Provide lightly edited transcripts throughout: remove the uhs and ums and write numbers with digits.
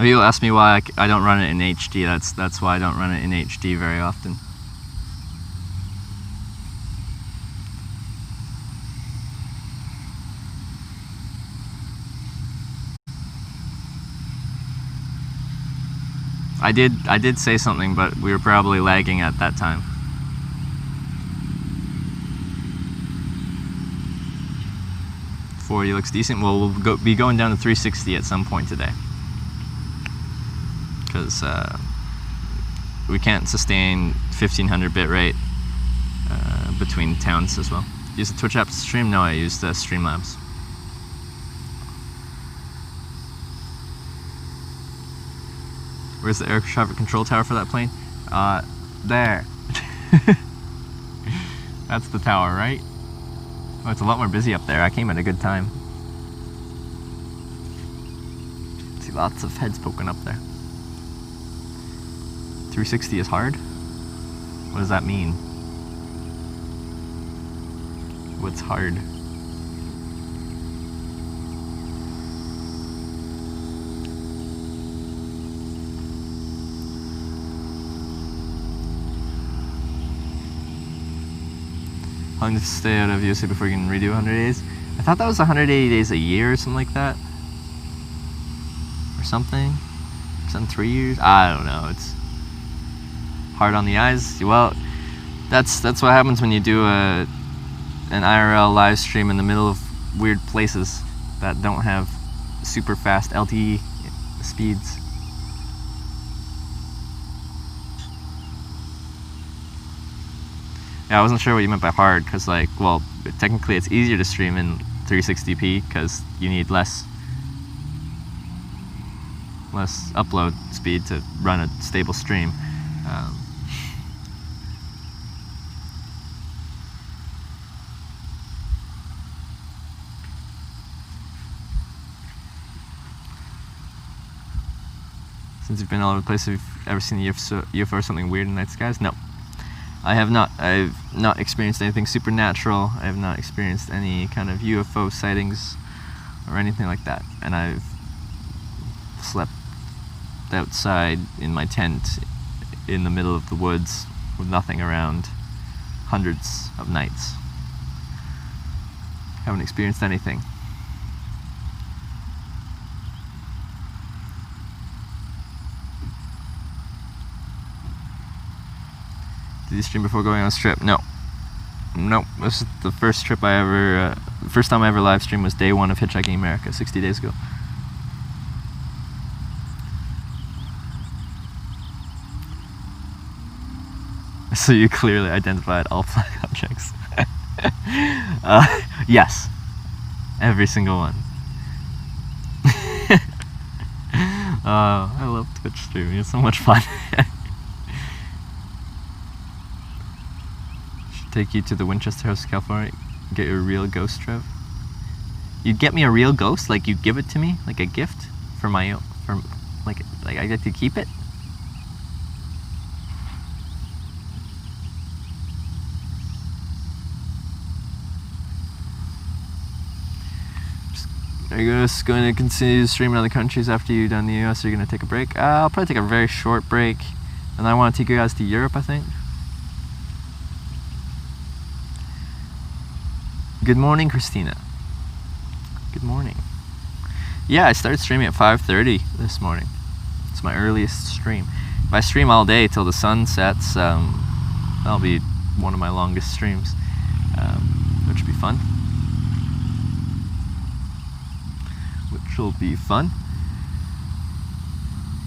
People ask me why I don't run it in HD. That's why I don't run it in HD very often. I did say something, but we were probably lagging at that time. .40 looks decent. Well, we'll be going down to 360 at some point today, because we can't sustain 1500 bit rate between towns as well. Use the Twitch app to stream? No, I use the Streamlabs. Where's the air traffic control tower for that plane? There. That's the tower, right? Oh, it's a lot more busy up there. I came at a good time. See lots of heads poking up there. 360 is hard? What does that mean? What's hard? How long to stay out of USA before you can redo 100 days? I thought that was 180 days a year or something like that. Or something. It's on 3 years? I don't know. It's hard on the eyes. Well, that's what happens when you do an IRL live stream in the middle of weird places that don't have super fast LTE speeds. Yeah, I wasn't sure what you meant by hard, because like, well, technically it's easier to stream in 360p because you need less upload speed to run a stable stream. Since you've been all over the place, have you ever seen a UFO or something weird in the night skies? No. I have not. I've not experienced anything supernatural. I have not experienced any kind of UFO sightings or anything like that. And I've slept outside in my tent in the middle of the woods with nothing around hundreds of nights. Haven't experienced anything. Did you stream before going on this trip? No. Nope. This is the first trip I ever, first time I ever live streamed was day 1 of Hitchhiking America, 60 days ago. So you clearly identified all flag objects. Yes. Every single one. I love Twitch streaming. It's so much fun. Take you to the Winchester House, California, get your real ghost, Trev. You'd get me a real ghost? Like you give it to me? Like a gift? For my own, like I get to keep it? Are you just going to continue streaming in other countries after you're done the US? Or are you going to take a break? I'll probably take a very short break. And I want to take you guys to Europe, I think. Good morning, Christina. Good morning. Yeah, I started streaming at 5:30 this morning. It's my earliest stream. If I stream all day till the sun sets, that'll be one of my longest streams, which will be fun.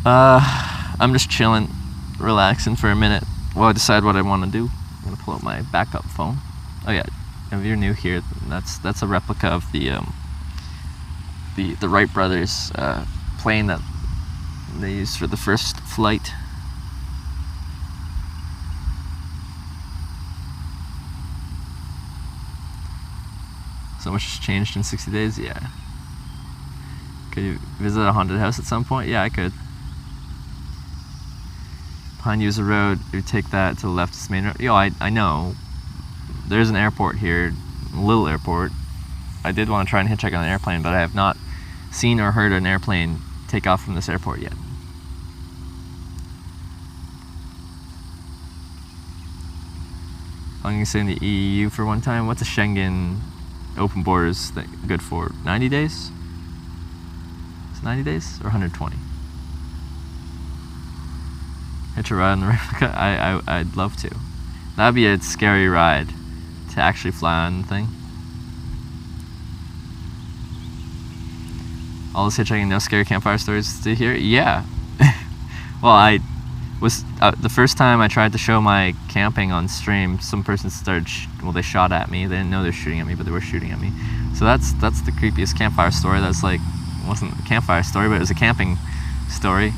I'm just chilling, relaxing for a minute while I decide what I want to do. I'm gonna pull out my backup phone. Oh yeah. If you're new here, that's a replica of the Wright brothers plane that they used for the first flight. So much has changed in 60 days, yeah. Could you visit a haunted house at some point? Yeah, I could. Behind you is a road, you take that to the left, it's the main road. Yo, I know. There's an airport here, a little airport. I did want to try and hitchhike on an airplane, but I have not seen or heard an airplane take off from this airport yet. I'm going to stay in the EU for one time. What's a Schengen open borders thing good for? 90 days? Is it 90 days or 120? Hitch a ride on the replica? I'd love to. That'd be a scary ride to actually fly on the thing. All this hitchhiking, no scary campfire stories to hear? Yeah. Well, I was the first time I tried to show my camping on stream, some person started they shot at me. They didn't know they were shooting at me, but they were shooting at me. So that's the creepiest campfire story. That's like, it wasn't a campfire story, but it was a camping story.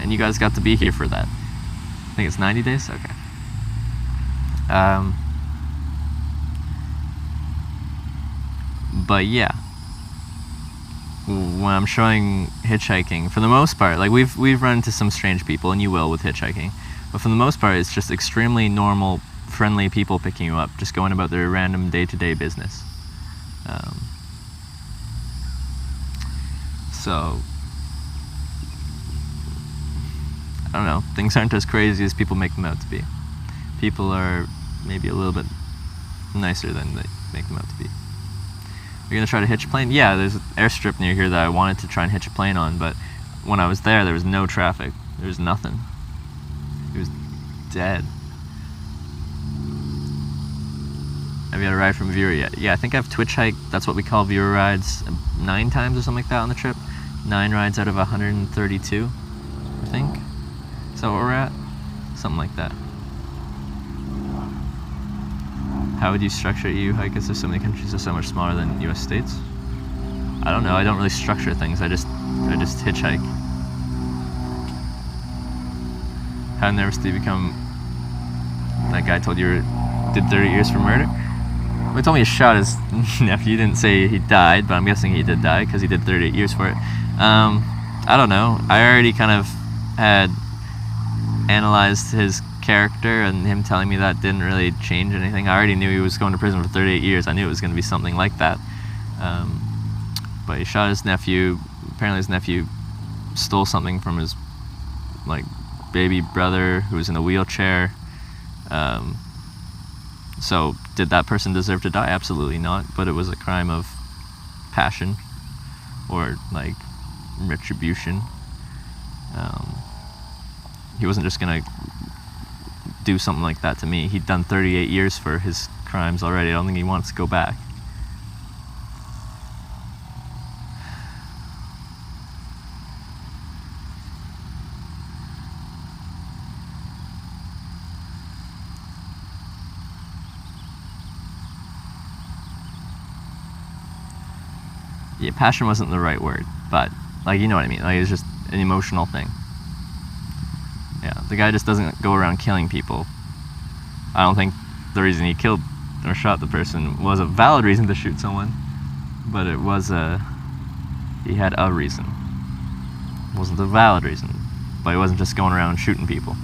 And you guys got to be here for that. I think it's 90 days? Okay. But yeah, when I'm showing hitchhiking, for the most part, like we've run into some strange people, and you will with hitchhiking, but for the most part, it's just extremely normal, friendly people picking you up, just going about their random day-to-day business. So, I don't know, things aren't as crazy as people make them out to be. People are maybe a little bit nicer than they make them out to be. You're gonna try to hitch a plane? Yeah, there's an airstrip near here that I wanted to try and hitch a plane on, but when I was there was no traffic. There was nothing. It was dead. Have you had a ride from Viewer yet? Yeah, I think I've Twitch hiked, that's what we call Viewer rides, 9 times or something like that on the trip. 9 rides out of 132, I think. Is that what we're at? Something like that. How would you structure EU hike as if so many countries are so much smaller than US states? I don't know, I don't really structure things, I just hitchhike. How nervous do you become? That guy told you did 30 years for murder? Well, he told me he shot his nephew. He didn't say he died, but I'm guessing he did die because he did 38 years for it. I don't know. I already kind of had analyzed his character, and him telling me that didn't really change anything. I already knew he was going to prison for 38 years. I knew it was going to be something like that. But he shot his nephew. Apparently his nephew stole something from his baby brother who was in a wheelchair. So did that person deserve to die? Absolutely not, but it was a crime of passion or retribution. He wasn't just gonna do something like that to me. He'd done 38 years for his crimes already. I don't think he wants to go back. Yeah, passion wasn't the right word, but you know what I mean. It's just an emotional thing. Yeah, the guy just doesn't go around killing people. I don't think the reason he killed or shot the person was a valid reason to shoot someone, but it was he had a reason. It wasn't a valid reason, but he wasn't just going around shooting people.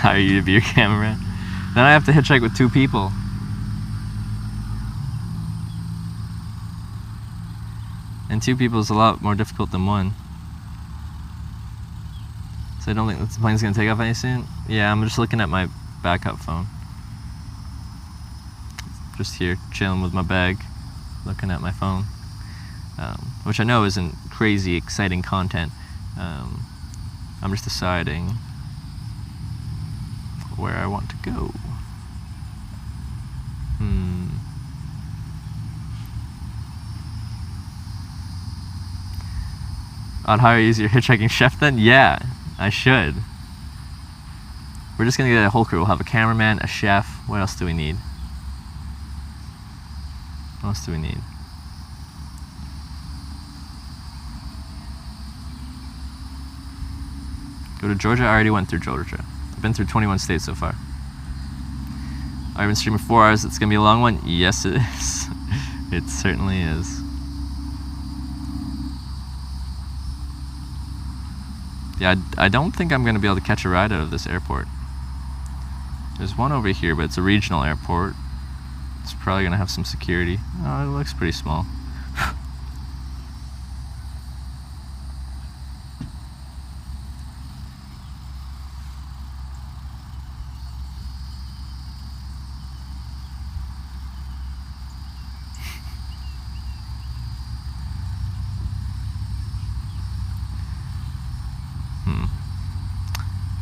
Hire you to be your cameraman. Then I have to hitchhike with 2 people. And 2 people is a lot more difficult than 1. So I don't think the plane's gonna take off any soon. Yeah, I'm just looking at my backup phone. Just here, chilling with my bag, looking at my phone. Which I know isn't crazy exciting content. I'm just deciding where I want to go. I'd hire you as your hitchhiking chef then? Yeah, I should. We're just gonna get a whole crew. We'll have a cameraman, a chef. What else do we need? What else do we need? Go to Georgia? I already went through Georgia. I've been through 21 states so far. I've been streaming 4 hours. It's gonna be a long one. Yes, it is. It certainly is. Yeah, I don't think I'm going to be able to catch a ride out of this airport. There's one over here, but it's a regional airport. It's probably going to have some security. Oh, it looks pretty small.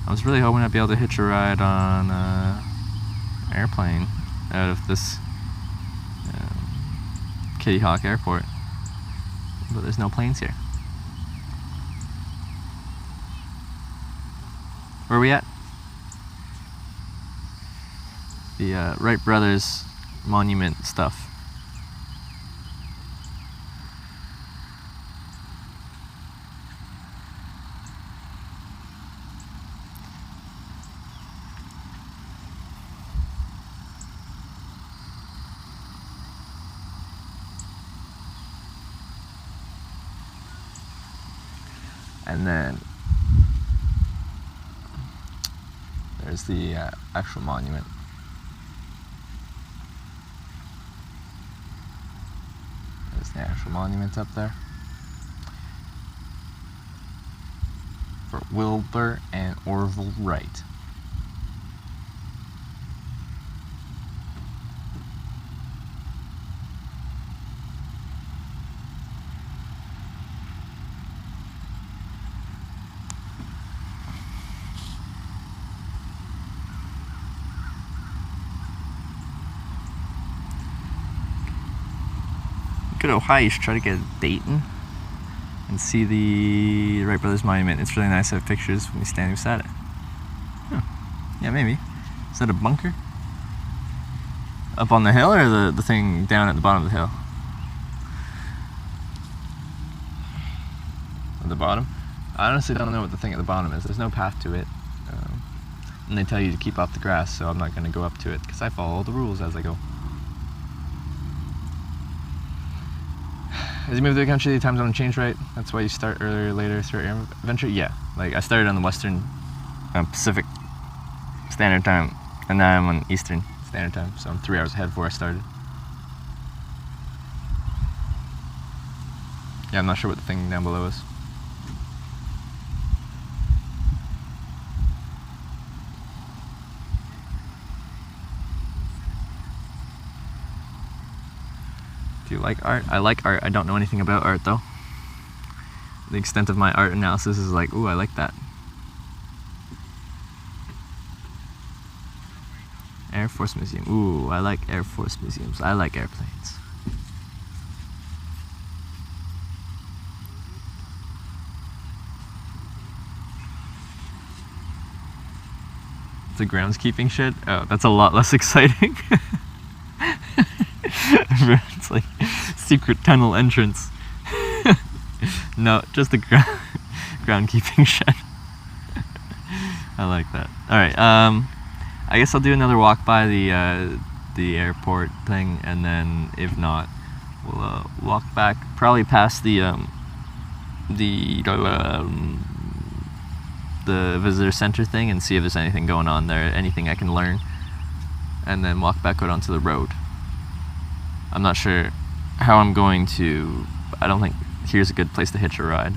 I was really hoping I'd be able to hitch a ride on an airplane out of this Kitty Hawk Airport, but there's no planes here. Where are we at? The Wright Brothers monument stuff. And then there's the actual monument. There's the actual monument up there for Wilbur and Orville Wright. Go to Ohio, you should try to get Dayton and see the Wright Brothers Monument. It's really nice to have pictures when you stand beside it. Huh. Yeah, maybe. Is that a bunker? Up on the hill, or the thing down at the bottom of the hill? At the bottom? I honestly don't know what the thing at the bottom is. There's no path to it. And they tell you to keep off the grass, so I'm not going to go up to it because I follow all the rules as I go. As you move through the country, the time zone change, right? That's why you start earlier or later throughout your adventure? Yeah. Like, I started on the Western Pacific Standard Time, and now I'm on Eastern Standard Time, so I'm 3 hours ahead before I started. Yeah, I'm not sure what the thing down below is. Do you like art? I like art. I don't know anything about art though. The extent of my art analysis is like, ooh, I like that. Air Force Museum. Ooh, I like Air Force museums. I like airplanes. The groundskeeping shed? Oh, that's a lot less exciting. It's like secret tunnel entrance. No, just a groundkeeping shed. I like that. All right, I guess I'll do another walk by the airport thing, and then if not, we'll walk back, probably past the visitor center thing, and see if there's anything going on there, anything I can learn, and then walk back out onto the road. I'm not sure how I'm going to. I don't think here's a good place to hitch a ride.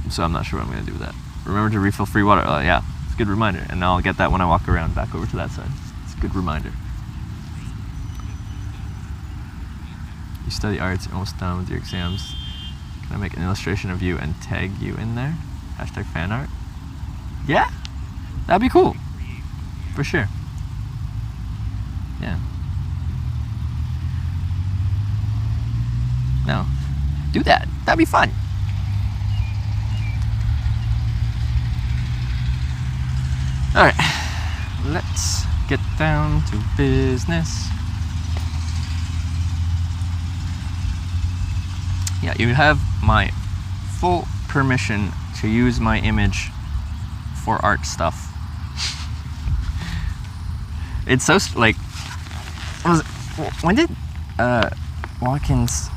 So I'm not sure what I'm going to do with that. Remember to refill free water. Yeah, it's a good reminder. And I'll get that when I walk around back over to that side. It's a good reminder. You study arts, you're almost done with your exams. Can I make an illustration of you and tag you in there? Hashtag fan art. Yeah, that'd be cool. For sure. Yeah. No. Do that. That'd be fun. Alright. Let's get down to business. Yeah, you have my full permission to use my image for art stuff. It's so, like, when did Watkins,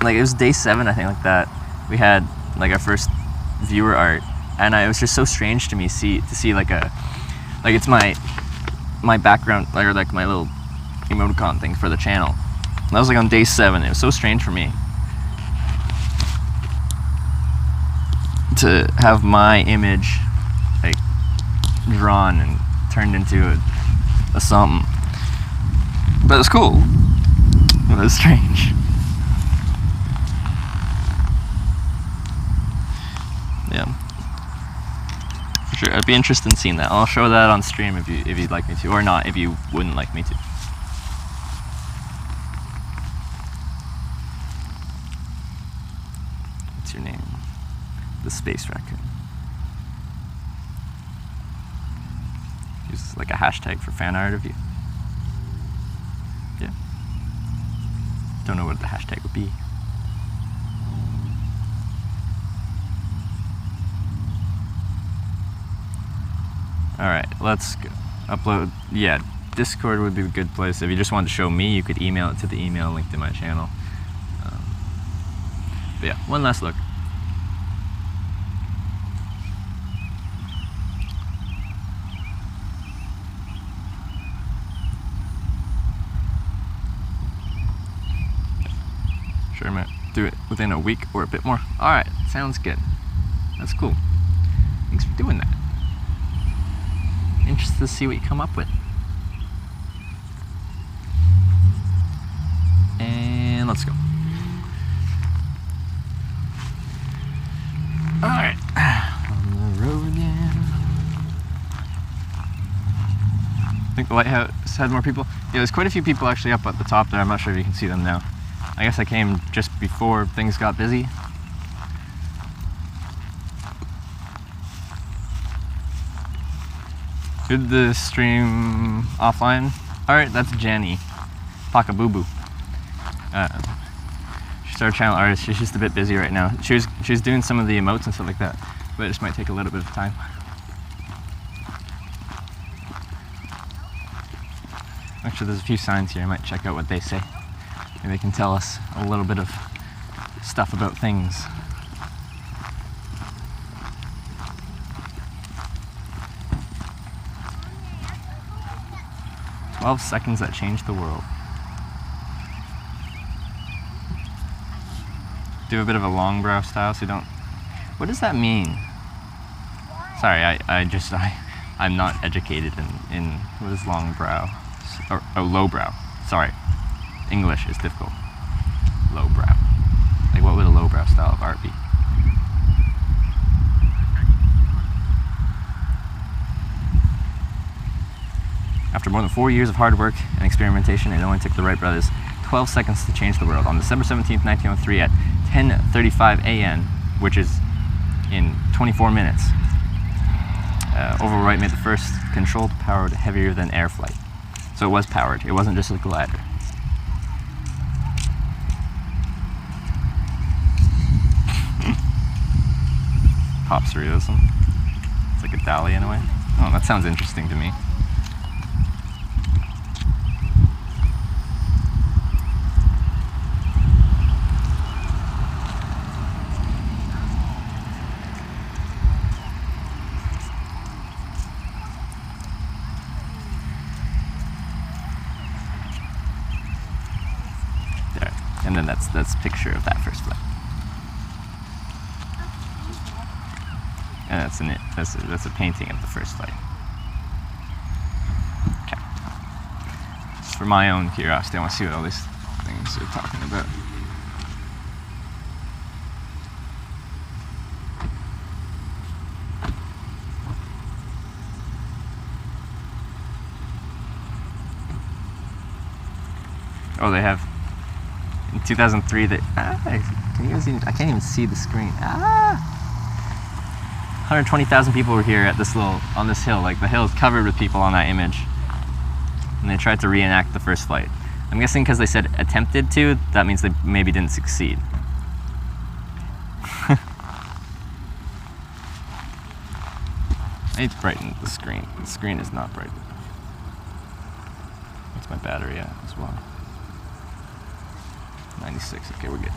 like it was day 7, I think, like that. We had like our first viewer art, and it was just so strange to me to see like it's my background, or like my little emoticon thing for the channel. And that was like on day 7. It was so strange for me to have my image like drawn and turned into a something. But it was cool. It was strange. Yeah. For sure. I'd be interested in seeing that. I'll show that on stream if you'd like me to, or not if you wouldn't like me to. What's your name? The Space Raccoon. Use like a hashtag for fan art of you. Yeah. Don't know what the hashtag would be. Alright, let's go. Upload. Yeah, Discord would be a good place. If you just wanted to show me, you could email it to the email linked in my channel. But yeah, one last look. Sure, I'm gonna do it within a week or a bit more. Alright, sounds good. That's cool. Thanks for doing that. Interested to see what you come up with. And let's go. Alright. On the road again. I think the lighthouse had more people. Yeah, there's quite a few people actually up at the top there. I'm not sure if you can see them now. I guess I came just before things got busy. Did the stream offline? Alright, that's Jenny. Pakabubu. She's our channel artist. She's just a bit busy right now. She's doing some of the emotes and stuff like that, but it just might take a little bit of time. Actually, there's a few signs here. I might check out what they say. Maybe they can tell us a little bit of stuff about things. 12 seconds that changed the world. Do a bit of a long brow style so you don't... What does that mean? Sorry, I'm not educated in what is long brow? Or low brow. Sorry. English is difficult. Low brow. Like what would a low brow style of art be? After more than 4 years of hard work and experimentation, it only took the Wright brothers 12 seconds to change the world. On December 17th, 1903 at 10:35 a.m., which is in 24 minutes, Orville Wright made the first controlled, powered, heavier than air flight. So it was powered. It wasn't just a glider. Pop surrealism. It's like a Dali in a way. Oh, that sounds interesting to me. There. And then that's a picture of that first flight. And that's a painting of the first flight. Okay. Just for my own curiosity, I want to see what all these things are talking about. Oh, they have in 2003 that I can't even see the screen. 120,000 people were here at on this hill. Like the hill is covered with people on that image, and they tried to reenact the first flight. I'm guessing because they said attempted to, that means they maybe didn't succeed. I need to brighten the screen. The screen is not bright. What's my battery at as well? 96. Okay, we're good.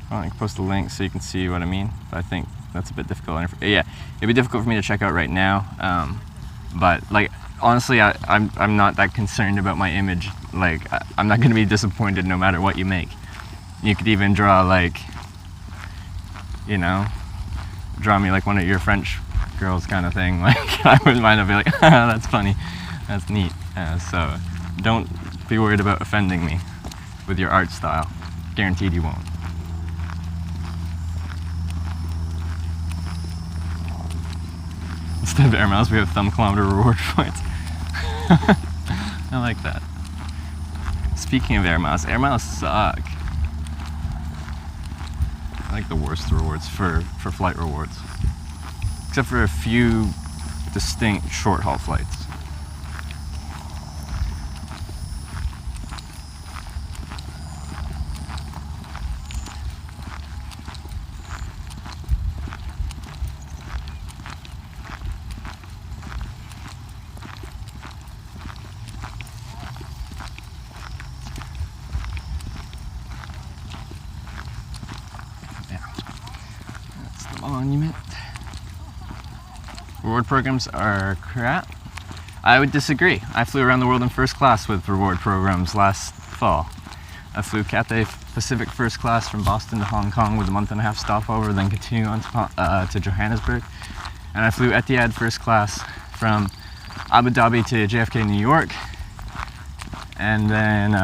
I can post a link so you can see what I mean, but I think that's a bit difficult. Yeah, it'd be difficult for me to check out right now. But like, honestly, I'm not that concerned about my image. Like, I'm not going to be disappointed no matter what you make. You could even draw, like, you know, draw me like one of your French girls kind of thing. Like, I wouldn't mind. I'd be like, ah, that's funny, that's neat. So don't be worried about offending me with your art style. Guaranteed you won't. Instead of air miles, we have thumb kilometer reward points. I like that. Speaking of air miles suck. I like the worst rewards for flight rewards. Except for a few distinct short haul flights. Monument. Reward programs are crap. I would disagree. I flew around the world in first class with reward programs last fall. I flew Cathay Pacific first class from Boston to Hong Kong with a month-and-a-half stopover, then continue on to Johannesburg. And I flew Etihad first class from Abu Dhabi to JFK, New York. And then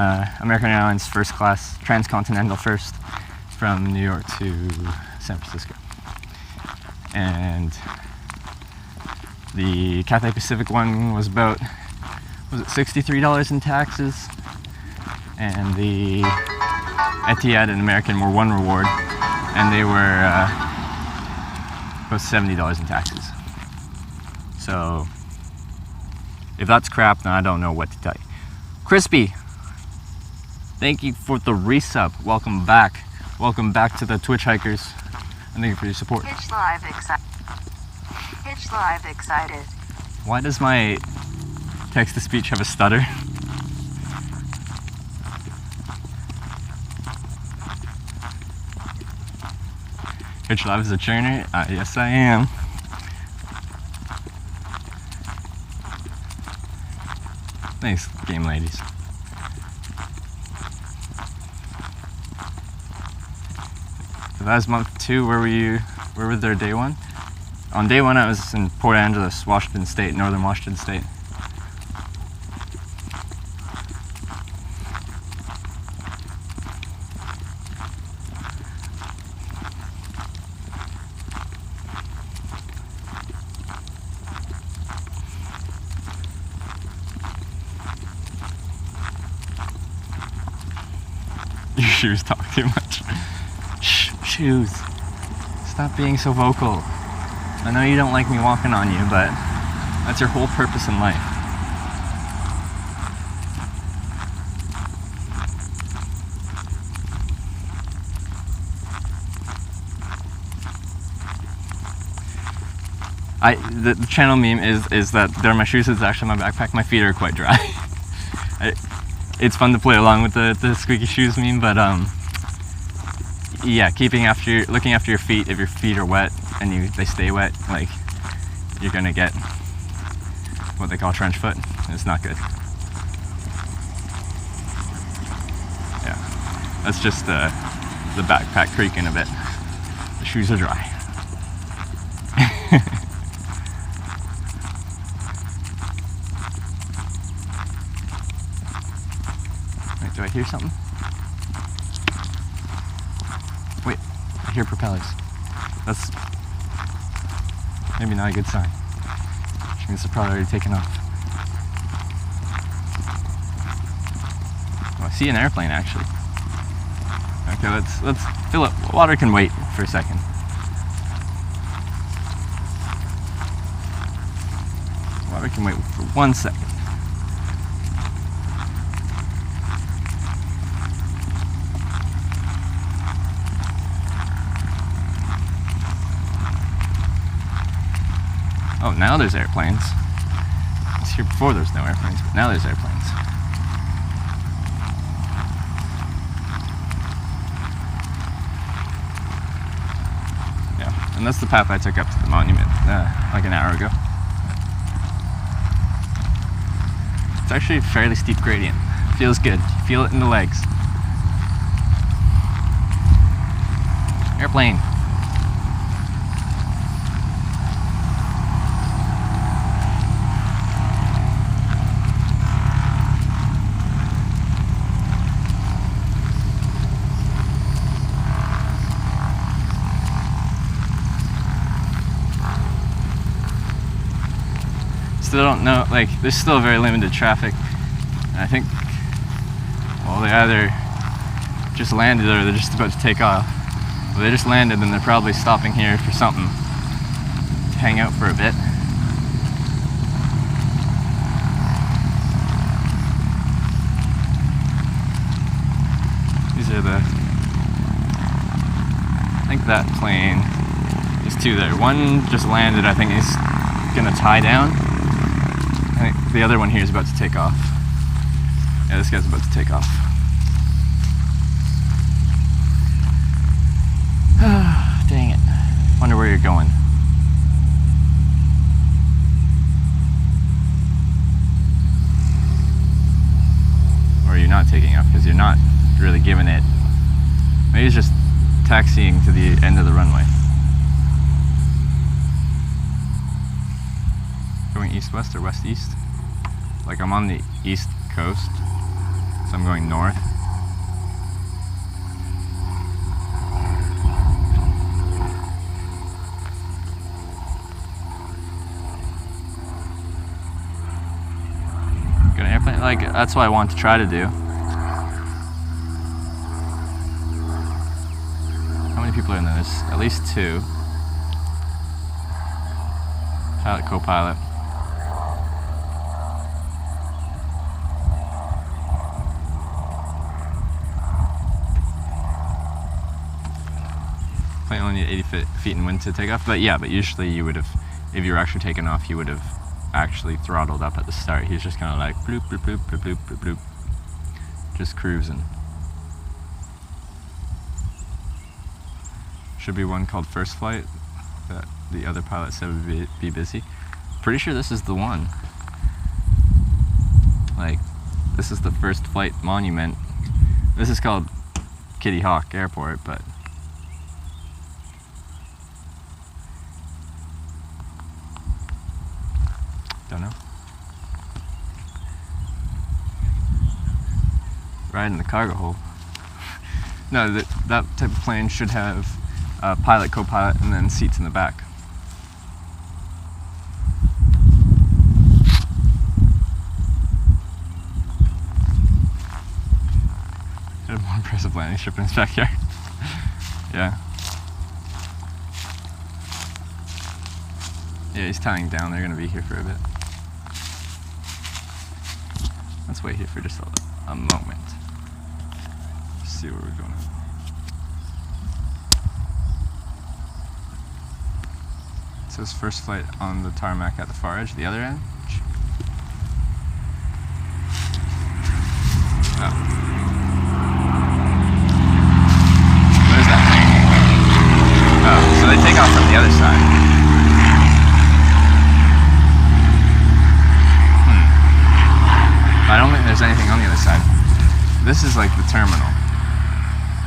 American Airlines first class, transcontinental first, from New York to San Francisco. And the Cathay Pacific one was about, was it $63 in taxes? And the Etihad and American were one reward, and they were about $70 in taxes. So if that's crap, then I don't know what to tell you. Crispy, thank you for the resub. Welcome back. Welcome back to the Twitch Hikers. And thank you for your support. Pitch live excited. Pitch live excited. Why does my text-to-speech have a stutter? Pitch live is a churner? Yes, I am. Thanks, game ladies. So that was month 2. Where were you? Where was there day 1? On day 1, I was in Port Angeles, Washington State, northern Washington State. Your shoes talk too much. Shh, shoes. Stop being so vocal. I know you don't like me walking on you, but that's your whole purpose in life. The channel meme is that they're my shoes, it's actually my backpack. My feet are quite dry. It's fun to play along with the squeaky shoes meme, but yeah, looking after your feet. If your feet are wet and they stay wet, like, you're gonna get what they call trench foot. It's not good. Yeah, that's just the backpack creaking a bit. The shoes are dry. Wait, do I hear something? Wait, I hear propellers. That's maybe not a good sign. Which means they're probably already taken off. Oh, I see an airplane actually. Okay, let's fill up. Water can wait for a second. Water can wait for 1 second. Oh, now there's airplanes. I was here before there's no airplanes, but now there's airplanes. Yeah, and that's the path I took up to the monument like an hour ago. It's actually a fairly steep gradient. Feels good. Feel it in the legs. Airplane. Still don't know, like, there's still very limited traffic. And I think, well, they either just landed or they're just about to take off. If they just landed, then they're probably stopping here for something to hang out for a bit. These are the, I think that plane, there's two there. One just landed, I think he's gonna tie down. I think the other one here is about to take off. Yeah, this guy's about to take off. Dang it. Wonder where you're going. Or you're not taking off because you're not really giving it. Maybe it's just taxiing to the end of the runway. Going east-west or west-east? Like I'm on the east coast, so I'm going north. Got an airplane? Like, that's what I want to try to do. How many people are in there? There's at least two. Pilot, co-pilot. Only need 80 feet in wind to take off, but yeah, but usually you would have, if you were actually taking off, you would have actually throttled up at the start. He's just kind of like bloop, bloop, bloop, bloop, bloop, bloop, bloop, just cruising. Should be one called First Flight that the other pilot said would be busy. Pretty sure this is the one. Like, this is the First Flight monument. This is called Kitty Hawk Airport, but don't know. Right in the cargo hold. No, that type of plane should have pilot, co-pilot, and then seats in the back. Got a more impressive landing strip in his backyard. Yeah. Yeah, he's tying down. They're gonna be here for a bit. Let's wait here for just a moment. See where we're going. It says First Flight on the tarmac at the far edge, the other end. Oh. Where's that thing? Oh, so they take off from the other side. I don't think there's anything on the other side. This is like the terminal.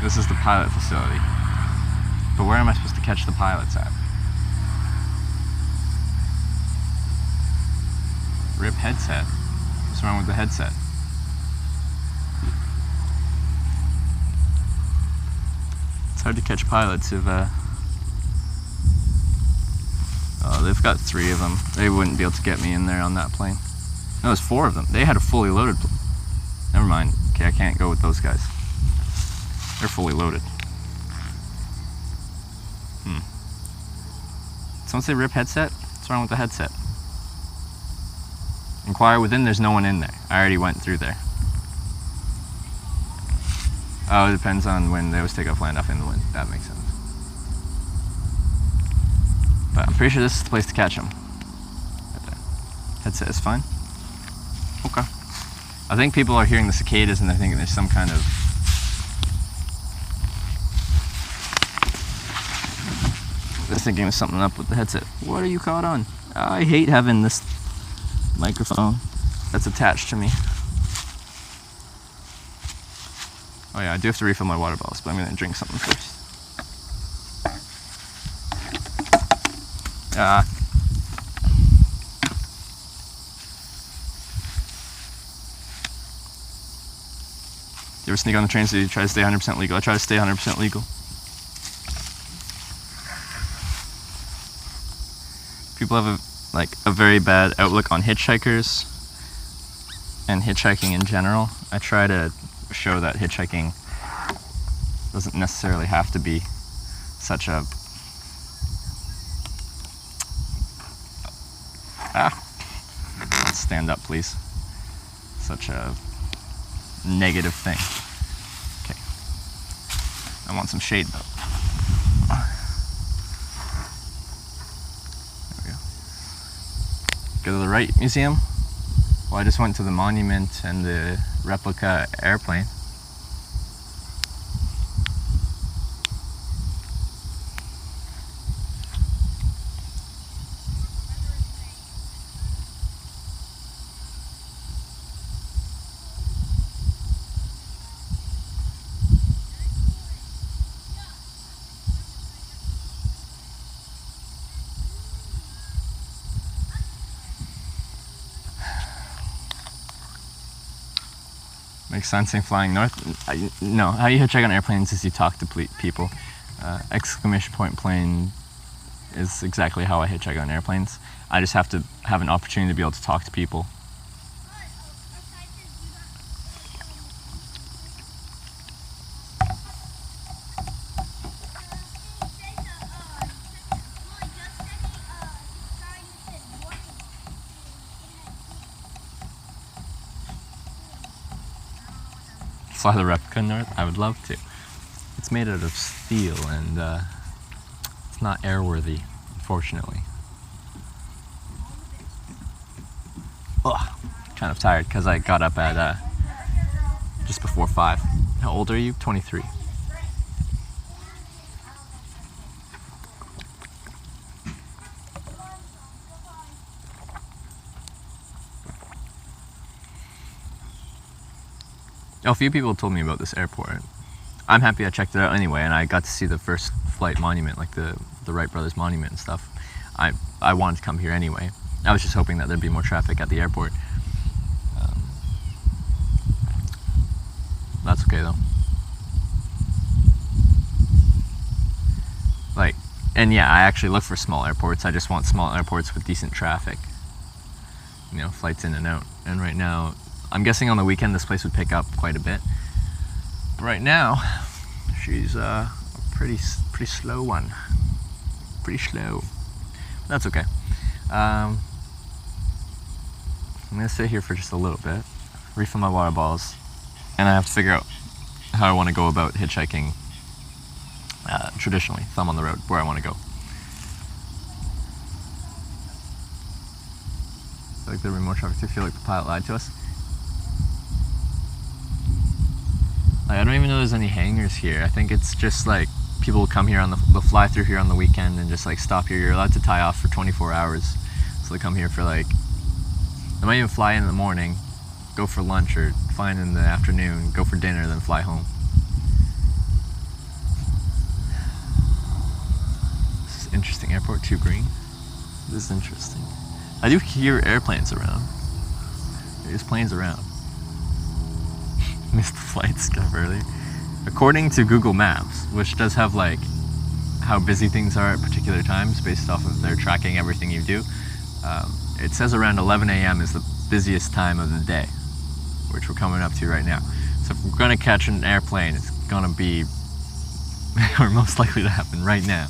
This is the pilot facility. But where am I supposed to catch the pilots at? RIP headset. What's wrong with the headset? It's hard to catch pilots if oh, they've got 3 of them. They wouldn't be able to get me in there on that plane. No, there's 4 of them. They had a fully loaded plane. Never mind. Okay, I can't go with those guys. They're fully loaded. Someone say RIP headset? What's wrong with the headset? Inquire within, there's no one in there. I already went through there. Oh, it depends on when they always take off, land off in the wind. That makes sense. But I'm pretty sure this is the place to catch them. Headset is fine? Okay. I think people are hearing the cicadas and they're thinking there's some kind of... They're thinking there's something up with the headset. What are you caught on? I hate having this microphone that's attached to me. Oh yeah, I do have to refill my water bottles, but I'm gonna drink something first. You ever sneak on the train so you try to stay 100% legal? I try to stay 100% legal. People have a very bad outlook on hitchhikers and hitchhiking in general. I try to show that hitchhiking doesn't necessarily have to be such a let's stand up, please. Such a negative thing. Okay. I want some shade though. There we go. Go to the Wright Museum. Well, I just went to the monument and the replica airplane. Makes sense in flying north. No, how you hitchhike on airplanes is you talk to people. Exclamation point plane is exactly how I hitchhike on airplanes. I just have to have an opportunity to be able to talk to people. Fly the replica north? I would love to. It's made out of steel and it's not airworthy, unfortunately. Ugh, kind of tired because I got up at just before 5. How old are you? 23. A few people told me about this airport. I'm happy I checked it out anyway, and I got to see the first flight monument, like the Wright Brothers monument and stuff. I wanted to come here anyway. I was just hoping that there'd be more traffic at the airport. That's okay though. And yeah, I actually look for small airports. I just want small airports with decent traffic. You know, flights in and out. And right now, I'm guessing on the weekend this place would pick up quite a bit. But right now, she's a pretty slow one. Pretty slow. That's okay. I'm gonna sit here for just a little bit, refill my water bottles, and I have to figure out how I want to go about hitchhiking traditionally, thumb on the road, where I want to go. I feel like there'll be more traffic too. I feel like the pilot lied to us. I don't even know there's any hangars here. I think it's just like people will come here on they'll fly through here on the weekend and just like stop here. You're allowed to tie off for 24 hours. So they come here for they might even fly in the morning, go for lunch, or fly in the afternoon, go for dinner, then fly home. This is interesting. Airport 2 green. This is interesting. I do hear airplanes around. There's planes around. Missed the flights kind of early. According to Google Maps, which does have how busy things are at particular times based off of their tracking everything you do, it says around 11 a.m. is the busiest time of the day, which we're coming up to right now. So if we're gonna catch an airplane, it's gonna be, or most likely to happen right now,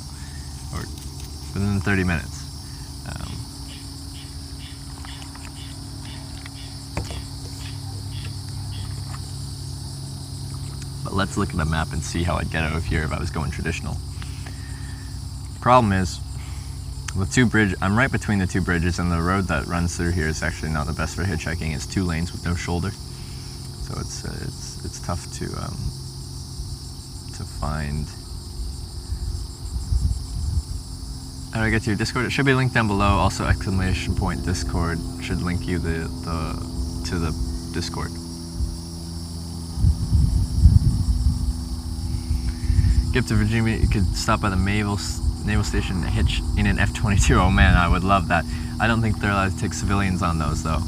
or within 30 minutes. But let's look at the map and see how I'd get out of here if I was going traditional. Problem is, I'm right between the two bridges, and the road that runs through here is actually not the best for hitchhiking. It's 2 lanes with no shoulder, so it's tough to find. How do I get to your Discord? It should be linked down below. Also, ! Discord should link you to the Discord. Get to Virginia, you could stop by the Naval Station and hitch in an F-22. Oh man, I would love that. I don't think they're allowed to take civilians on those though.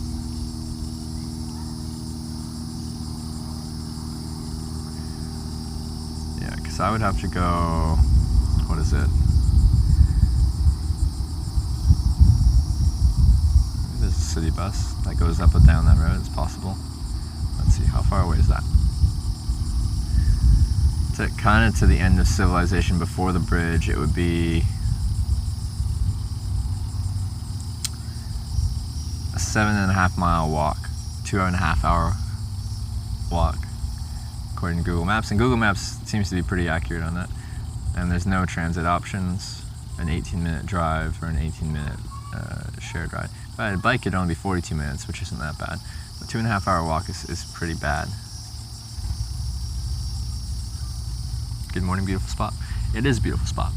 Yeah, because I would have to go, what is it? There's a city bus that goes up and down that road, it's possible. Let's see, how far away is that? Kind of to the end of civilization before the bridge. It would be a 7.5 mile walk, 2.5 hour walk, according to Google Maps. And Google Maps seems to be pretty accurate on that. And there's no transit options, an 18-minute drive or an 18-minute shared ride. If I had a bike, it'd only be 42 minutes, which isn't that bad. A 2.5 hour walk is pretty bad. Good morning, beautiful spot. It is a beautiful spot.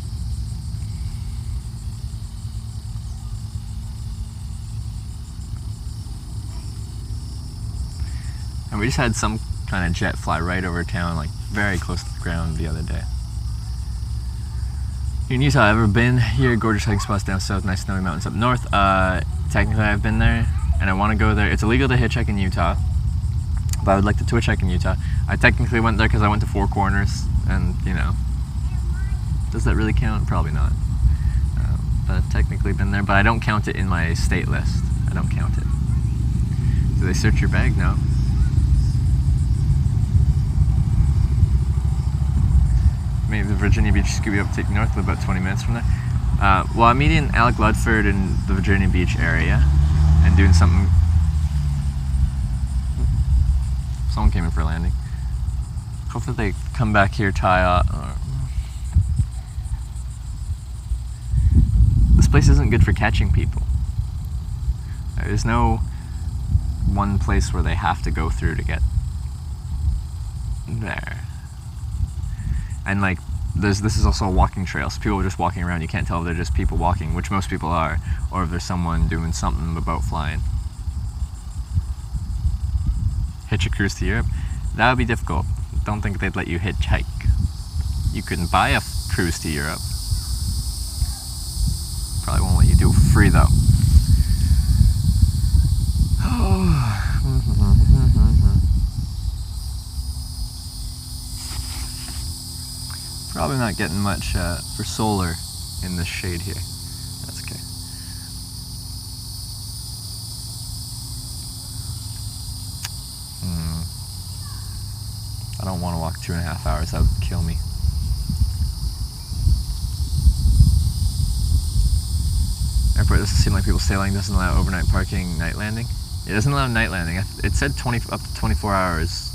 And we just had some kind of jet fly right over town, like very close to the ground the other day. Here in Utah, ever been here? Gorgeous hiking spots down south, nice snowy mountains up north. Technically I've been there and I want to go there. It's illegal to hitchhike in Utah, but I would like to Twitch hike in Utah. I technically went there because I went to Four Corners, and you know, does that really count? Probably not. But I've technically been there, but I don't count it in my state list. I don't count it. Do they search your bag? No. Maybe the Virginia Beach Scooby Uptake North, about 20 minutes from there. Well, I'm meeting Alec Ludford in the Virginia Beach area and doing something. Someone came in for a landing. Hopefully they come back here, tie up. This place isn't good for catching people. There's no one place where they have to go through to get there. And like, this is also a walking trail, so people are just walking around. You can't tell if they're just people walking, which most people are, or if there's someone doing something about flying. Hitch a cruise to Europe? That would be difficult. Don't think they'd let you hitchhike. You couldn't buy a cruise to Europe. Probably won't let you do it for free though. Probably not getting much for solar in this shade here. That's okay. I don't want to walk 2.5 hours. That would kill me. Airport doesn't seem like people sailing. Doesn't allow overnight parking, night landing. It doesn't allow night landing. It said up to 24 hours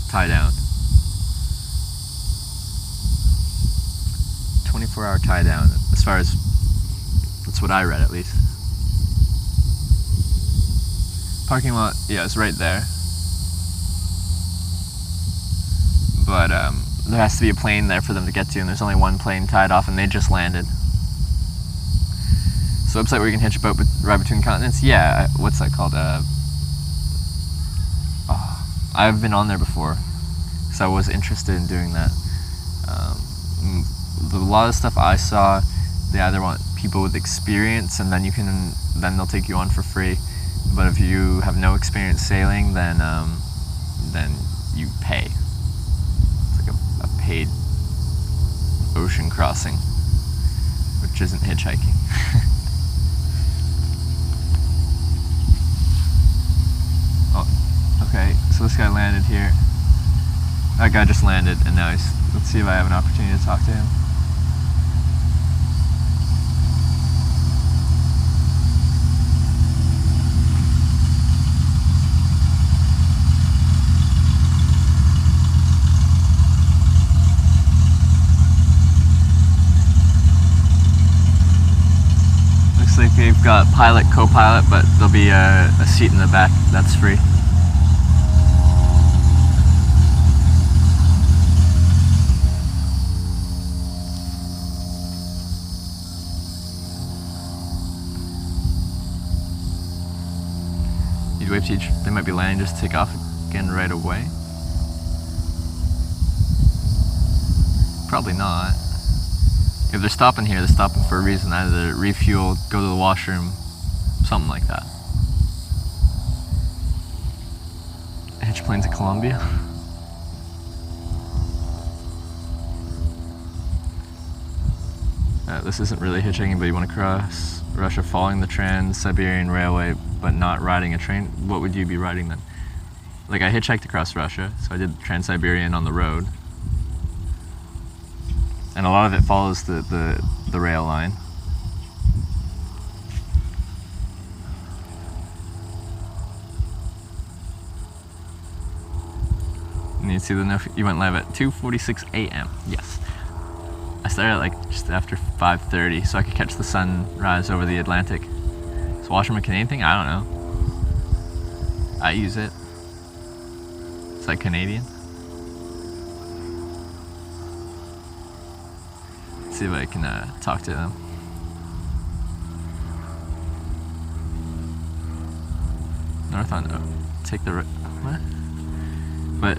tie down. 24-hour tie down, as far as that's what I read at least. Parking lot, yeah, it's right there. But there has to be a plane there for them to get to, and there's only one plane tied off, and they just landed. So website where you can hitch a boat ride between continents? Yeah, what's that called? I've been on there before, because I was interested in doing that. A lot of stuff I saw, they either want people with experience, and then they'll take you on for free. But if you have no experience sailing, then you pay. It's like a paid ocean crossing, which isn't hitchhiking. Oh, okay. So this guy landed here. That guy just landed, and now let's see if I have an opportunity to talk to him. We've got pilot, co-pilot, but there'll be a seat in the back that's free. You'd wave to each, they might be landing, just take off again right away. Probably not. If they're stopping here, they're stopping for a reason. Either refuel, go to the washroom, something like that. Hitch plane to Colombia. This isn't really hitchhiking, but you want to cross Russia following the Trans-Siberian Railway, but not riding a train. What would you be riding then? Like, I hitchhiked across Russia, so I did Trans-Siberian on the road. And a lot of it follows the rail line. And you see the note, you went live at 2:46 a.m. Yes. I started at like just after 5:30 so I could catch the sunrise over the Atlantic. Is washroom a Canadian thing? I don't know. I use it. It's like Canadian. See if I can talk to them. North on, take the right, what? But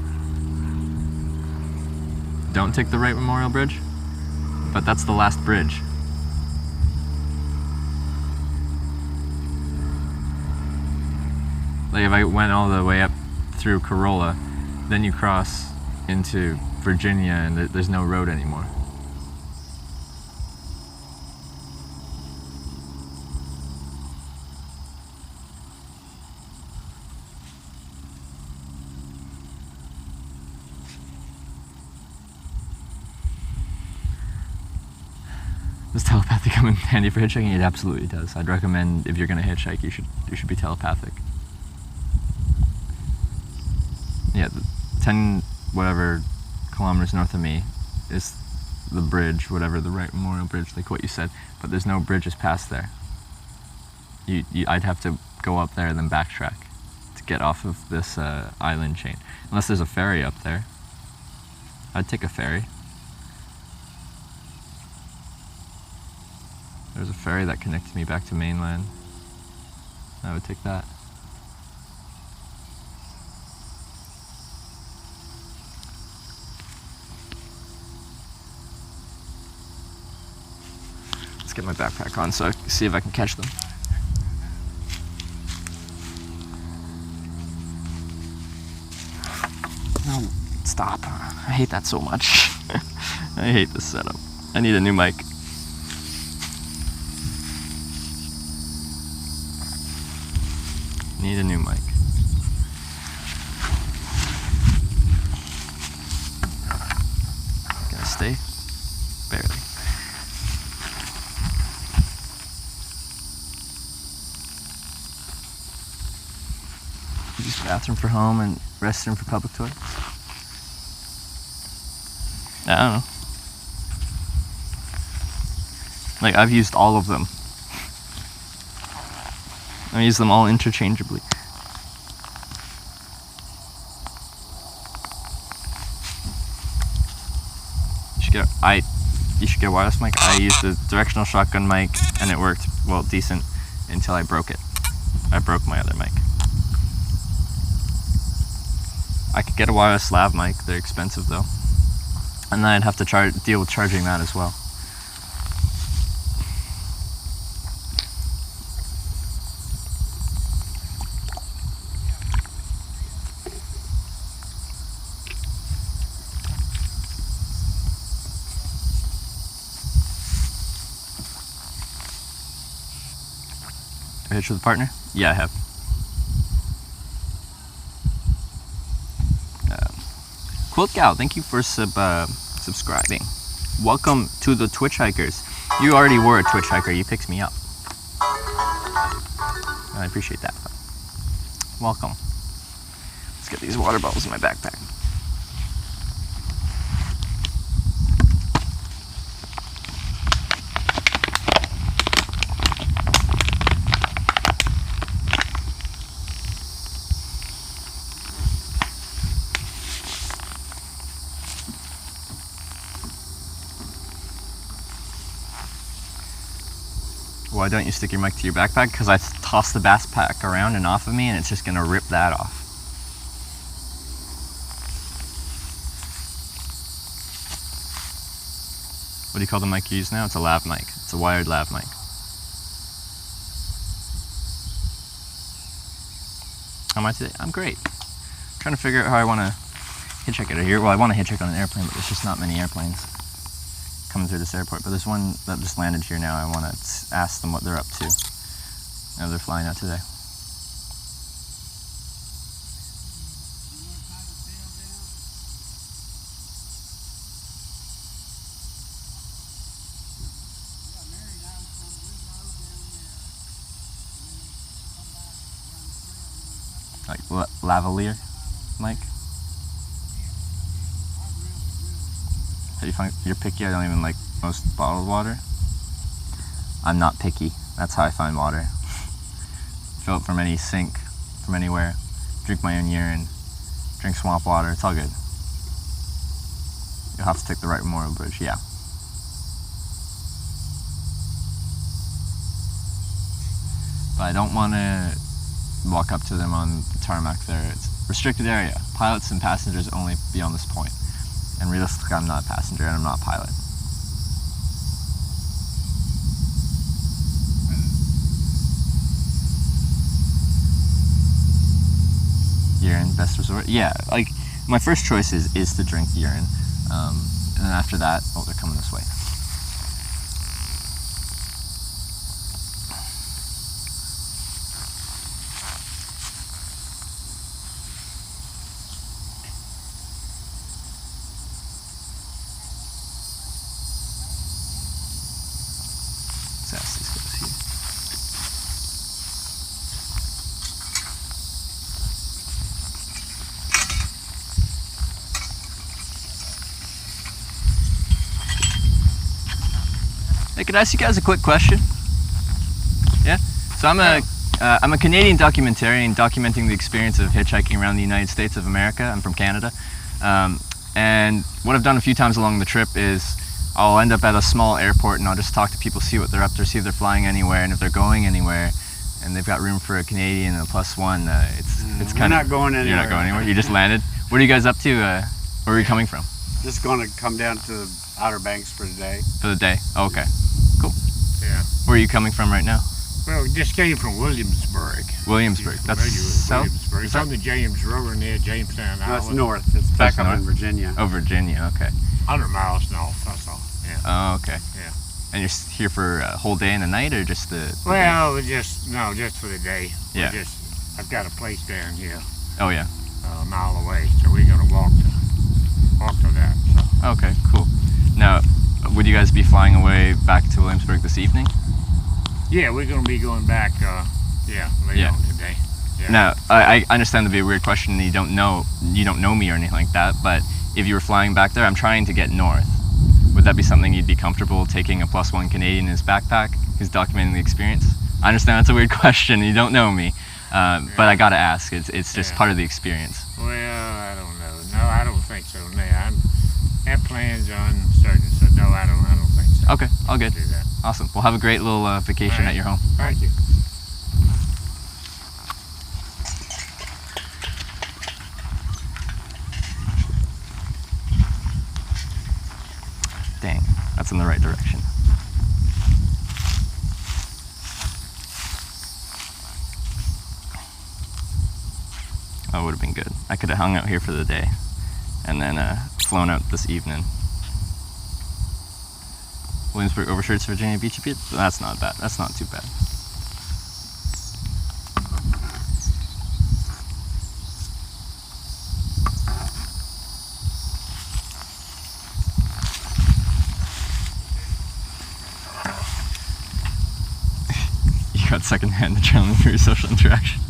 don't take the Wright Memorial Bridge, but that's the last bridge. Like if I went all the way up through Corolla, then you cross into Virginia and there's no road anymore. Does telepathic come in handy for hitchhiking? It absolutely does. I'd recommend if you're going to hitchhike, you should be telepathic. Yeah, 10 whatever kilometers north of me is the bridge, whatever, the Wright Memorial Bridge, like what you said. But there's no bridges past there. I'd have to go up there and then backtrack to get off of this island chain, unless there's a ferry up there. I'd take a ferry. There's a ferry that connects me back to mainland. I would take that. Let's get my backpack on so I can see if I can catch them. No, stop. I hate that so much. I hate this setup. I need a new mic. Need a new mic. Can I stay? Barely. Use bathroom for home and restroom for public toilet? I don't know. Like, I've used all of them. I use them all interchangeably. You should get a wireless mic. I used a directional shotgun mic and it worked, well, decent until I broke it. I broke my other mic. I could get a wireless lav mic. They're expensive though. And then I'd have to deal with charging that as well. I hitched with a partner? Yeah, I have. Quilt Gal, thank you for subscribing. Welcome to the Twitch Hikers. You already were a Twitch hiker, you picked me up. I appreciate that. Welcome. Let's get these water bottles in my backpack. why don't you stick your mic to your backpack? Because I tossed the backpack around and off of me, and it's just gonna rip that off. What do you call the mic you use now? It's a lav mic. It's a wired lav mic. How am I today? I'm great. Trying to figure out how I want to hitchhike out of here. Well, I want to hitchhike on an airplane, but there's just not many airplanes coming through this airport. But there's one that just landed here now. I want to ask them what they're up to. Now they're flying out today. Like lavalier, Mike? How do you find you're picky? I don't even like most bottled water. I'm not picky. That's how I find water. Fill it from any sink, from anywhere. Drink my own urine. Drink swamp water. It's all good. You'll have to take the right Memorial Bridge. Yeah. But I don't want to walk up to them on the tarmac there. It's a restricted area. Pilots and passengers only beyond this point. And realistically, I'm not a passenger and I'm not a pilot. Urine, best resort? Yeah, like, my first choice is to drink urine. And then after that, oh, they're coming this way. Let's ask these guys here. Hey, could I ask you guys a quick question? Yeah? So I'm a Canadian documentarian documenting the experience of hitchhiking around the United States of America. I'm from Canada. And what I've done a few times along the trip is I'll end up at a small airport and I'll just talk to people, see what they're up to, see if they're flying anywhere, and if they're going anywhere and they've got room for a Canadian and a +1, it's kind of... We're not going anywhere. You're not going anywhere? You just landed? What are you guys up to? Where are you coming from? Just going to come down to the Outer Banks for today. For the day? Oh, okay. Cool. Yeah. Where are you coming from right now? Well, we just came from Williamsburg. Williamsburg. You're That's familiar with south? Williamsburg. It's on the James River near Jamestown No, it's Island. north. It's back up north? in Virginia. Oh, Virginia. Okay. 100 miles north, that's all. Yeah. Oh, okay. Yeah. And you're here for a whole day and a night, or just the day? Well, just for the day. Yeah. I've got a place down here Oh, yeah. a mile away, so we're gonna walk to that. So. Okay, cool. Now, would you guys be flying away back to Williamsburg this evening? Yeah, we're gonna be going back. Later on today. Yeah. Now, I understand to be a weird question, and you don't know me or anything like that. But if you were flying back there, I'm trying to get north. Would that be something you'd be comfortable taking a +1 Canadian in his backpack who's documenting the experience? I understand that's a weird question. You don't know me, but I gotta ask. It's just part of the experience. Well, I don't know. No, I don't think so. No, that plan's uncertain, so no, I don't think so. Okay, all good. Do that. Awesome. Well, have a great little vacation at your home. Thank you. Dang, that's in the right direction. That would have been good. I could have hung out here for the day and then flown out this evening. Williamsburg overshirts Virginia Beach a bit? That's not bad. That's not too bad. You got secondhand adrenaline for your social interaction.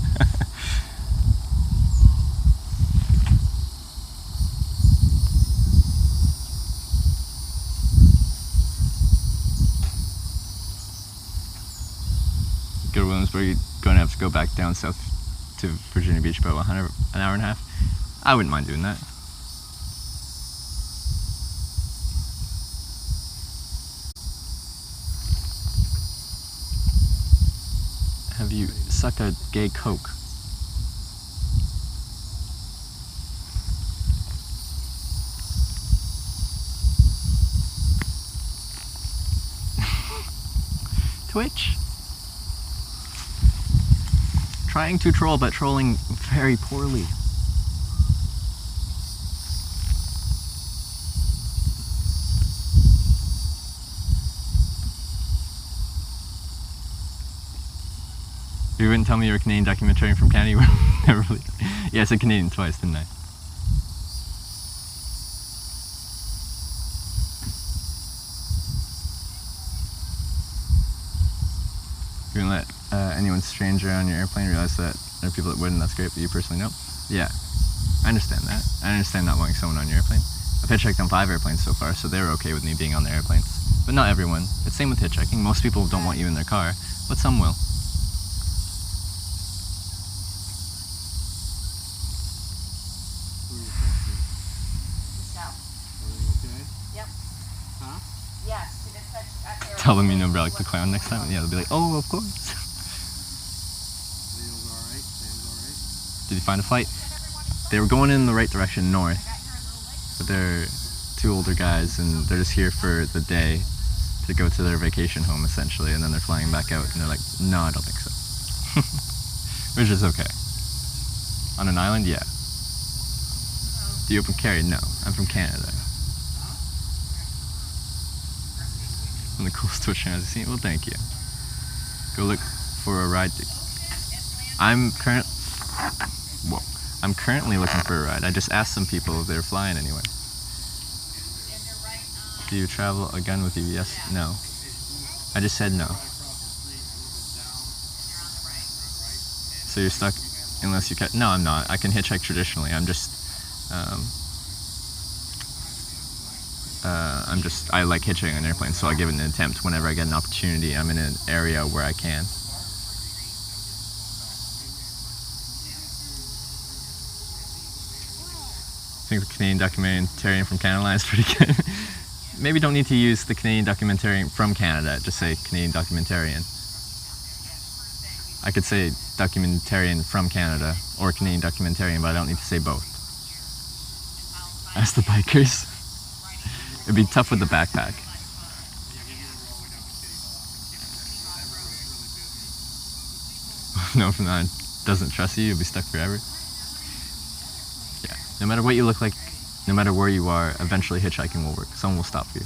Go to Williamsburg, you're going to have to go back down south to Virginia Beach about an hour and a half. I wouldn't mind doing that. have you sucked a gay coke? Twitch? Trying to troll, but trolling very poorly. You wouldn't tell me you're a Canadian documentarian from Canada? You would never believe. Yeah, I said Canadian twice, didn't I? You wouldn't let anyone stranger on your airplane realize that there are people that wouldn't, that's great, but you personally know? Yeah, I understand that. I understand not wanting someone on your airplane. I've hitchhiked on 5 airplanes so far, so they're okay with me being on their airplanes. But not everyone. It's same with hitchhiking. Most people don't want you in their car, but some will. Tell them you know Relic the Clown next time, and yeah, they'll be like, oh, of course. Did you find a flight? They were going in the right direction, north, but they're 2 older guys, and they're just here for the day to go to their vacation home, essentially, and then they're flying back out, and they're like, no, I don't think so. Which is okay. On an island, yeah. Do you open carry? No, I'm from Canada. One of the coolest Twitch channels I've seen. Well, thank you. Go look for a ride. I'm currently looking for a ride. I just asked some people if they're flying anyway. Do you travel a gun with you? Yes. No. I just said no. So you're stuck unless you can. No, I'm not. I can hitchhike traditionally. I like hitchhiking on airplanes, so I give it an attempt whenever I get an opportunity. I'm in an area where I can. I think the Canadian documentarian from Canada line is pretty good. Maybe don't need to use the Canadian documentarian from Canada, just say Canadian documentarian. I could say documentarian from Canada or Canadian documentarian, but I don't need to say both. Ask the bikers. It'd be tough with the backpack. No, from that doesn't trust you, you'll be stuck forever. Yeah, no matter what you look like, no matter where you are, eventually hitchhiking will work. Someone will stop you.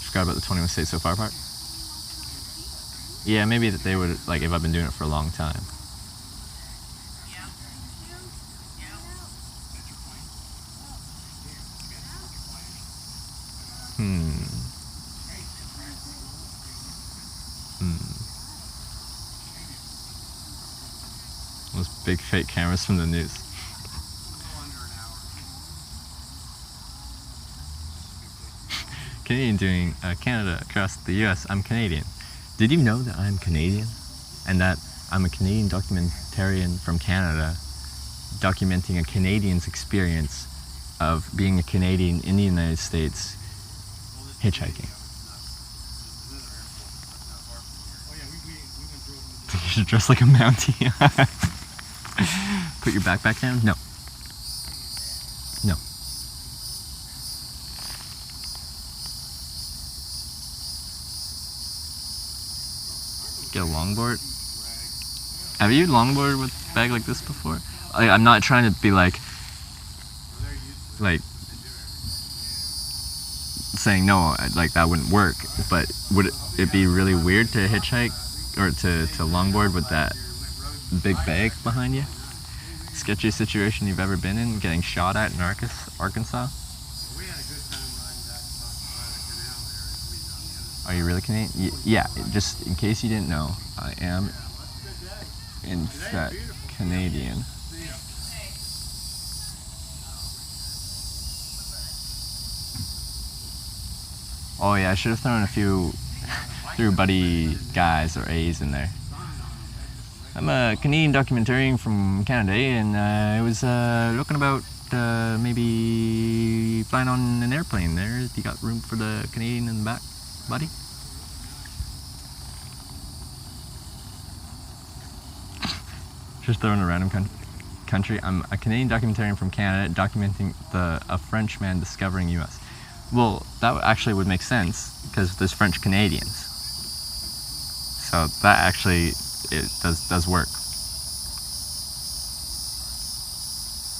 Forgot about the 21 States So Far part. Yeah, maybe that they would, like, if I've been doing it for a long time. Those big fake cameras from the news. Canadian doing Canada across the US. I'm Canadian. Did you know that I'm Canadian? And that I'm a Canadian documentarian from Canada, documenting a Canadian's experience of being a Canadian in the United States hitchhiking. You should dress like a Mountie. Put your backpack down? No. No. Get a longboard? Have you longboarded with a bag like this before? I'm not trying to be like saying no, like that wouldn't work, but would it be really weird to hitchhike or to longboard with that big bag behind you? Sketchiest situation you've ever been in, getting shot at in Arkansas? Are you really Canadian? Yeah, just in case you didn't know, I am in fact Canadian. Oh yeah, I should have thrown a few through buddy guys or A's in there. I'm a Canadian documentarian from Canada, and I was looking about maybe flying on an airplane there? You got room for the Canadian in the back, buddy? Just throwing a random country. I'm a Canadian documentarian from Canada documenting a French man discovering U.S. Well, that actually would make sense because there's French Canadians. So that actually does work.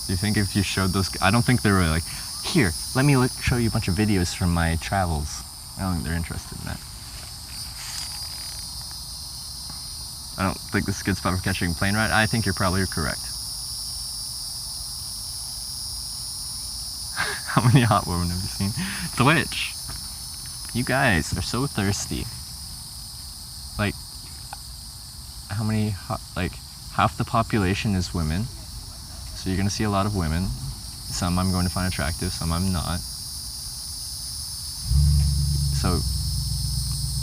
Do you think if you showed those, I don't think they were like, here, let me show you a bunch of videos from my travels. I don't think they're interested in that. I don't think this is a good spot for catching a plane ride. I think you're probably correct. How many hot women have you seen? Twitch! You guys are so thirsty. Like, how many like, half the population is women. So you're gonna see a lot of women. Some I'm going to find attractive, some I'm not. So,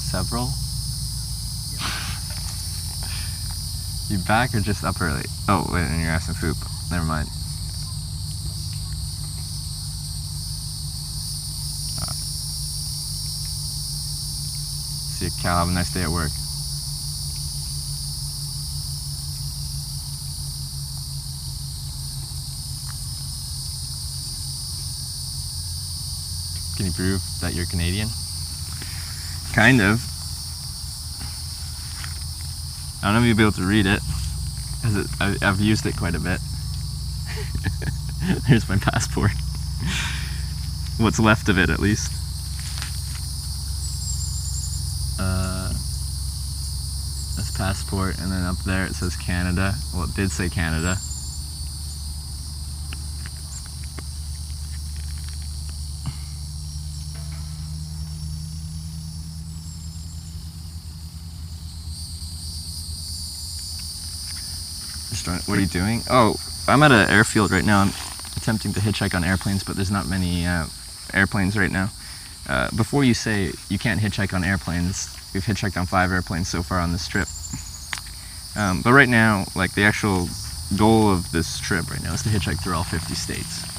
several? You back or just up early? Oh, wait, and you're asking Foop. Never mind. See you, Cal. Have a nice day at work. Can you prove that you're Canadian? Kind of. I don't know if you'll be able to read it, because I've used it quite a bit. Here's my passport. What's left of it, at least. That's passport, and then up there it says Canada. Well, it did say Canada. What are you doing? Oh, I'm at an airfield right now. I'm attempting to hitchhike on airplanes, but there's not many airplanes right now. Before you say you can't hitchhike on airplanes, we've hitchhiked on 5 airplanes so far on this trip. But right now, like, the actual goal of this trip right now is to hitchhike through all 50 states.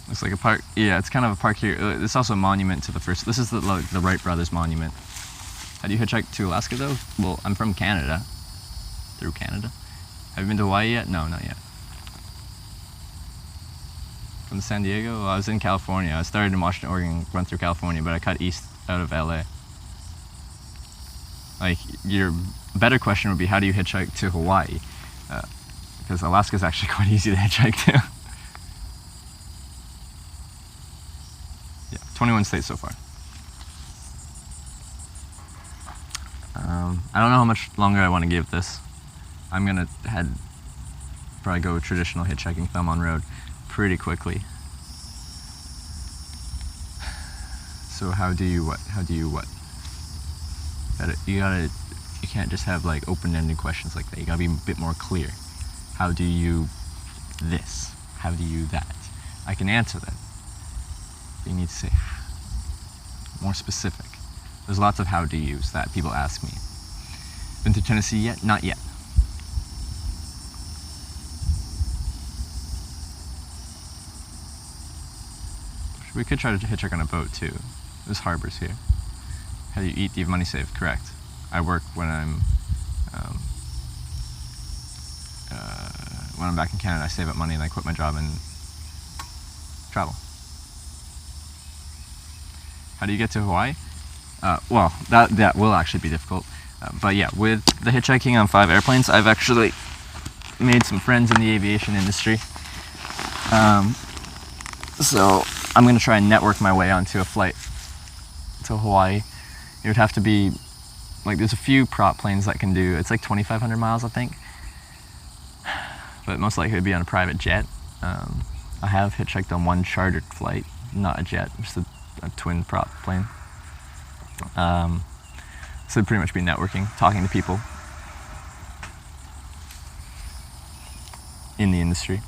Looks like a park. Yeah, it's kind of a park here. It's also a monument to the first. This is the Wright Brothers monument. How do you hitchhike to Alaska though? Well, I'm from Canada. Through Canada. Have you been to Hawaii yet? No, not yet. From San Diego? Well, I was in California. I started in Washington, Oregon, went through California, but I cut east out of LA. Like, your better question would be, how do you hitchhike to Hawaii? Because Alaska is actually quite easy to hitchhike to. Yeah, 21 states so far. I don't know how much longer I want to give this. I'm gonna probably go traditional hitchhiking, thumb on road, pretty quickly. So how do you what? You can't just have like open-ended questions like that. You gotta be a bit more clear. How do you this? How do you that? I can answer that. But you need to say more specific. There's lots of how do yous that people ask me. Been to Tennessee yet? Not yet. We could try to hitchhike on a boat too. There's harbors here. How do you eat? Do you have money saved? Correct. I work when I'm back in Canada. I save up money and I quit my job and travel. How do you get to Hawaii? Well, that will actually be difficult. But yeah, with the hitchhiking on 5 airplanes, I've actually made some friends in the aviation industry. So I'm going to try and network my way onto a flight to Hawaii. It would have to be like there's a few prop planes that can do, it's like 2,500 miles, I think. But most likely it'd be on a private jet. I have hitchhiked on one chartered flight, not a jet, just a twin prop plane. So it'd pretty much be networking, talking to people in the industry.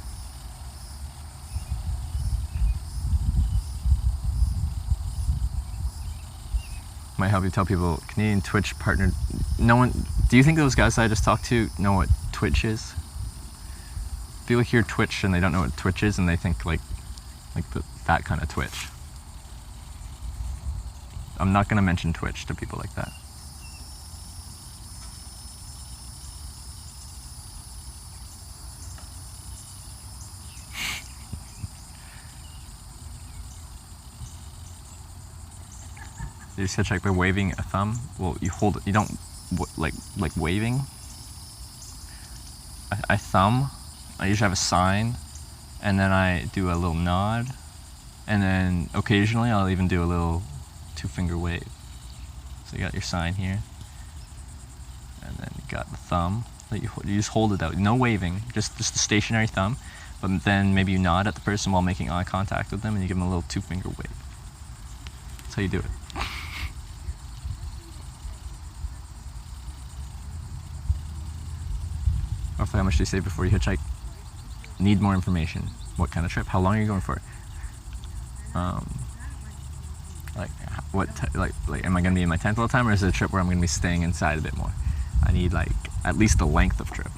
Might help you tell people Canadian Twitch partner. No one. Do you think those guys that I just talked to know what Twitch is? People hear Twitch and they don't know what Twitch is, and they think like that kind of Twitch. I'm not gonna mention Twitch to people like that. You just hitchhike by waving a thumb. Well, you hold it. You don't like waving. I thumb. I usually have a sign, and then I do a little nod, and then occasionally I'll even do a little 2-finger wave. So you got your sign here, and then you got the thumb that you just hold it out. No waving, just a stationary thumb. But then maybe you nod at the person while making eye contact with them, and you give them a little 2-finger wave. That's how you do it. Roughly how much do you save before you hitchhike? Need more information. What kind of trip? How long are you going for? Like what? Like am I gonna be in my tent all the time, or is it a trip where I'm gonna be staying inside a bit more? I need like at least the length of trip.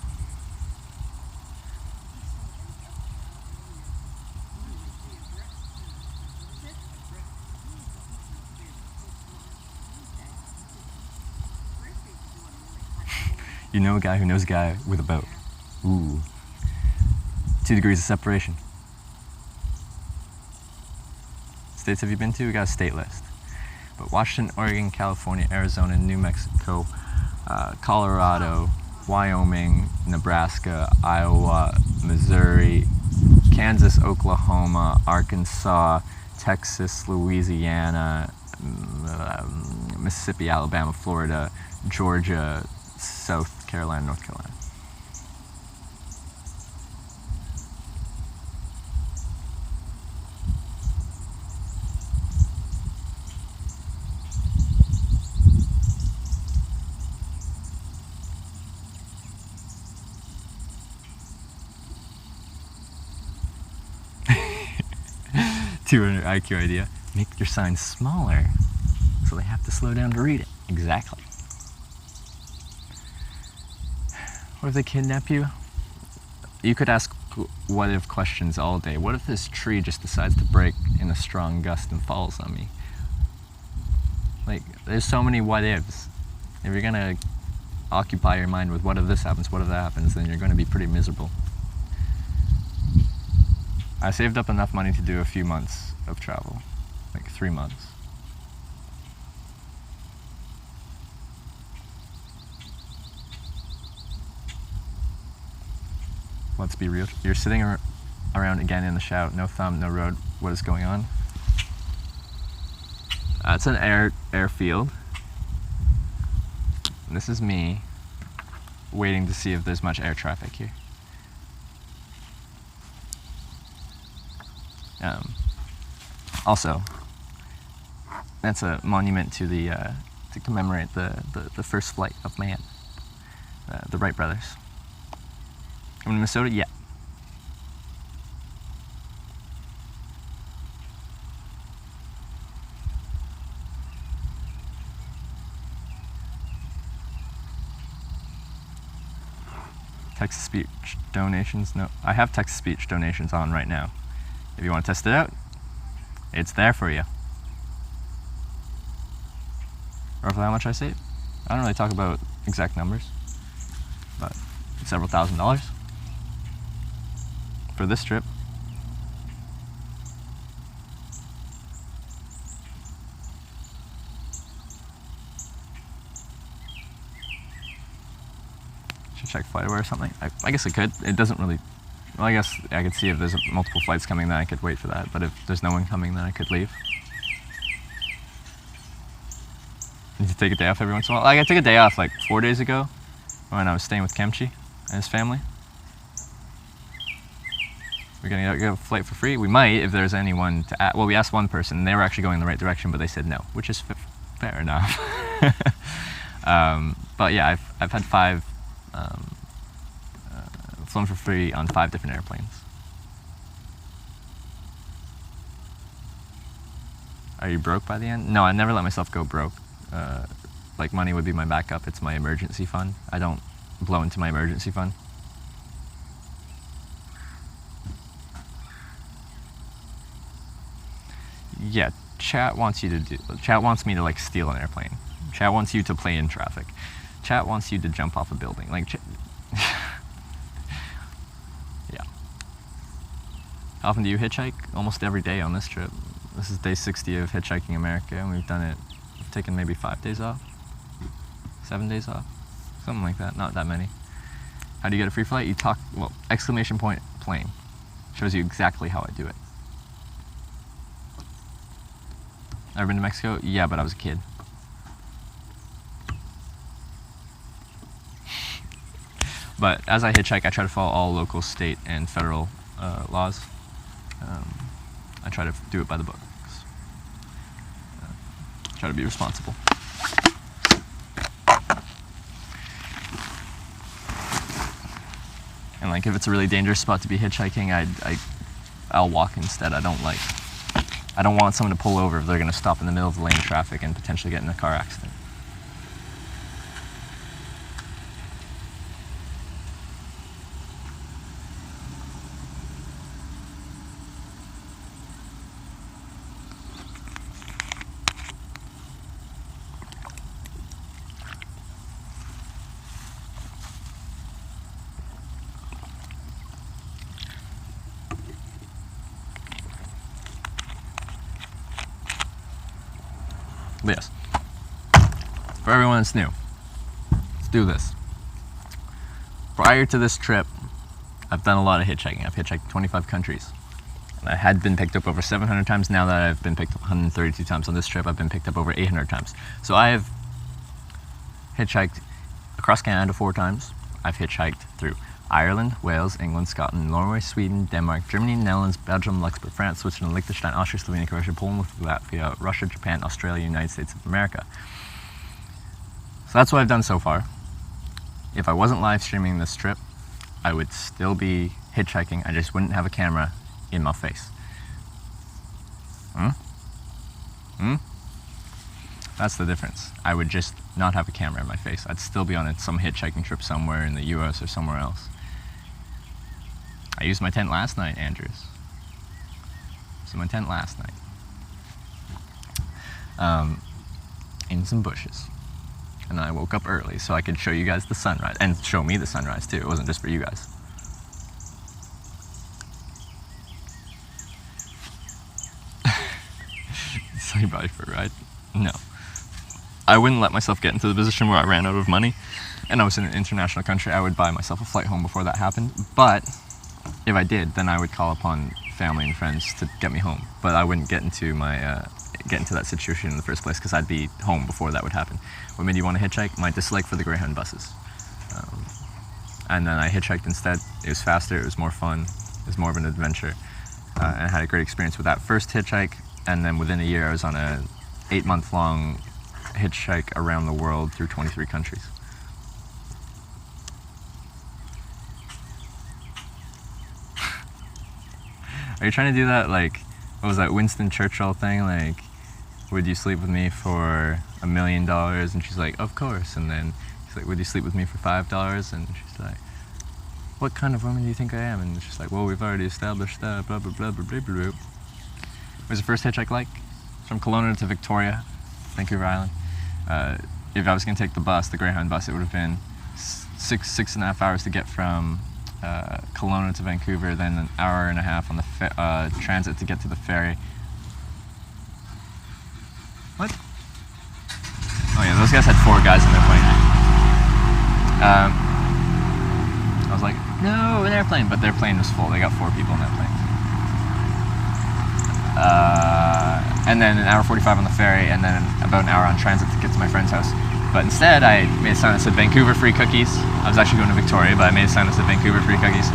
You know a guy who knows a guy with a boat. Ooh. 2 degrees of separation. States have you been to? We got a state list. But Washington, Oregon, California, Arizona, New Mexico, Colorado, Wyoming, Nebraska, Iowa, Missouri, Kansas, Oklahoma, Arkansas, Texas, Louisiana, Mississippi, Alabama, Florida, Georgia, South Carolina, North Carolina. $200 IQ idea. Make your sign smaller so they have to slow down to read it. Exactly. What if they kidnap you? You could ask what if questions all day. What if this tree just decides to break in a strong gust and falls on me? Like, there's so many what ifs. If you're gonna occupy your mind with what if this happens, what if that happens, then you're gonna be pretty miserable. I saved up enough money to do a few months of travel, like 3 months. Let's be real. You're sitting around again in the shout, no thumb, no road. What is going on? It's an airfield. And this is me waiting to see if there's much air traffic here. Also, that's a monument to the to commemorate the first flight of man, the Wright brothers. Coming to Minnesota? Yeah. Text-to-speech donations? No, I have text-to-speech donations on right now. If you want to test it out, it's there for you. Roughly how much I save? I don't really talk about exact numbers, but several $1,000s for this trip. Should check FlightAware or something. I guess I could. It doesn't really. Well, I guess I could see if there's multiple flights coming, then I could wait for that. But if there's no one coming, then I could leave. Did you take a day off every once in a while? Like I took a day off like 4 days ago when I was staying with Kemchi and his family. We're gonna get a flight for free. We might if there's anyone to well, we asked one person and they were actually going in the right direction, but they said no, which is fair enough. But yeah, I've had 5 flown for free on 5 different airplanes. Are you broke by the end? No, I never let myself go broke. Like money would be my backup. It's my emergency fund. I don't blow into my emergency fund. Yeah, chat wants me to like steal an airplane. Chat wants you to play in traffic. Chat wants you to jump off a building. Like, yeah. How often do you hitchhike? Almost every day on this trip. This is day 60 of Hitchhiking America, and we've taken maybe 5 days off, 7 days off, something like that, not that many. How do you get a free flight? You talk, well, exclamation point plane. Shows you exactly how I do it. Ever been to Mexico? Yeah, but I was a kid. But as I hitchhike, I try to follow all local, state, and federal laws. I try to do it by the books. Try to be responsible. And like, if it's a really dangerous spot to be hitchhiking, I'll walk instead. I don't want someone to pull over if they're going to stop in the middle of the lane of traffic and potentially get in a car accident. But yes, for everyone that's new, let's do this. Prior to this trip, I've done a lot of hitchhiking. I've hitchhiked 25 countries. And I had been picked up over 700 times. Now that I've been picked up 132 times on this trip, I've been picked up over 800 times. So I have hitchhiked across Canada 4 times. I've hitchhiked through Ireland, Wales, England, Scotland, Norway, Sweden, Denmark, Germany, Netherlands, Belgium, Luxembourg, France, Switzerland, Liechtenstein, Austria, Slovenia, Croatia, Poland, Latvia, Russia, Japan, Australia, United States of America. So that's what I've done so far. If I wasn't live streaming this trip, I would still be hitchhiking. I just wouldn't have a camera in my face. That's the difference. I would just not have a camera in my face. I'd still be on some hitchhiking trip somewhere in the US or somewhere else. I used my tent last night, Andrews. So my tent last night. In some bushes. And I woke up early so I could show you guys the sunrise. And show me the sunrise too. It wasn't just for you guys. So you brought for a ride? No. I wouldn't let myself get into the position where I ran out of money and I was in an international country. I would buy myself a flight home before that happened. But if I did, then I would call upon family and friends to get me home. But I wouldn't get into that situation in the first place because I'd be home before that would happen. What made you want to hitchhike? My dislike for the Greyhound buses. And then I hitchhiked instead. It was faster, it was more fun, it was more of an adventure. And I had a great experience with that first hitchhike. And then within a year, I was on a 8-month-long hitchhike around the world through 23 countries. Are you trying to do that, like, what was that Winston Churchill thing? Like, would you sleep with me for $1 million? And she's like, of course. And then he's like, would you sleep with me for $5? And she's like, what kind of woman do you think I am? And she's like, well, we've already established that, blah, blah, blah, blah, blah, blah. What was the first hitchhike like? From Kelowna to Victoria, Vancouver Island. If I was going to take the bus, the Greyhound bus, it would have been six and a half hours to get from Kelowna to Vancouver, then an hour and a half on the transit to get to the ferry. What? Oh yeah, those guys had 4 guys in their plane. I was like, no, an airplane, but their plane was full. They got 4 people in that plane. and then an hour 45 on the ferry, and then about an hour on transit to get to my friend's house. But instead, I made a sign that said Vancouver free cookies. I was actually going to Victoria, but I made a sign that said Vancouver free cookies.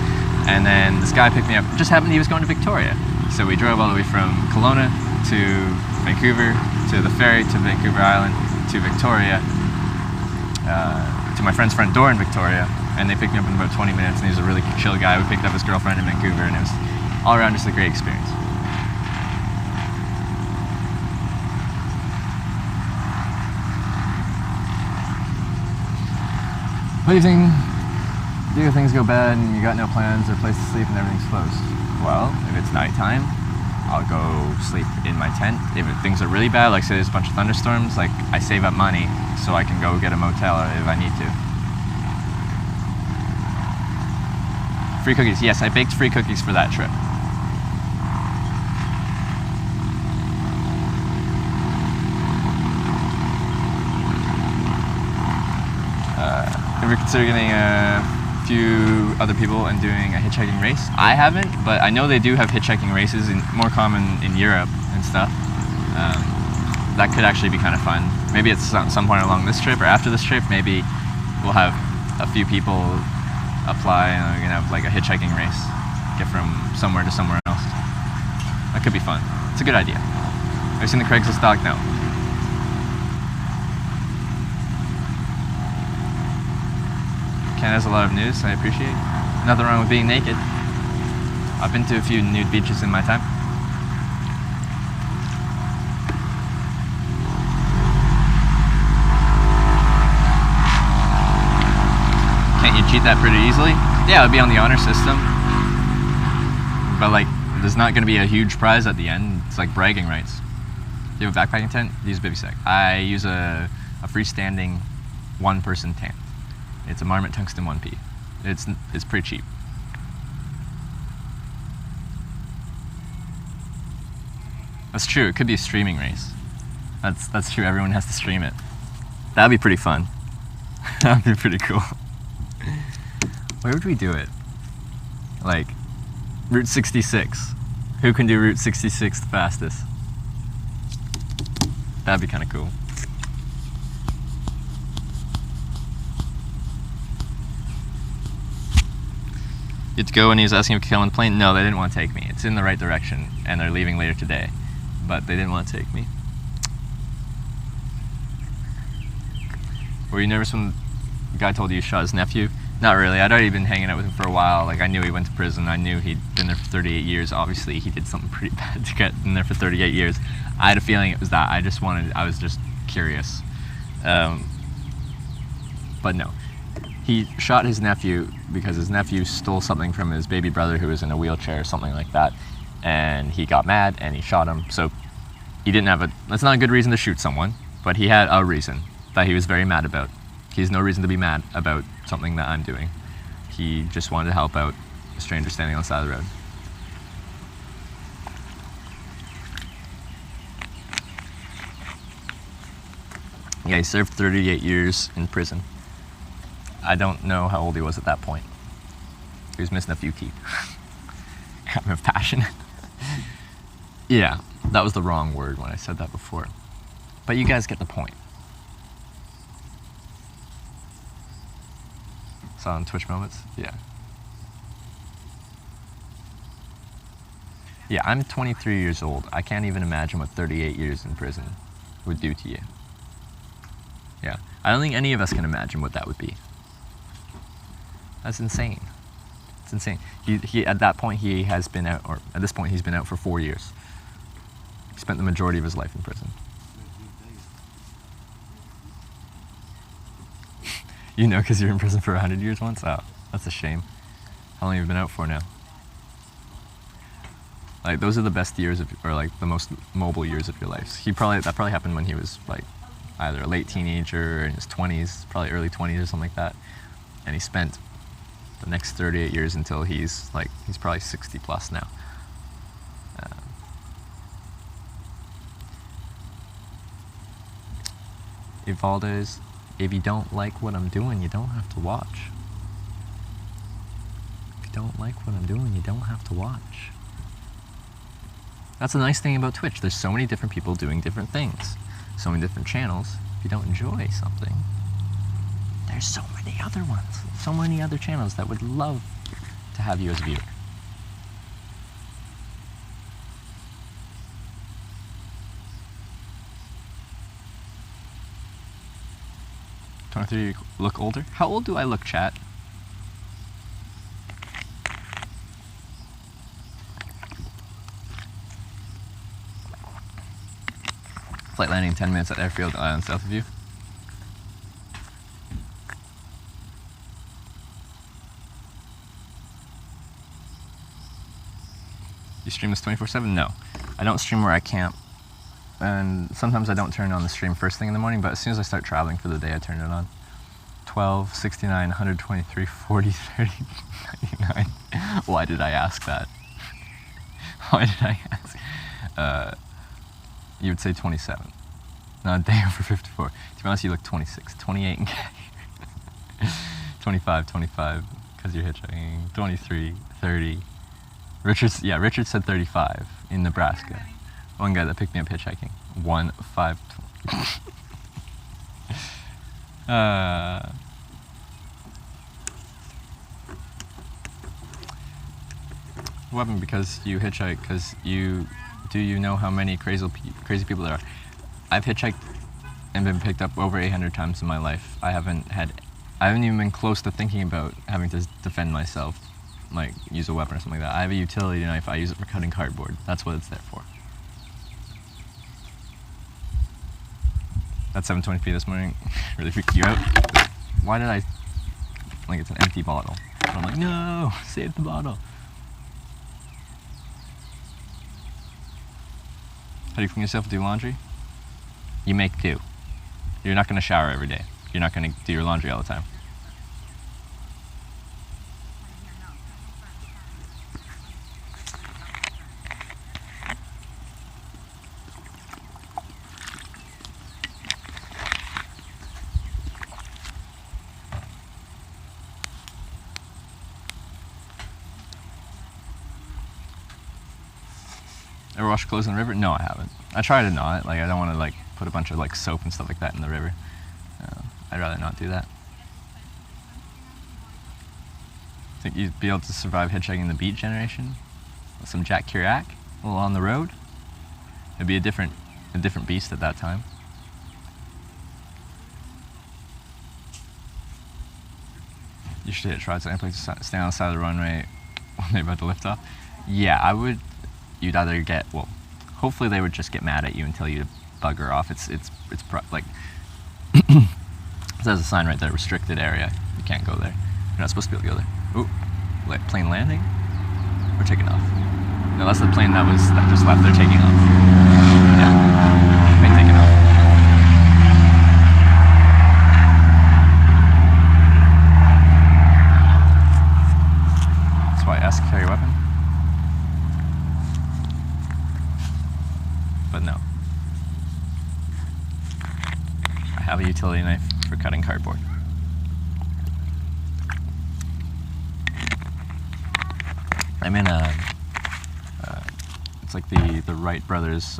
And then this guy picked me up. It just happened he was going to Victoria. So we drove all the way from Kelowna to Vancouver, to the ferry, to Vancouver Island, to Victoria, to my friend's front door in Victoria. And they picked me up in about 20 minutes, and he was a really chill guy. We picked up his girlfriend in Vancouver, and it was all around just a great experience. What do you think? Do things go bad and you got no plans or place to sleep and everything's closed? Well, if it's nighttime, I'll go sleep in my tent. If things are really bad, like say there's a bunch of thunderstorms, like I save up money so I can go get a motel if I need to. Free cookies. Yes, I baked free cookies for that trip. Ever consider getting a few other people and doing a hitchhiking race? I haven't, but I know they do have hitchhiking races, more common in Europe and stuff. That could actually be kind of fun. Maybe at some point along this trip or after this trip, maybe we'll have a few people apply and we're gonna have like a hitchhiking race, get from somewhere to somewhere else. That could be fun. It's a good idea. Have you seen the Craigslist doc? No. Canada has a lot of news, I appreciate. Nothing wrong with being naked. I've been to a few nude beaches in my time. Can't you cheat that pretty easily? Yeah, it would be on the honor system. But like, there's not going to be a huge prize at the end. It's like bragging rights. Do you have a backpacking tent? Use Bivsec. I use a freestanding one-person tent. It's a Marmot Tungsten 1P. It's pretty cheap. That's true. It could be a streaming race. That's true. Everyone has to stream it. That'd be pretty fun. That'd be pretty cool. Where would we do it? Like Route 66. Who can do Route 66 the fastest? That'd be kind of cool. You had to go, and he was asking if we could come on the plane. No, they didn't want to take me. It's in the right direction, and they're leaving later today. But they didn't want to take me. Were you nervous when the guy told you he shot his nephew? Not really. I'd already been hanging out with him for a while. Like, I knew he went to prison. I knew he'd been there for 38 years. Obviously, he did something pretty bad to get in there for 38 years. I had a feeling it was that. I was just curious. But no. He shot his nephew because his nephew stole something from his baby brother who was in a wheelchair or something like that. And he got mad and he shot him. So he didn't have that's not a good reason to shoot someone, but he had a reason that he was very mad about. He has no reason to be mad about something that I'm doing. He just wanted to help out a stranger standing on the side of the road. Yeah, he served 38 years in prison. I don't know how old he was at that point. He was missing a few teeth. Kind of passionate. Yeah, that was the wrong word when I said that before. But you guys get the point. Saw on Twitch Moments? Yeah. Yeah, I'm 23 years old. I can't even imagine what 38 years in prison would do to you. Yeah, I don't think any of us can imagine what that would be. That's insane. It's insane. He at that point he has been out, or at this point he's been out for 4 years. He spent the majority of his life in prison. You know, because you're in prison for 100 years once? Oh, that's a shame. How long have you been out for now? Like, those are the best years or like the most mobile years of your life. That probably happened when he was like either a late teenager or in his 20s, probably early 20s or something like that. And he spent the next 38 years until he's probably 60 plus now. Evaldes, if you don't like what I'm doing, you don't have to watch. If you don't like what I'm doing, you don't have to watch. That's the nice thing about Twitch. There's so many different people doing different things. So many different channels. If you don't enjoy something, there's so many other ones. So many other channels that would love to have you as a viewer. 23, look older? How old do I look, chat? Flight landing in 10 minutes at Airfield Island, south of you. You stream this 24/7? No. I don't stream where I camp. And sometimes I don't turn on the stream first thing in the morning, but as soon as I start traveling for the day, I turn it on. 12, 69, 123, 40, 30, 99. Why did I ask that? Why did I ask? You would say 27. Not a day over 54. To be honest, you look 26, 28 and 25, because you're hitchhiking. 23, 30. Richard said 35 in Nebraska. One guy that picked me up hitchhiking. 1, 5, 20. Weapon because you hitchhike, because you know how many crazy people there are. I've hitchhiked and been picked up over 800 times in my life. I haven't even been close to thinking about having to defend myself, like use a weapon or something like that. I have a utility knife. I use it for cutting cardboard. That's what it's there for. That's 7:20 this morning. Really freaked you out? Why did I... Like, it's an empty bottle. And I'm like, no, save the bottle. How do you clean yourself? Do laundry? You make do. You're not going to shower every day. You're not going to do your laundry all the time. Ever wash clothes in the river? No, I haven't. I try to not. Like, I don't want to like put a bunch of like soap and stuff like that in the river. I'd rather not do that. Think you'd be able to survive hitchhiking the Beat Generation with some Jack Kerouac, a little on the road? It'd be a different beast at that time. You should hit try to stay on the side of the runway when they're about to lift off. Yeah, I would. You'd either get, well, hopefully they would just get mad at you and tell you to bugger off. It's like, there's a sign right there, restricted area. You can't go there. You're not supposed to be able to go there. Ooh, plane landing? We're taking off. No, that's the plane that just left. They're taking off. Yeah, plane taking off. That's why I ask, carry a weapon. But no. I have a utility knife for cutting cardboard. I'm in it's like the Wright brothers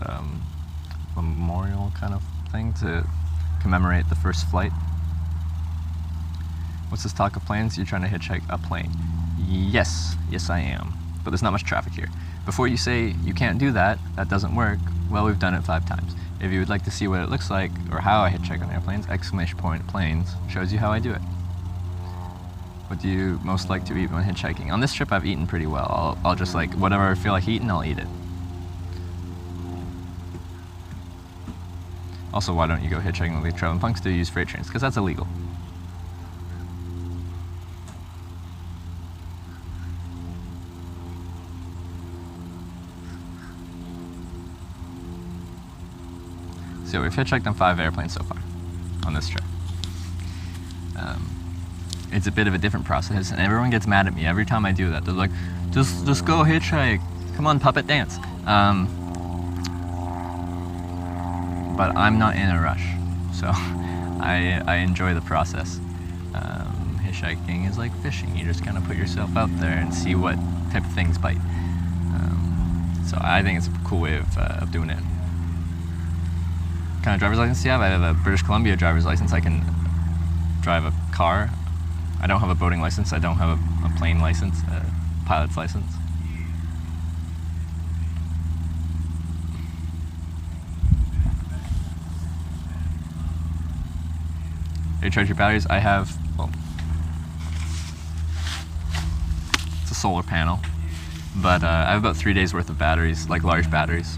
memorial kind of thing to commemorate the first flight. What's this talk of planes? You're trying to hitchhike a plane. Yes I am. But there's not much traffic here. Before you say you can't do that, that doesn't work, well, we've done it 5 times. If you would like to see what it looks like, or how I hitchhike on airplanes, ! Planes shows you how I do it. What do you most like to eat when hitchhiking? On this trip, I've eaten pretty well. I'll just like, whatever I feel like eating, I'll eat it. Also, why don't you go hitchhiking with the traveling punks? Do you use freight trains? Because that's illegal. So we've hitchhiked on 5 airplanes so far on this trip. It's a bit of a different process, and everyone gets mad at me every time I do that. They're like, just go hitchhike. Come on, puppet dance. But I'm not in a rush, so I enjoy the process. Hitchhiking is like fishing. You just kind of put yourself out there and see what type of things bite. So I think it's a cool way of doing it. What kind of driver's license do you have? I have a British Columbia driver's license. I can drive a car. I don't have a boating license. I don't have a plane license, a pilot's license. You charge your batteries? I have, well, it's a solar panel, but I have about 3 days worth of batteries, like large batteries.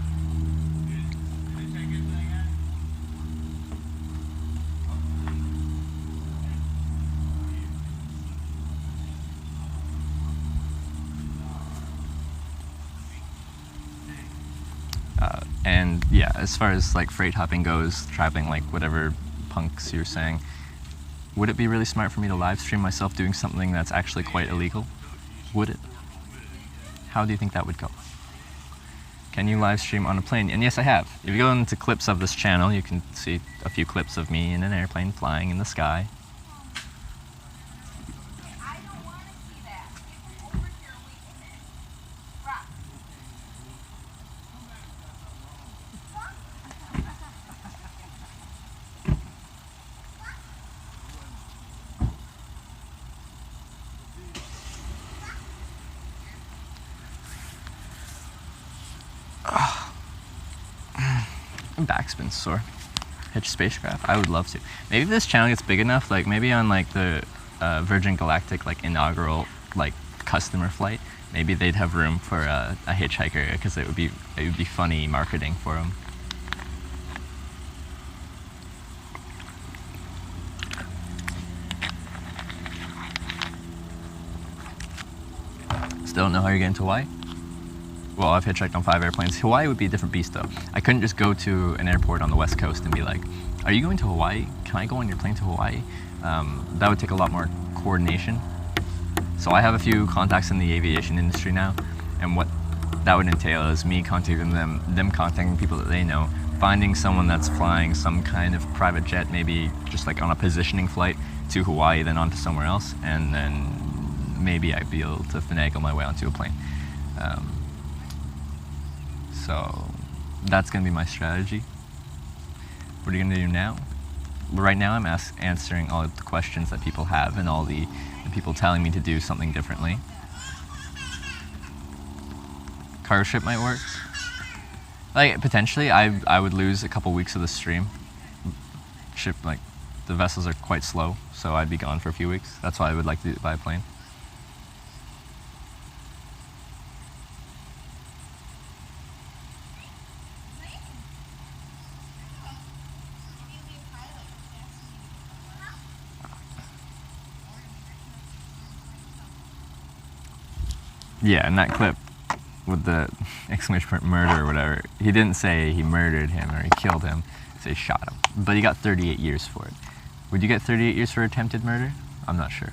And yeah, as far as like freight hopping goes, traveling like whatever punks you're saying, would it be really smart for me to live stream myself doing something that's actually quite illegal? Would it? How do you think that would go? Can you live stream on a plane? And yes, I have. If you go into clips of this channel, you can see a few clips of me in an airplane flying in the sky. My back's been sore. Hitch spacecraft. I would love to. Maybe if this channel gets big enough, like maybe on like the Virgin Galactic like inaugural like customer flight, maybe they'd have room for a hitchhiker, because it would be funny marketing for them. Still don't know how you're getting to Hawaii? Well, I've hitchhiked on 5 airplanes. Hawaii would be a different beast though. I couldn't just go to an airport on the West Coast and be like, are you going to Hawaii? Can I go on your plane to Hawaii? That would take a lot more coordination. So I have a few contacts in the aviation industry now, and what that would entail is me contacting them contacting people that they know, finding someone that's flying some kind of private jet, maybe just like on a positioning flight to Hawaii, then onto somewhere else, and then maybe I'd be able to finagle my way onto a plane. So that's going to be my strategy. What are you going to do now? Right now I'm answering all of the questions that people have, and all the people telling me to do something differently. Cargo ship might work. Like, potentially, I would lose a couple weeks of the stream. Ship, like, the vessels are quite slow, so I'd be gone for a few weeks. That's why I would like to do it by plane. Yeah, in that clip with the exclamation point murder or whatever, he didn't say he murdered him or he killed him, so he shot him. But he got 38 years for it. Would you get 38 years for attempted murder? I'm not sure.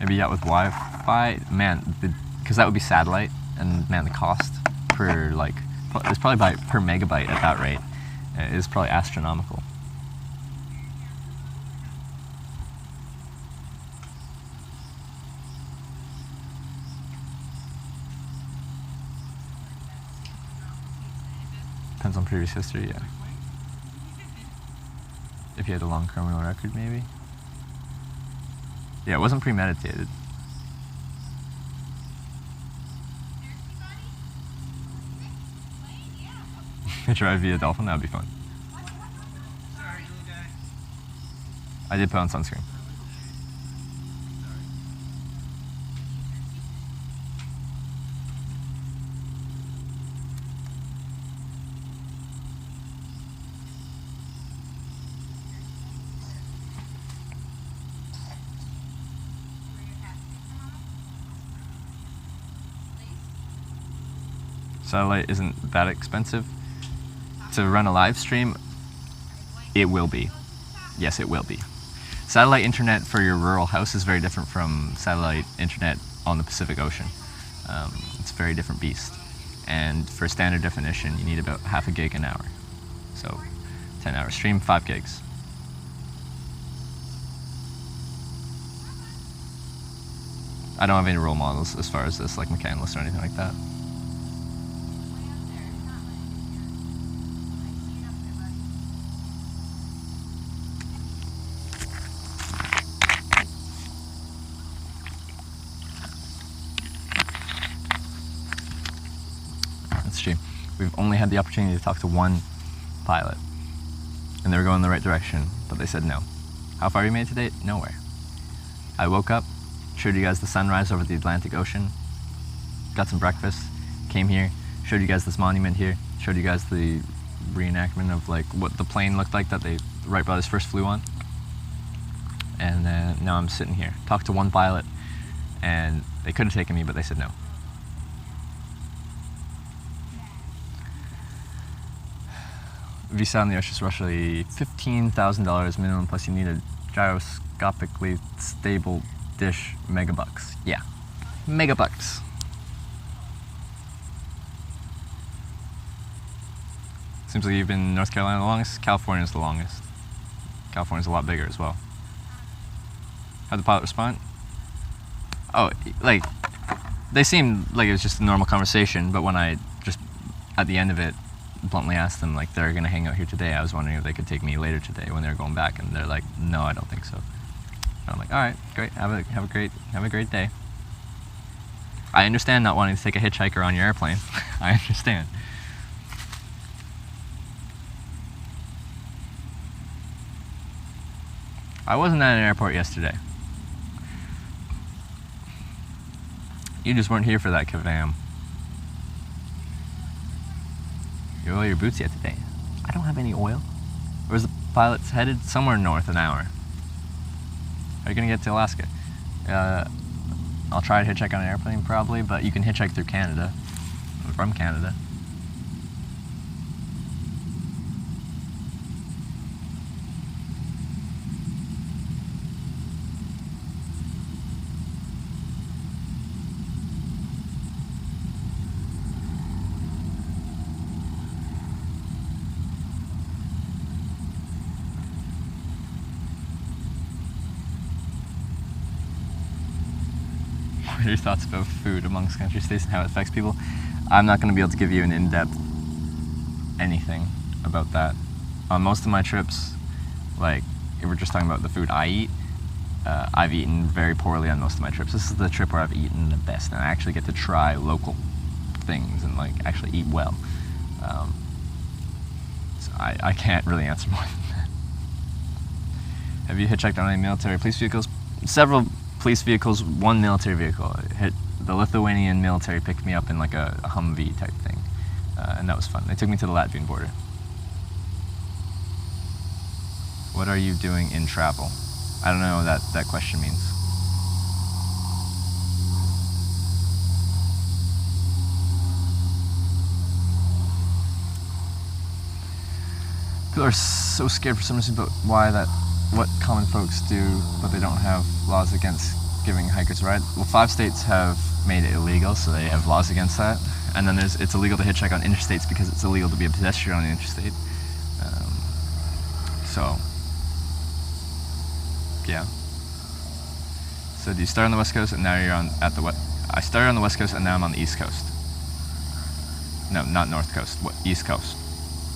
Maybe out with Wi-Fi? Man, because that would be satellite, and man, the cost per, like, it's probably per megabyte at that rate is probably astronomical. Depends on previous history, yeah. If you had a long criminal record, maybe. Yeah, it wasn't premeditated. Drive via dolphin, that'd be fun. I did put on sunscreen. Satellite isn't that expensive. To run a live stream, it will be. Yes, it will be. Satellite internet for your rural house is very different from satellite internet on the Pacific Ocean. It's a very different beast. And for standard definition, you need about half a gig an hour. So 10-hour stream, 5 gigs. I don't have any role models as far as this, like McCandless or anything like that. That's true. We've only had the opportunity to talk to one pilot, and they were going in the right direction, but they said no. How far we made today? Nowhere. I woke up, showed you guys the sunrise over the Atlantic Ocean, got some breakfast, came here, showed you guys this monument here, showed you guys the reenactment of like what the plane looked like that the Wright brothers first flew on, and then now I'm sitting here. Talked to one pilot, and they could have taken me, but they said no. Visa on the ocean is roughly $15,000 minimum, plus you need a gyroscopically stable dish, megabucks. Yeah, megabucks. Seems like you've been in North Carolina the longest. California's the longest. California's a lot bigger as well. How'd the pilot respond? Oh, like, they seemed like it was just a normal conversation, but when I just, at the end of it, bluntly asked them, like, they're gonna hang out here today, I was wondering if they could take me later today when they were going back, and they're like, no, I don't think so. And I'm like, all right, great, have a great day. I understand not wanting to take a hitchhiker on your airplane. I understand. I wasn't at an airport yesterday. You just weren't here for that kavam. You oil your boots yet today? I don't have any oil. Where's the pilot's headed? Somewhere north, an hour. How are you gonna get to Alaska? I'll try to hitchhike on an airplane probably, but you can hitchhike through Canada. I'm from Canada. What are your thoughts about food amongst country states and how it affects people? I'm not going to be able to give you an in-depth anything about that. On most of my trips, like, if we're just talking about the food I eat, I've eaten very poorly on most of my trips. This is the trip where I've eaten the best, and I actually get to try local things and, like, actually eat well. So I can't really answer more than that. Have you hitchhiked on any military police vehicles? Several police vehicles, one military vehicle. The Lithuanian military picked me up in like a Humvee type thing, and that was fun. They took me to the Latvian border. What are you doing in travel? I don't know what that question means. People are so scared for some reason about what common folks do, but they don't have laws against giving hikers a ride. Well, 5 states have made it illegal, so they have laws against that. And then it's illegal to hitchhike on interstates because it's illegal to be a pedestrian on the interstate. So, yeah. So do you start on the West Coast and now you're I started on the West Coast and now I'm on the East Coast. No, not North Coast, East Coast.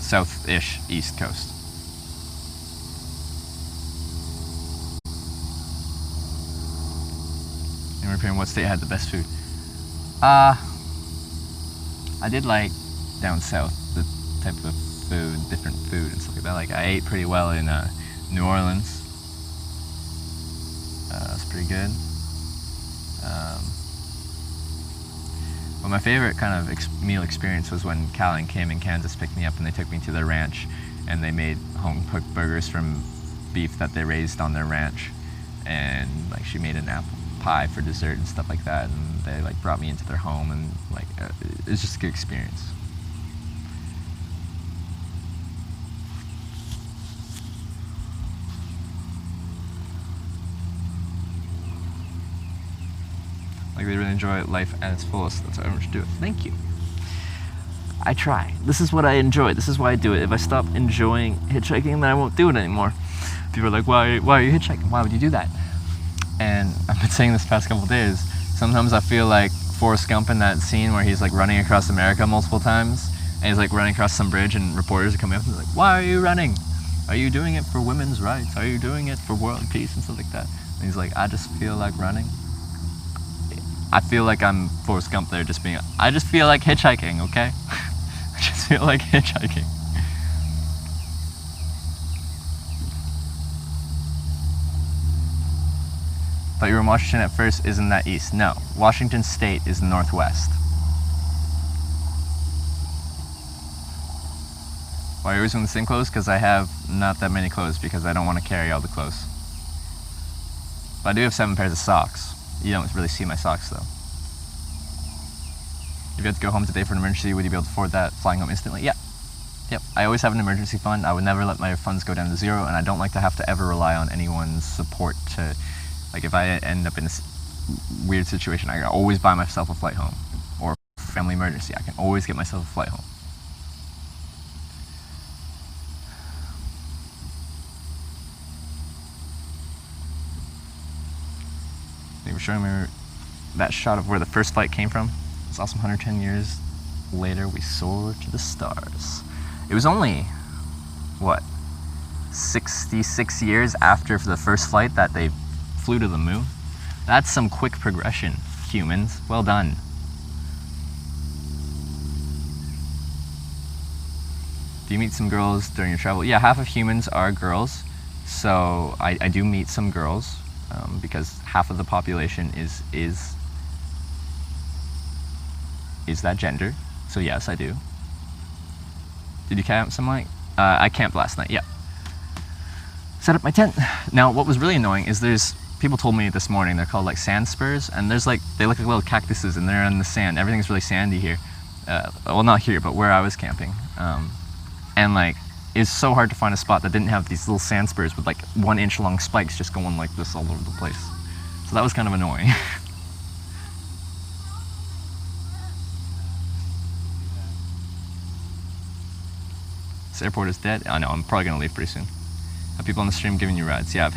South-ish East Coast. In repairing, what state had the best food? I did like down south, the type of food, different food and stuff like that. Like I ate pretty well in New Orleans. That's pretty good. Well, my favorite kind of meal experience was when Callie and Kim in Kansas picked me up and they took me to their ranch and they made home-cooked burgers from beef that they raised on their ranch, and like she made an apple pie for dessert and stuff like that, and they like brought me into their home, and like it was just a good experience. Like they really enjoy life at its fullest. That's why everyone should do it. Thank you. I try. This is what I enjoy. This is why I do it. If I stop enjoying hitchhiking, then I won't do it anymore. People are like, why are you hitchhiking? Why would you do that? And I've been saying this past couple of days, Sometimes I feel like Forrest Gump in that scene where he's like running across America multiple times, and he's like running across some bridge, and reporters are coming up and they're like, "Why are you running? Are you doing it for women's rights? Are you doing it for world peace?" and stuff like that. And he's like, "I just feel like running." I feel like I'm Forrest Gump there, just being. I just feel like hitchhiking, okay? I just feel like hitchhiking. But you were in Washington at first. Isn't that east? No, Washington State is northwest. Why are you always wearing the same clothes? Because I have not that many clothes because I don't want to carry all the clothes. But I do have 7 pairs of socks. You don't really see my socks though. If you had to go home today for an emergency, would you be able to afford that flying home instantly? Yeah. Yep. I always have an emergency fund. I would never let my funds go down to zero, and I don't like to have to ever rely on anyone's support to, like, if I end up in a weird situation, I can always buy myself a flight home. Or family emergency, I can always get myself a flight home. They were showing me that shot of where the first flight came from. It's awesome. 110 years later, we soar to the stars. It was only, what, 66 years after the first flight that they flew to the moon? That's some quick progression, humans. Well done. Do you meet some girls during your travel? Yeah, half of humans are girls. So I do meet some girls because half of the population is that gender. So yes, I do. Did you camp some night? I camped last night, yeah. Set up my tent. Now, what was really annoying is people told me this morning, they're called like sand spurs, and they look like little cactuses, and they're in the sand. Everything's really sandy here. Well, not here, but where I was camping. And like, it's so hard to find a spot that didn't have these little sand spurs with like 1 inch long spikes just going like this all over the place. So that was kind of annoying. This airport is dead. I know, I'm probably gonna leave pretty soon. Have people on the stream giving you rides? Yeah,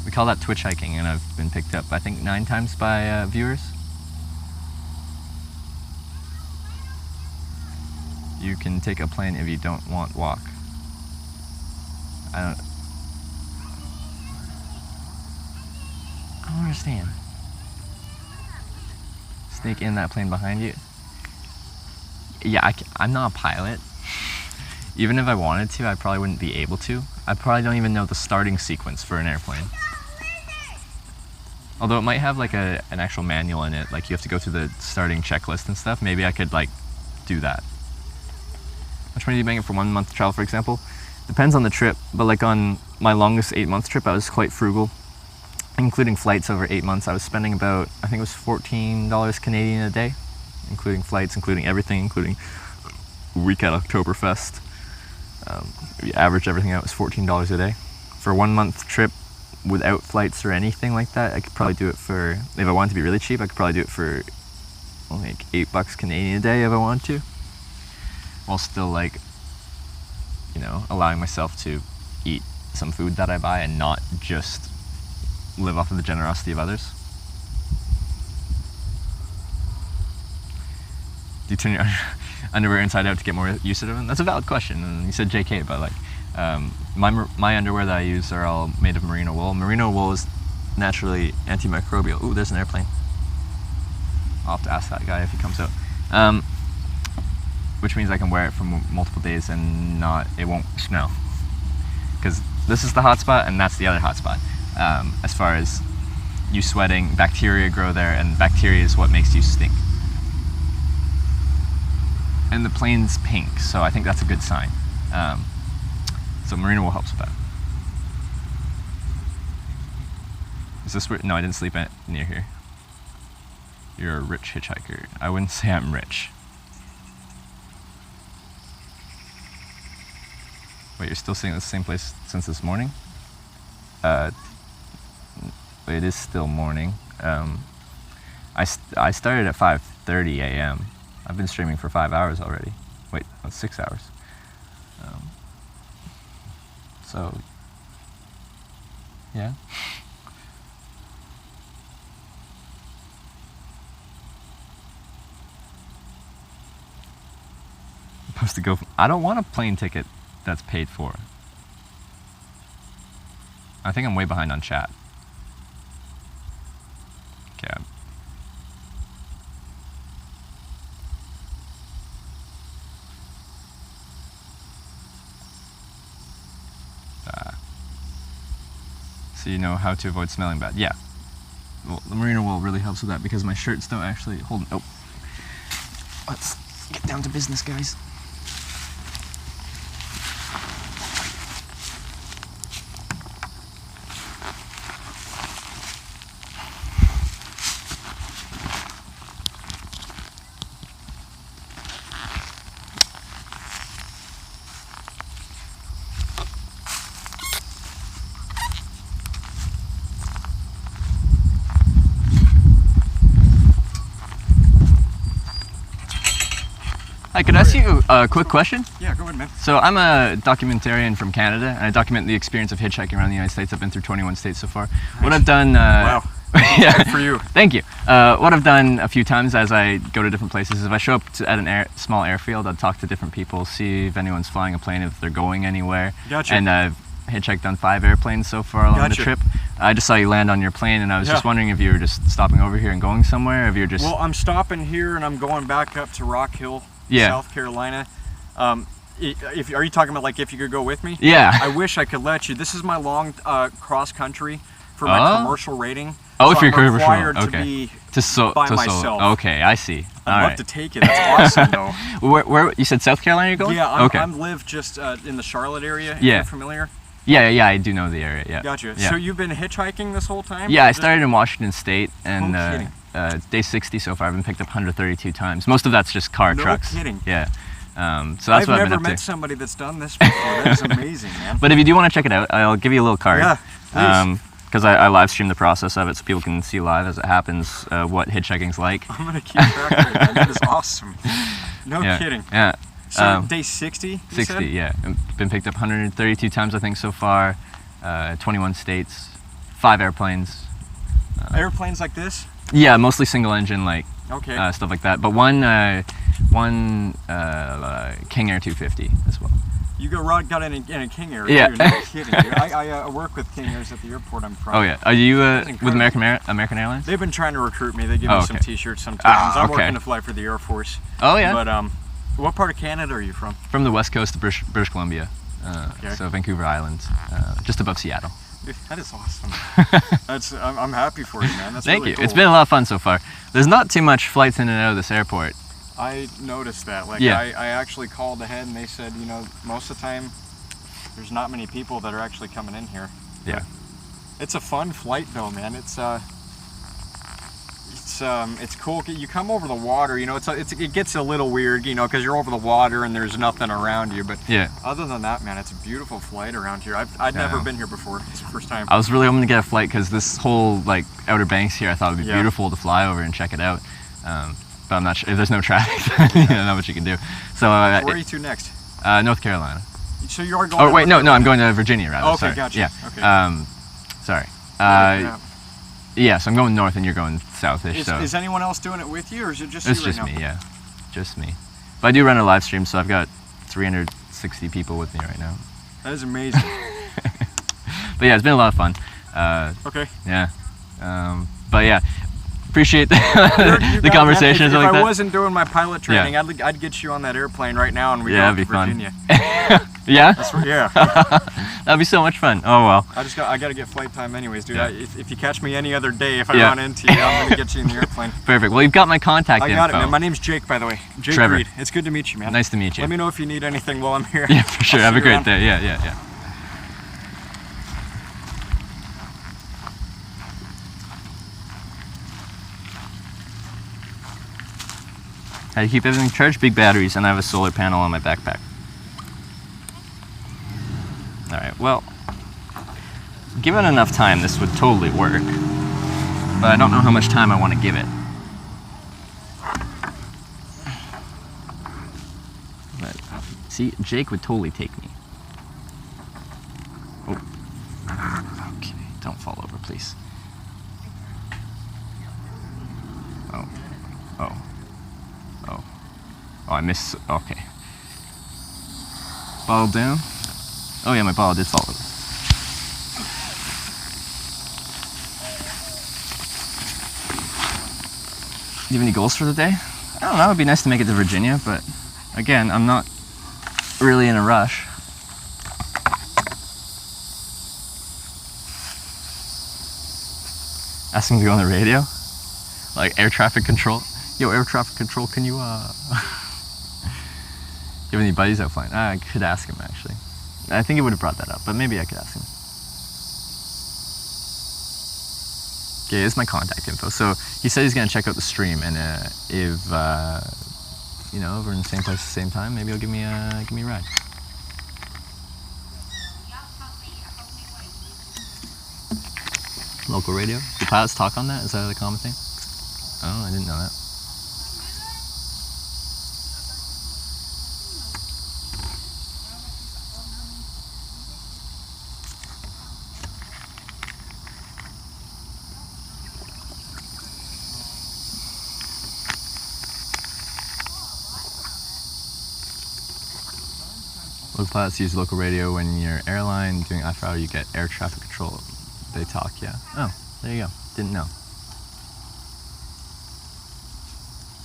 we call that Twitch hiking, and I've been picked up, I think, 9 times by viewers. You can take a plane if you don't want walk. I don't understand. Sneak in that plane behind you. Yeah, I'm not a pilot. Even if I wanted to, I probably wouldn't be able to. I probably don't even know the starting sequence for an airplane. Although it might have like an actual manual in it, like you have to go through the starting checklist and stuff. Maybe I could like do that. How much money do you bang it for 1 month travel, for example? Depends on the trip, but like on my longest 8-month trip, I was quite frugal. Including flights over 8 months, I was spending about, I think it was $14 Canadian a day, including flights, including everything, including a week at Oktoberfest. If you average everything out, it was $14 a day. For a 1 month trip without flights or anything like that, I could probably do it for, if I wanted to be really cheap, I could probably do it for like $8 Canadian a day if I wanted to. While still like, you know, allowing myself to eat some food that I buy and not just live off of the generosity of others. Do you turn your underwear inside out to get more use out of them? That's a valid question. And you said JK, but like my underwear that I use are all made of merino wool. Merino wool is naturally antimicrobial. Ooh, there's an airplane. I'll have to ask that guy if he comes out. Which means I can wear it for multiple days and it won't smell. Because this is the hot spot and that's the other hot spot. As far as you sweating, bacteria grow there, and bacteria is what makes you stink. And the plane's pink, so I think that's a good sign. So merino wool helps with that. Is this where? No, I didn't sleep near here. You're a rich hitchhiker. I wouldn't say I'm rich. Wait, you're still sitting at the same place since this morning? It is still morning. I started at 5:30 a.m. I've been streaming for 5 hours already. Wait, that's 6 hours. So, yeah. supposed to go. I don't want a plane ticket that's paid for. I think I'm way behind on chat. Okay. So you know how to avoid smelling bad. Yeah. Well, the merino wool really helps with that because my shirts don't actually hold. Oh. Let's get down to business, guys. Hi, could I ask you a quick question? Yeah, go ahead, man. So I'm a documentarian from Canada, and I document the experience of hitchhiking around the United States. I've been through 21 states so far. What I've done... Wow. yeah. Good for you. Thank you. What I've done a few times as I go to different places is if I show up at an small airfield, I'll talk to different people, see if anyone's flying a plane, if they're going anywhere. Gotcha. And I've hitchhiked on 5 airplanes so far along the Gotcha. trip. I just saw you land on your plane, and I was Yeah. just wondering if you were just stopping over here and going somewhere, or if you're just... Well, I'm stopping here and I'm going back up to Rock Hill, Yeah. South Carolina. Are you talking about like if you could go with me? Yeah. I wish I could let you. This is my long cross country for my Oh. commercial rating. Oh, so if you're I'm commercial, required okay. to be to by solo. myself. Okay, I see. I'd All love right. to take it. That's awesome, though. Where you said South Carolina you're going? Yeah, Okay. I'm live just in the Charlotte area. Yeah. You're familiar? Yeah, I do know the area. Yeah. Gotcha. Yeah. So you've been hitchhiking this whole time? Yeah, I Just- started in Washington State, and No kidding. day 60 so far. I've been picked up 132 times. Most of that's just car No trucks. kidding. Yeah. So that's I've what I've never been up met to. somebody that's done this before. That is amazing, man. But if you do want to check it out, I'll give you a little card. Yeah, please. Because I live stream the process of it, so people can see live as it happens what hitchhiking's like. I'm gonna keep track of it, man. That is awesome. No Yeah. kidding. Yeah. So day 60, you 60, said? yeah. I've been picked up 132 times, I think, so far. 21 states, 5 airplanes. Airplanes like this? Yeah, mostly single engine, like Okay. stuff like that. But one King Air 250 as well. You got in a King Air, Yeah. too. No kidding. Dude. I work with King Airs at the airport I'm from. Oh yeah. Are you incredible. with American Airlines? They've been trying to recruit me. They give Oh, me some okay. T-shirts sometimes. Ah, I'm okay. working to fly for the Air Force. Oh yeah. But what part of Canada are you from? From the west coast of British Columbia, Okay. so Vancouver Island, just above Seattle. Dude, that is awesome. I'm happy for you, man. That's Thank really you. cool. It's been a lot of fun so far. There's not too much flights in and out of this airport. I noticed that. Like, Yeah. I actually called ahead and they said, you know, most of the time, there's not many people that are actually coming in here. Yeah. It's a fun flight though, man. It's cool. You come over the water, you know, it gets a little weird, you know, because you're over the water and there's nothing around you. But Yeah. other than that, man, it's a beautiful flight around here. I'd never been here before. It's the first time. I was really hoping to get a flight because this whole like Outer Banks here, I thought would be Yeah. beautiful to fly over and check it out. But I'm not sure if there's no traffic. You know, not much you can do. So Where are you to next? North Carolina. So you are going. Oh to wait, North no, I'm going to Virginia rather. Okay, sorry. gotcha. Yeah. Okay. Sorry. Yeah. Yeah, so I'm going north and you're going southish. So Is anyone else doing it with you, or is it just it's you right just now? me, yeah, just me. But I do run a live stream, so I've got 360 people with me right now. That is amazing. But yeah, it's been a lot of fun. Okay. Yeah. But yeah, appreciate the, You the got- conversations If like I that. wasn't doing my pilot training, Yeah. I'd get you on that airplane right now, and we Yeah, go that'd to be fun. Virginia. Yeah, That's what, yeah. that'd be so much fun. Oh well. I got to get flight time anyways, dude. Yeah. If you catch me any other day, if I Yeah. run into you, I'm gonna get you in the airplane. Perfect. Well, you've got my contact I info. got it, man. My name's Jake, by the way. Jake Trevor. Reed. It's good to meet you, man. Nice to meet you. Let me know if you need anything while I'm here. Yeah, for sure. I'll Have a see you great around. day. Yeah. How do you keep everything charged? Big batteries, and I have a solar panel on my backpack. Alright, well, given enough time, this would totally work. But I don't know how much time I want to give it. But, see, Jake would totally take me. Oh. Okay, don't fall over, please. Oh, I missed. Okay. Bottle down. Oh yeah, my bottle did fall over. Do you have any goals for the day? I don't know, it'd be nice to make it to Virginia, but again, I'm not really in a rush. Ask him to go on the radio? Like air traffic control? Yo, air traffic control, can you, You have any buddies out flying? I could ask him, actually. I think he would have brought that up, but maybe I could ask him. Okay, here's my contact info. So he said he's gonna check out the stream, and if you know, we're in the same place at the same time, maybe he'll give me a ride. Local radio. Do pilots talk on that? Is that a common thing? Oh, I didn't know that. Local pilots use local radio when you're airline doing IFR, you get air traffic control. They talk, yeah. Oh, there you go. Didn't know.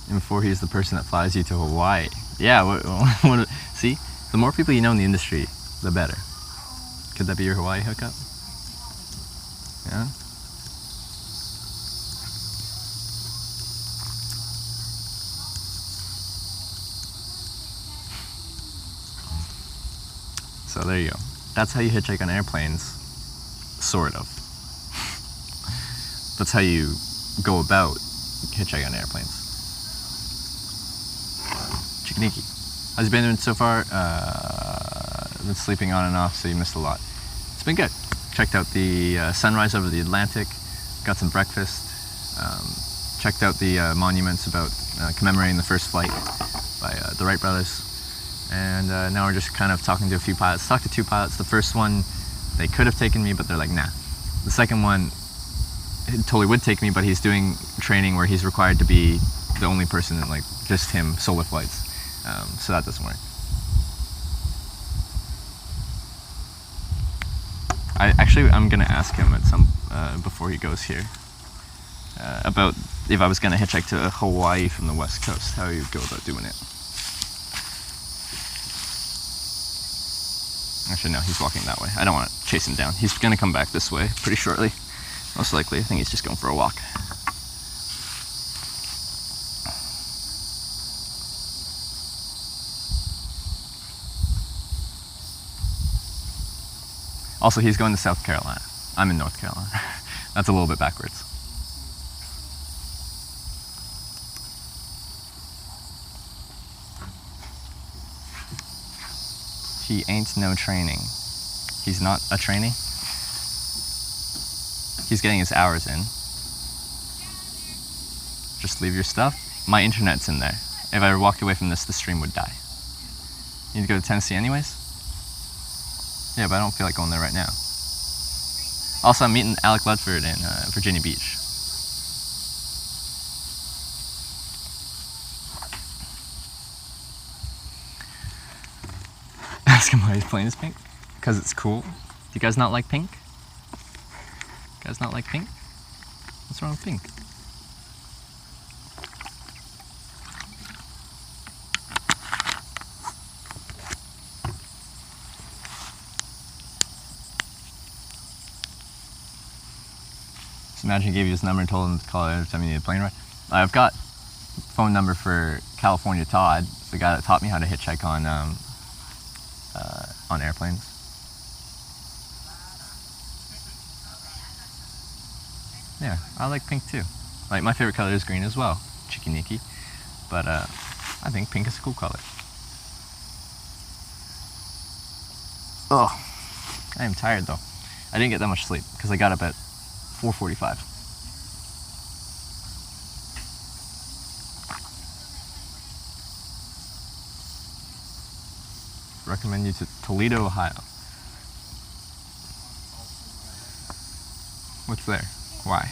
And before he's the person that flies you to Hawaii. Yeah, what, see? The more people you know in the industry, the better. Could that be your Hawaii hookup? Yeah? So there you go. That's how you hitchhike on airplanes, sort of. That's how you go about hitchhiking on airplanes. Chikaniki, how's you been doing so far? I've been sleeping on and off, so you missed a lot. It's been good. Checked out the sunrise over the Atlantic, got some breakfast, checked out the monuments about commemorating the first flight by the Wright brothers. And now we're just kind of talking to a few pilots. Talked to two pilots. The first one, they could have taken me, but they're like, nah. The second one, he totally would take me, but he's doing training where he's required to be the only person in, like, just him, solo flights. So that doesn't work. I'm gonna ask him at some before he goes here about if I was gonna hitchhike to Hawaii from the West Coast, how you go about doing it. Actually, no, he's walking that way. I don't want to chase him down. He's gonna come back this way pretty shortly. Most likely, I think he's just going for a walk. Also, he's going to South Carolina. I'm in North Carolina. That's a little bit backwards. He ain't no training. He's not a trainee. He's getting his hours in. Just leave your stuff. My internet's in there. If I walked away from this, the stream would die. You need to go to Tennessee anyways? Yeah, but I don't feel like going there right now. Also, I'm meeting Alec Ludford in Virginia Beach. Ask him why his plane is pink. Because it's cool. Do you guys not like pink? You guys not like pink? What's wrong with pink? Just imagine he gave you his number and told him to call it every time you need a plane ride. I've got phone number for California Todd, the guy that taught me how to hitchhike on airplanes. Yeah, I like pink too. Like, my favorite color is green as well, Chikaniki. But I think pink is a cool color. Oh, I am tired though. I didn't get that much sleep because I got up at 4:45. Recommend you to Toledo, Ohio. What's there? Why?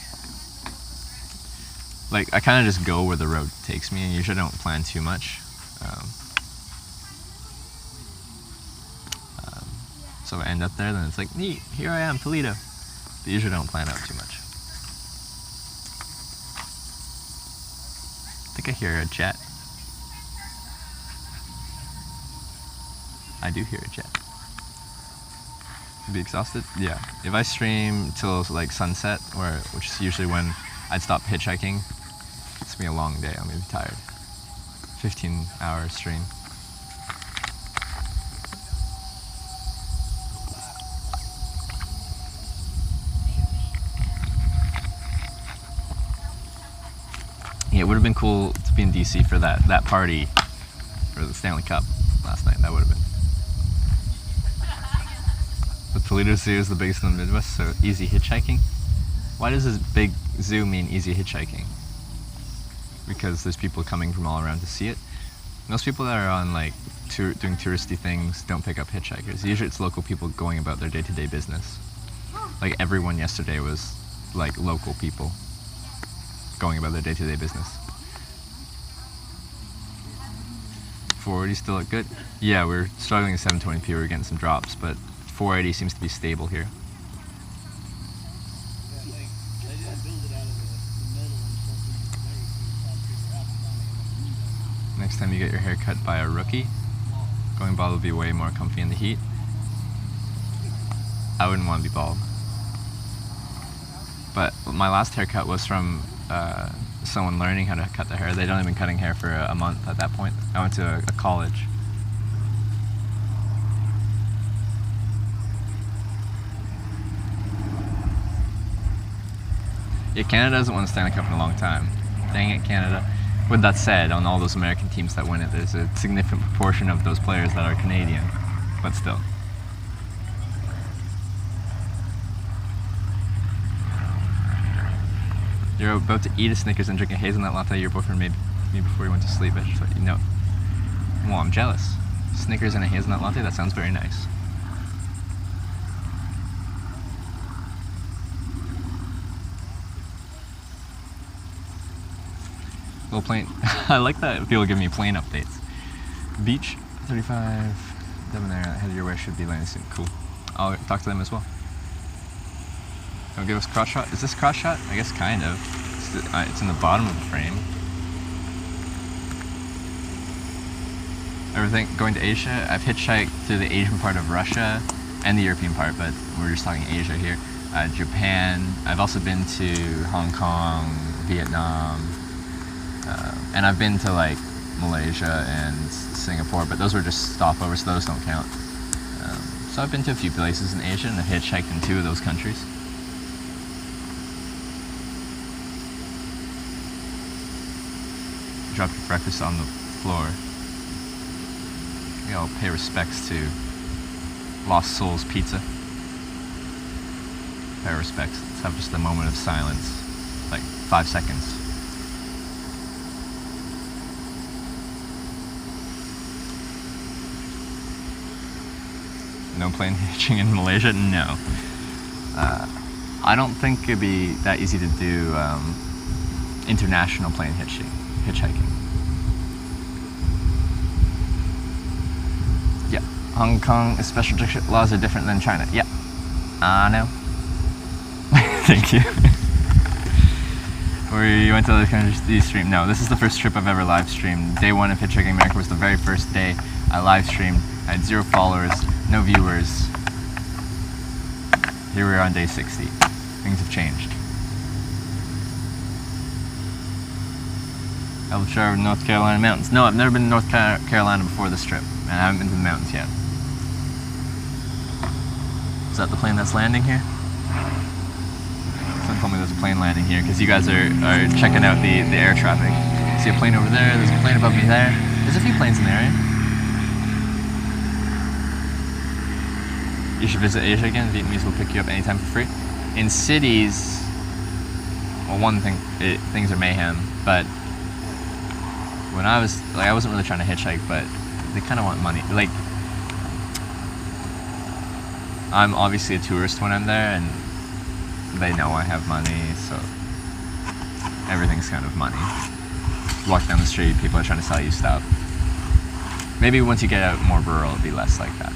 Like, I kind of just go where the road takes me, and usually I don't plan too much. So if I end up there, then it's like, neat, here I am, Toledo. But usually don't plan out too much. I think I hear a jet. I do hear a jet. Be exhausted? Yeah. If I stream till like sunset, which is usually when I'd stop hitchhiking, it's gonna be a long day. I'm gonna be tired. 15-hour stream. Yeah, it would have been cool to be in DC for that party for the Stanley Cup last night. That would have been. The Toledo Zoo is the biggest in the Midwest, so easy hitchhiking. Why does this big zoo mean easy hitchhiking? Because there's people coming from all around to see it. Most people that are on like doing touristy things don't pick up hitchhikers. Usually it's local people going about their day-to-day business. Like everyone yesterday was like local people going about their day-to-day business. 480 still look good? Yeah, we're struggling at 720p, we're getting some drops, but 480 seems to be stable here. Next time you get your hair cut by a rookie, going bald will be way more comfy in the heat. I wouldn't want to be bald. But my last haircut was from someone learning how to cut their hair. They'd only been cutting hair for a month at that point. I went to a college. Yeah, Canada hasn't won the Stanley Cup in a long time. Dang it, Canada. With that said, on all those American teams that win it, there's a significant proportion of those players that are Canadian, but still. You're about to eat a Snickers and drink a hazelnut latte your boyfriend made me before he went to sleep. I just let you know. Well, I'm jealous. Snickers and a hazelnut latte, that sounds very nice. Little plane. I like that people give me plane updates. Beach 35 Debonair headed your way, should be landing soon. Cool. I'll talk to them as well. Don't give us cross shot. Is this cross shot? I guess kind of. It's in the bottom of the frame. Everything going to Asia. I've hitchhiked through the Asian part of Russia and the European part, but we're just talking Asia here. Japan. I've also been to Hong Kong, Vietnam. And I've been to like Malaysia and Singapore, but those were just stopovers, so those don't count. So I've been to a few places in Asia and I've hitchhiked in 2 of those countries. Drop your breakfast on the floor. You know, pay respects to Lost Souls Pizza. Pay respects. Let's have just a moment of silence, like 5 seconds. No plane hitching in Malaysia? No. I don't think it'd be that easy to do international plane hitchhiking. Yeah. Hong Kong special laws are different than China. Yeah. No. Thank you. We went to other countries to stream. No, this is the first trip I've ever live streamed. Day 1 of Hitchhiking America was the very first day I live streamed. I had 0 followers, no viewers. Here we are on day 60. Things have changed. Elbshire, North Carolina mountains. No, I've never been to North Carolina before this trip, and I haven't been to the mountains yet. Is that the plane that's landing here? Someone told me there's a plane landing here because you guys are checking out the air traffic. See a plane over there, there's a plane above me there. There's a few planes in the area. You should visit Asia again. Vietnamese will pick you up anytime for free. In cities, well, one thing, things are mayhem, but when I wasn't really trying to hitchhike, but they kind of want money. Like, I'm obviously a tourist when I'm there, and they know I have money, so everything's kind of money. You walk down the street, people are trying to sell you stuff. Maybe once you get out more rural, it'll be less like that.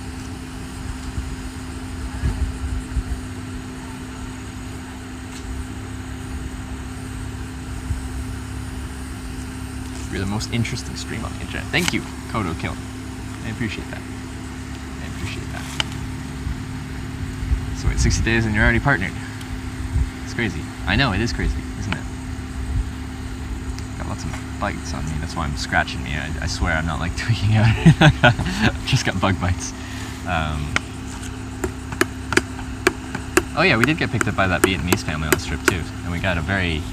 You're the most interesting stream on the internet. Thank you, Kodo Kill. I appreciate that. So wait, 60 days and you're already partnered. It's crazy. I know, it is crazy, isn't it? Got lots of bites on me. That's why I'm scratching me. I swear I'm not like tweaking out. Just got bug bites. Oh yeah, we did get picked up by that Vietnamese family on this trip too, and we got a very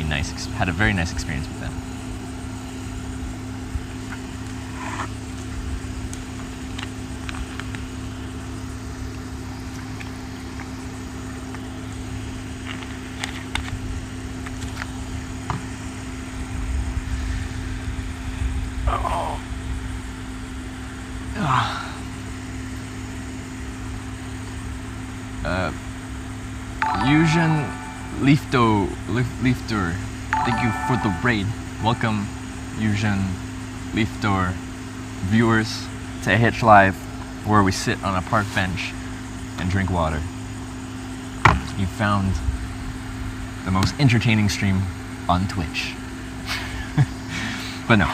nice experience with them. Eugen Leiftor, thank you for the raid. Welcome, Eugen Leiftor viewers, to Hitch Live, where we sit on a park bench and drink water. You found the most entertaining stream on Twitch. But no,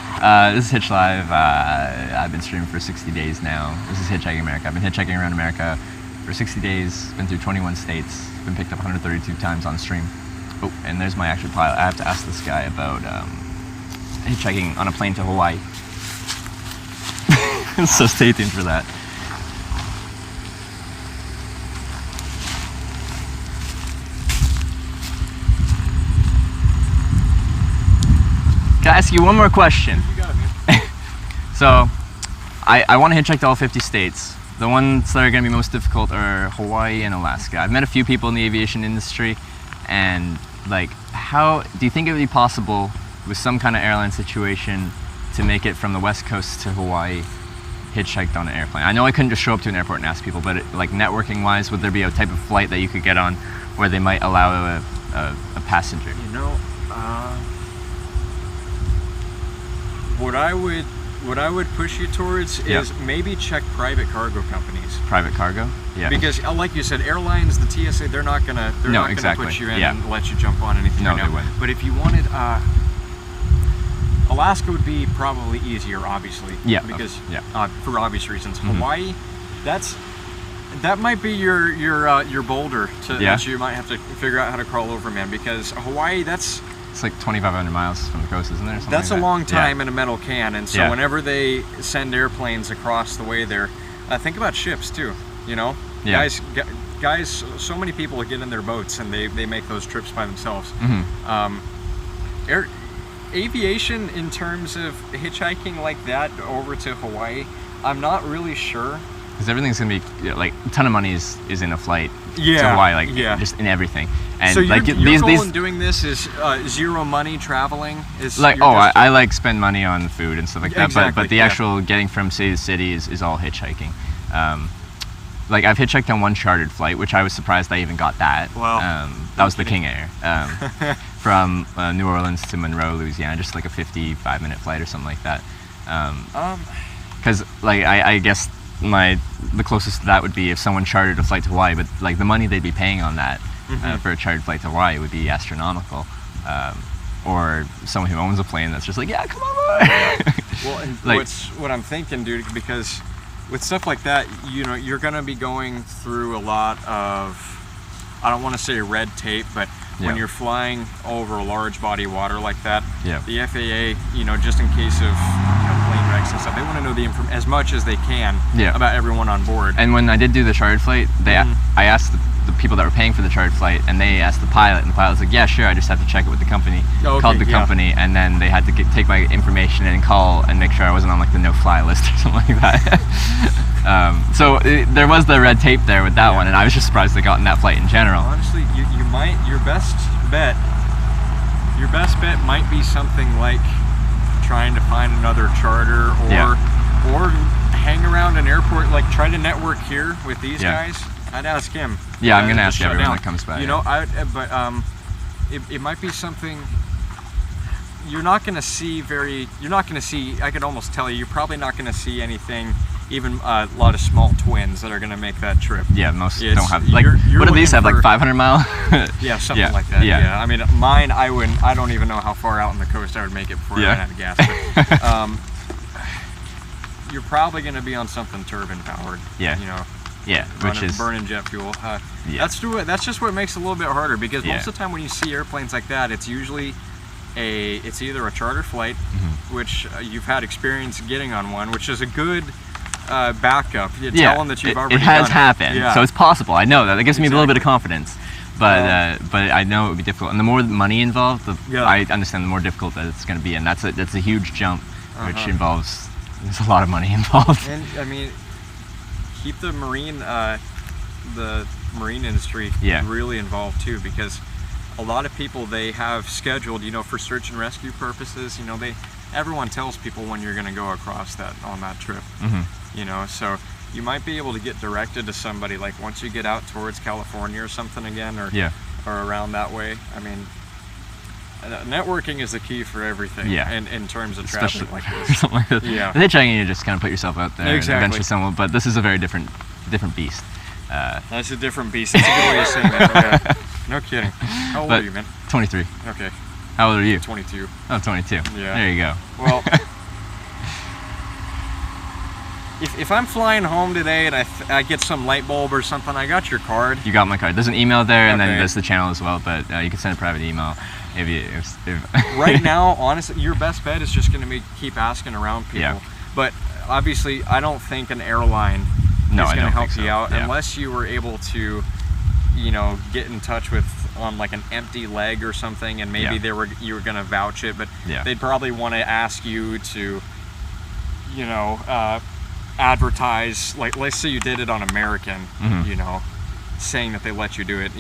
this is Hitch Live. I've been streaming for 60 days now. This is Hitchhiking America. I've been hitchhiking around America for 60 days, been through 21 states, been picked up 132 times on stream. Oh, and there's my actual pilot. I have to ask this guy about hitchhiking on a plane to Hawaii. So stay tuned for that. Can I ask you one more question? You got it, man. So, I want to hitchhike to all 50 states. The ones that are going to be most difficult are Hawaii and Alaska. I've met a few people in the aviation industry, and like, how do you think it would be possible with some kind of airline situation to make it from the West Coast to Hawaii hitchhiked on an airplane? I know I couldn't just show up to an airport and ask people, but like networking-wise, would there be a type of flight that you could get on where they might allow a passenger? You know, what I would push you towards is maybe check private cargo companies. Private cargo? Yeah. Because, like you said, airlines, the TSA, they're not gonna put you in and let you jump on anything. No, right now. they wouldn't. But if you wanted, Alaska would be probably easier, obviously. Yeah. Because Yeah. For obvious reasons, Mhm. Hawaii, that might be your boulder that you might have to figure out how to crawl over, man. Because Hawaii, It's like 2,500 miles from the coast, isn't there? Something that's like a that. long time in a metal can, and so Yeah. whenever they send airplanes across the way there, think about ships too. You know, Yeah. guys. So many people get in their boats and they make those trips by themselves. Mm-hmm. Aviation, in terms of hitchhiking like that over to Hawaii, I'm not really sure. Because everything's gonna be like a ton of money is in a flight to Yeah, Hawaii, like yeah. just in everything. And So like your goal these in doing this is zero money traveling. Is like you're just- I like spend money on food and stuff like that. Exactly, But the yeah. actual getting from city to city is all hitchhiking. Like I've hitchhiked on one chartered flight, which I was surprised I even got that. Wow. That was the King Air from New Orleans to Monroe, Louisiana, just like a 55-minute flight or something like that. Because like I guess the closest to that would be if someone chartered a flight to Hawaii, but like the money they'd be paying on that for a chartered flight to Hawaii would be astronomical. Or someone who owns a plane that's just like, yeah, come on board. Well, and Like- what I'm thinking, dude, because with stuff like that, you know, you're gonna be going through a lot of, I don't want to say red tape, but when Yeah. you're flying over a large body of water like that, Yeah. the FAA, you know, just in case of plane wrecks and stuff, they want to know the as much as they can Yeah. about everyone on board. And when I did do the chartered flight, I asked the people that were paying for the chartered flight, and they asked the pilot, and the pilot was like, yeah, sure, I just have to check it with the company. Okay, Called the yeah. company, and then they had to take my information and call and make sure I wasn't on like the no-fly list or something like that. There was the red tape there with that one, and I was just surprised they got in that flight in general. Honestly, you might, your best bet might be something like trying to find another charter or hang around an airport, like try to network here with these Yeah. guys. I'd ask him. Yeah, I'm gonna to ask shut everyone down. that comes by. You know, it might be something you're not gonna see I could almost tell you're probably not gonna see anything even a lot of small twins that are going to make that trip. Yeah, most It's- don't have like. you're What do these looking have? Like for- 500 mile? Yeah, something Yeah, like that. yeah. Yeah. I mean, mine, I don't even know how far out on the coast I would make it before Yeah. I ran out of gas. But, you're probably going to be on something turbine powered. Yeah. You know, Yeah, which running, is burning jet fuel. Yeah. That's just what makes it a little bit harder, because Yeah. most of the time when you see airplanes like that, it's usually it's either a charter flight, Mm-hmm. which you've had experience getting on one, which is a good backup. You yeah. tell them that you've it, already it has done happened, Yeah. so it's possible. I know that. That gives me a little bit of Exactly. confidence. But I know it would be difficult, and the more money involved, Yeah. I understand the more difficult that it's going to be, and that's a huge jump, which Uh-huh. involves there's a lot of money involved. And I mean, keep the marine industry Yeah. really involved too, because a lot of people, they have scheduled, for search and rescue purposes, everyone tells people when you're going to go across on that trip, Hmm. so you might be able to get directed to somebody, like once you get out towards California or something again, or Yeah. or around that way. I mean, networking is the key for everything. Yeah. In terms of Especially traveling like this. something like that. Yeah. And hitchhiking, you just kind of put yourself out there, Exactly. and eventually someone. But this is a very different beast. That's a different beast. That's a good way of saying that. Yeah. No kidding. How old But- are you, man? 23. Okay, How old are you? 22. Oh, 22. Yeah. There you go. Well, if I'm flying home today and I get some light bulb or something, I got your card. You got my card. There's an email there, and then Okay. there's the channel as well. But you can send a private email if Right now, honestly, your best bet is just going to be keep asking around people. Yeah. But obviously, I don't think an airline No, is I going to don't help think you so. out Yeah. unless you were able to, get in touch with on like an empty leg or something, and maybe Yeah. you were going to vouch it, but Yeah. they'd probably want to ask you to, advertise. Like, let's say you did it on American, Mhm. saying that they let you do it.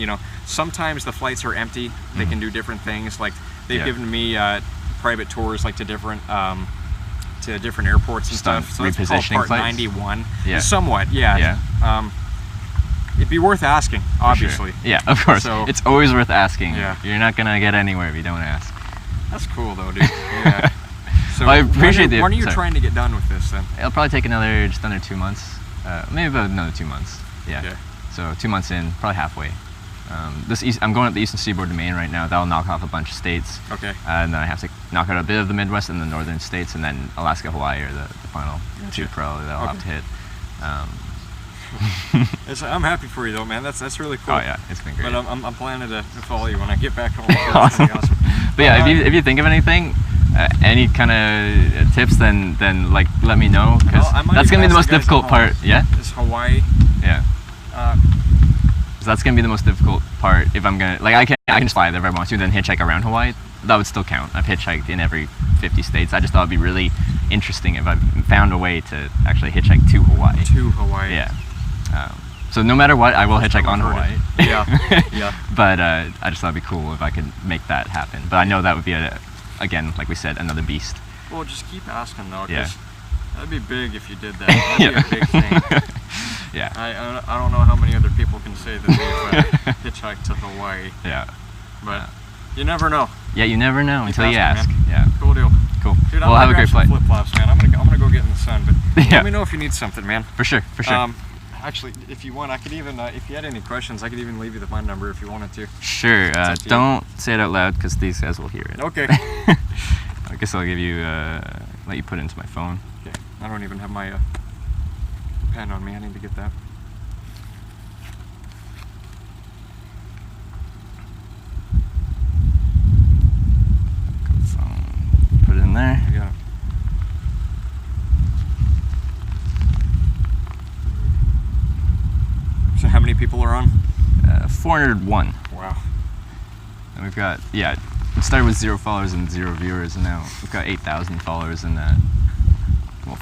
Sometimes the flights are empty. They can do different things. Like they've Yeah. given me private tours, like to different airports and Just on stuff. So that's called repositioning Part flights? 91. Yeah. Somewhat, yeah. Yeah. It'd be worth asking, For sure. obviously. Yeah, of course. So- It's always worth asking. Yeah. You're not gonna get anywhere if you don't ask. That's cool though, dude. Yeah. So Well, I appreciate when are you sorry. trying to get done with this then? It'll probably take just under 2 months. Maybe about another 2 months. Yeah. Okay. So 2 months in, probably halfway. I'm going up the eastern seaboard to Maine right now. That'll knock off a bunch of states. Okay. And then I have to knock out a bit of the Midwest and the northern states, and then Alaska, Hawaii are the final two probably that I'll have to hit. I'm happy for you though, man. That's really cool. Oh yeah, it's been great. But I'm planning to follow you when I get back home. Awesome. That's awesome. But yeah, if you think of anything, any kind of tips, then like let me know, because Well, I might that's even gonna be the ask most the guys at difficult home. part. Yeah, Is Hawaii? yeah. Uh, So that's gonna be the most difficult part. If I'm gonna I can just fly there if I want to, then hitchhike around Hawaii. That would still count. I've hitchhiked in every 50 states. I just thought it'd be really interesting if I found a way to actually hitchhike to Hawaii. to Hawaii. Yeah. So no matter what, I will First hitchhike time on I've heard Hawaii. it. Yeah. But I just thought it'd be cool if I could make that happen. But I know that would be again, like we said, another beast. Well, just keep asking though, Yeah. because that'd be big if you did that. That'd be a big thing. Yeah. I don't know how many other people can say that they've hitchhiked to Hawaii, Yeah. but you never know. Yeah, you never know until you ask. asking, Yeah. Cool deal. Cool. Dude, Well, have a great flight. Flip flops, man. I'm gonna go get in the sun, but Yeah. let me know if you need something, man. For sure. For sure. Actually, if you want, I could even, if you had any questions, I could even leave you my number if you wanted to. Sure. up to you. Don't say it out loud because these guys will hear it. Okay. I guess I'll give you let you put it into my phone. Okay. I don't even have my pen on me. I need to get that. Phone. Put it in there. I got it. So how many people are on? 401. Wow. And we've got, it started with 0 followers and 0 viewers, and now we've got 8,000 followers and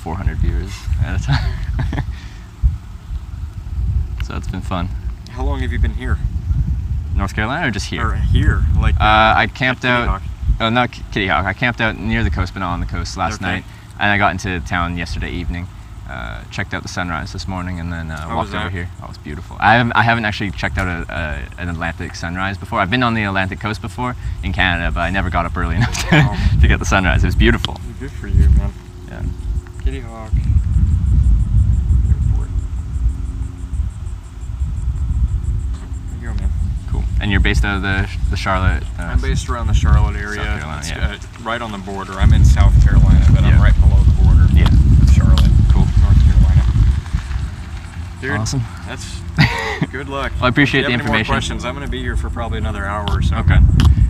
400 viewers at a time. So it's been fun. How long have you been here? North Carolina or just here? Or here? Like I camped Kitty out. Hawk. Oh, not Kitty Hawk. I camped out near the coast, but not on the coast last Okay. night. And I got into town yesterday evening. Checked out the sunrise this morning, and then was walked over that? here. Oh, it was beautiful. I haven't actually checked out an Atlantic sunrise before. I've been on the Atlantic coast before in Canada, but I never got up early enough to get the sunrise. It was beautiful. Good for you, man. Yeah. Kitty Hawk. And you're based out of the Charlotte. I'm based around the Charlotte area. South Carolina, It's, yeah. Right on the border. I'm in South Carolina, but I'm Yeah. right below the border. Yeah. Of Charlotte. Cool. North Carolina. Dude, Awesome. that's good luck. Well, I appreciate If you the have any more information. questions, I'm going to be here for probably another hour or so. Okay.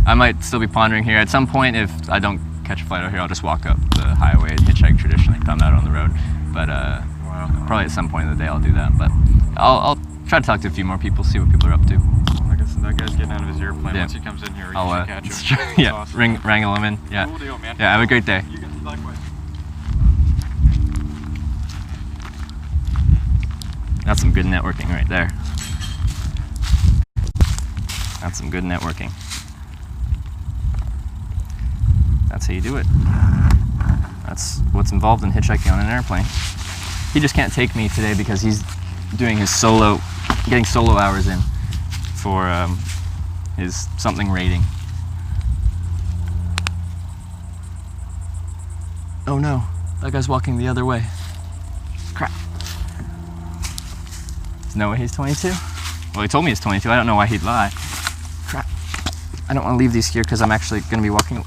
I might still be pondering here. At some point, if I don't catch a flight out here, I'll just walk up the highway and hitchhike traditionally if I'm out on the road. But Wow. probably at some point in the day I'll do that. But I'll try to talk to a few more people, see what people are up to. I guess that guy's getting out of his airplane. Yeah. Once he comes in here, you I'll should catch him. That's yeah, awesome. wrangle him in. Yeah. Cool deal, man. Yeah. Have a great day. You got likewise. That's some good networking right there. That's some good networking. That's how you do it. That's what's involved in hitchhiking on an airplane. He just can't take me today because he's doing his getting solo hours in for his something rating. Oh no, that guy's walking the other way. Crap. No way he's 22? Well, he told me he's 22. I don't know why he'd lie. Crap. I don't want to leave these here because I'm actually going to be walking.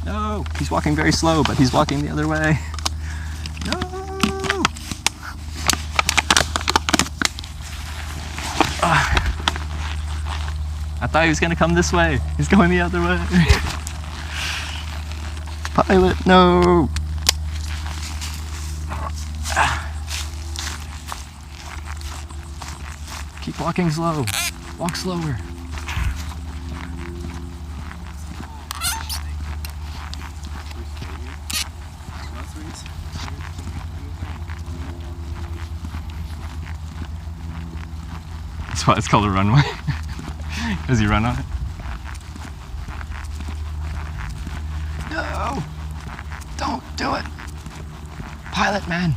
No, he's walking very slow, but he's walking the other way. No. I thought he was going to come this way. He's going the other way. Pilot, no. Keep walking slow. Walk slower. That's why it's called a runway. Does he run on it? No! Don't do it! Pilot man!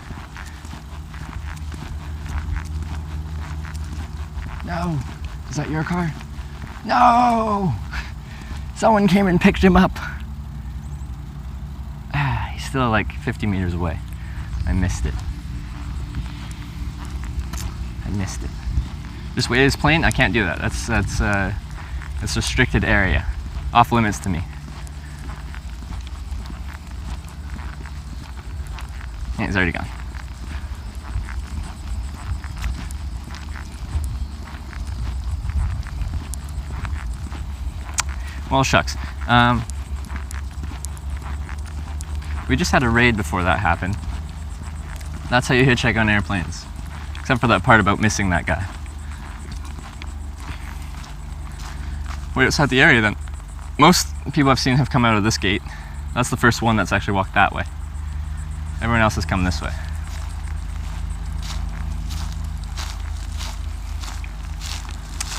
No! Is that your car? No! Someone came and picked him up. He's still like 50 meters away. I missed it. I missed it. Just weight his plane? I can't do that. That's restricted area. Off limits to me. Yeah, he's already gone. Well, shucks. We just had a raid before that happened. That's how you hitchhike on airplanes. Except for that part about missing that guy. Wait outside the area then. Most people I've seen have come out of this gate. That's the first one that's actually walked that way. Everyone else has come this way.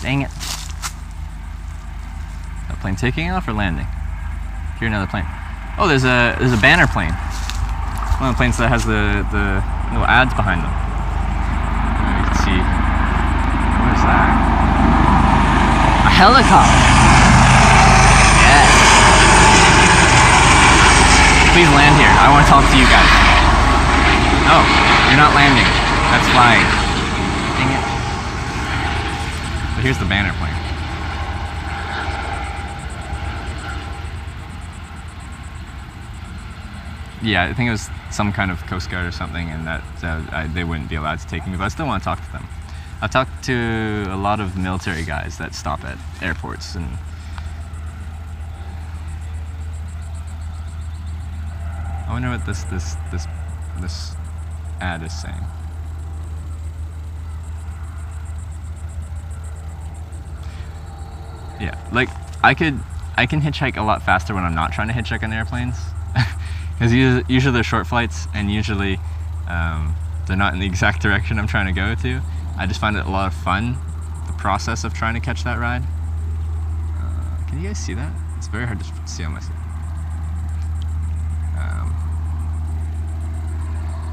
Dang it. That plane taking off or landing? Hear another plane. Oh, there's a banner plane. One of the planes that has the little ads behind them. You can see. What is that? A helicopter. Yes. Please land here. I want to talk to you guys. No, you're not landing. That's flying. Dang it. But here's the banner plane. Yeah, I think it was some kind of Coast Guard or something, and that they wouldn't be allowed to take me, but I still want to talk to them. I've talked to a lot of military guys that stop at airports, and I wonder what this ad is saying. Yeah, like I can hitchhike a lot faster when I'm not trying to hitchhike on airplanes. Because usually they're short flights, and usually they're not in the exact direction I'm trying to go to. I just find it a lot of fun, the process of trying to catch that ride. Can you guys see that? It's very hard to see on my side.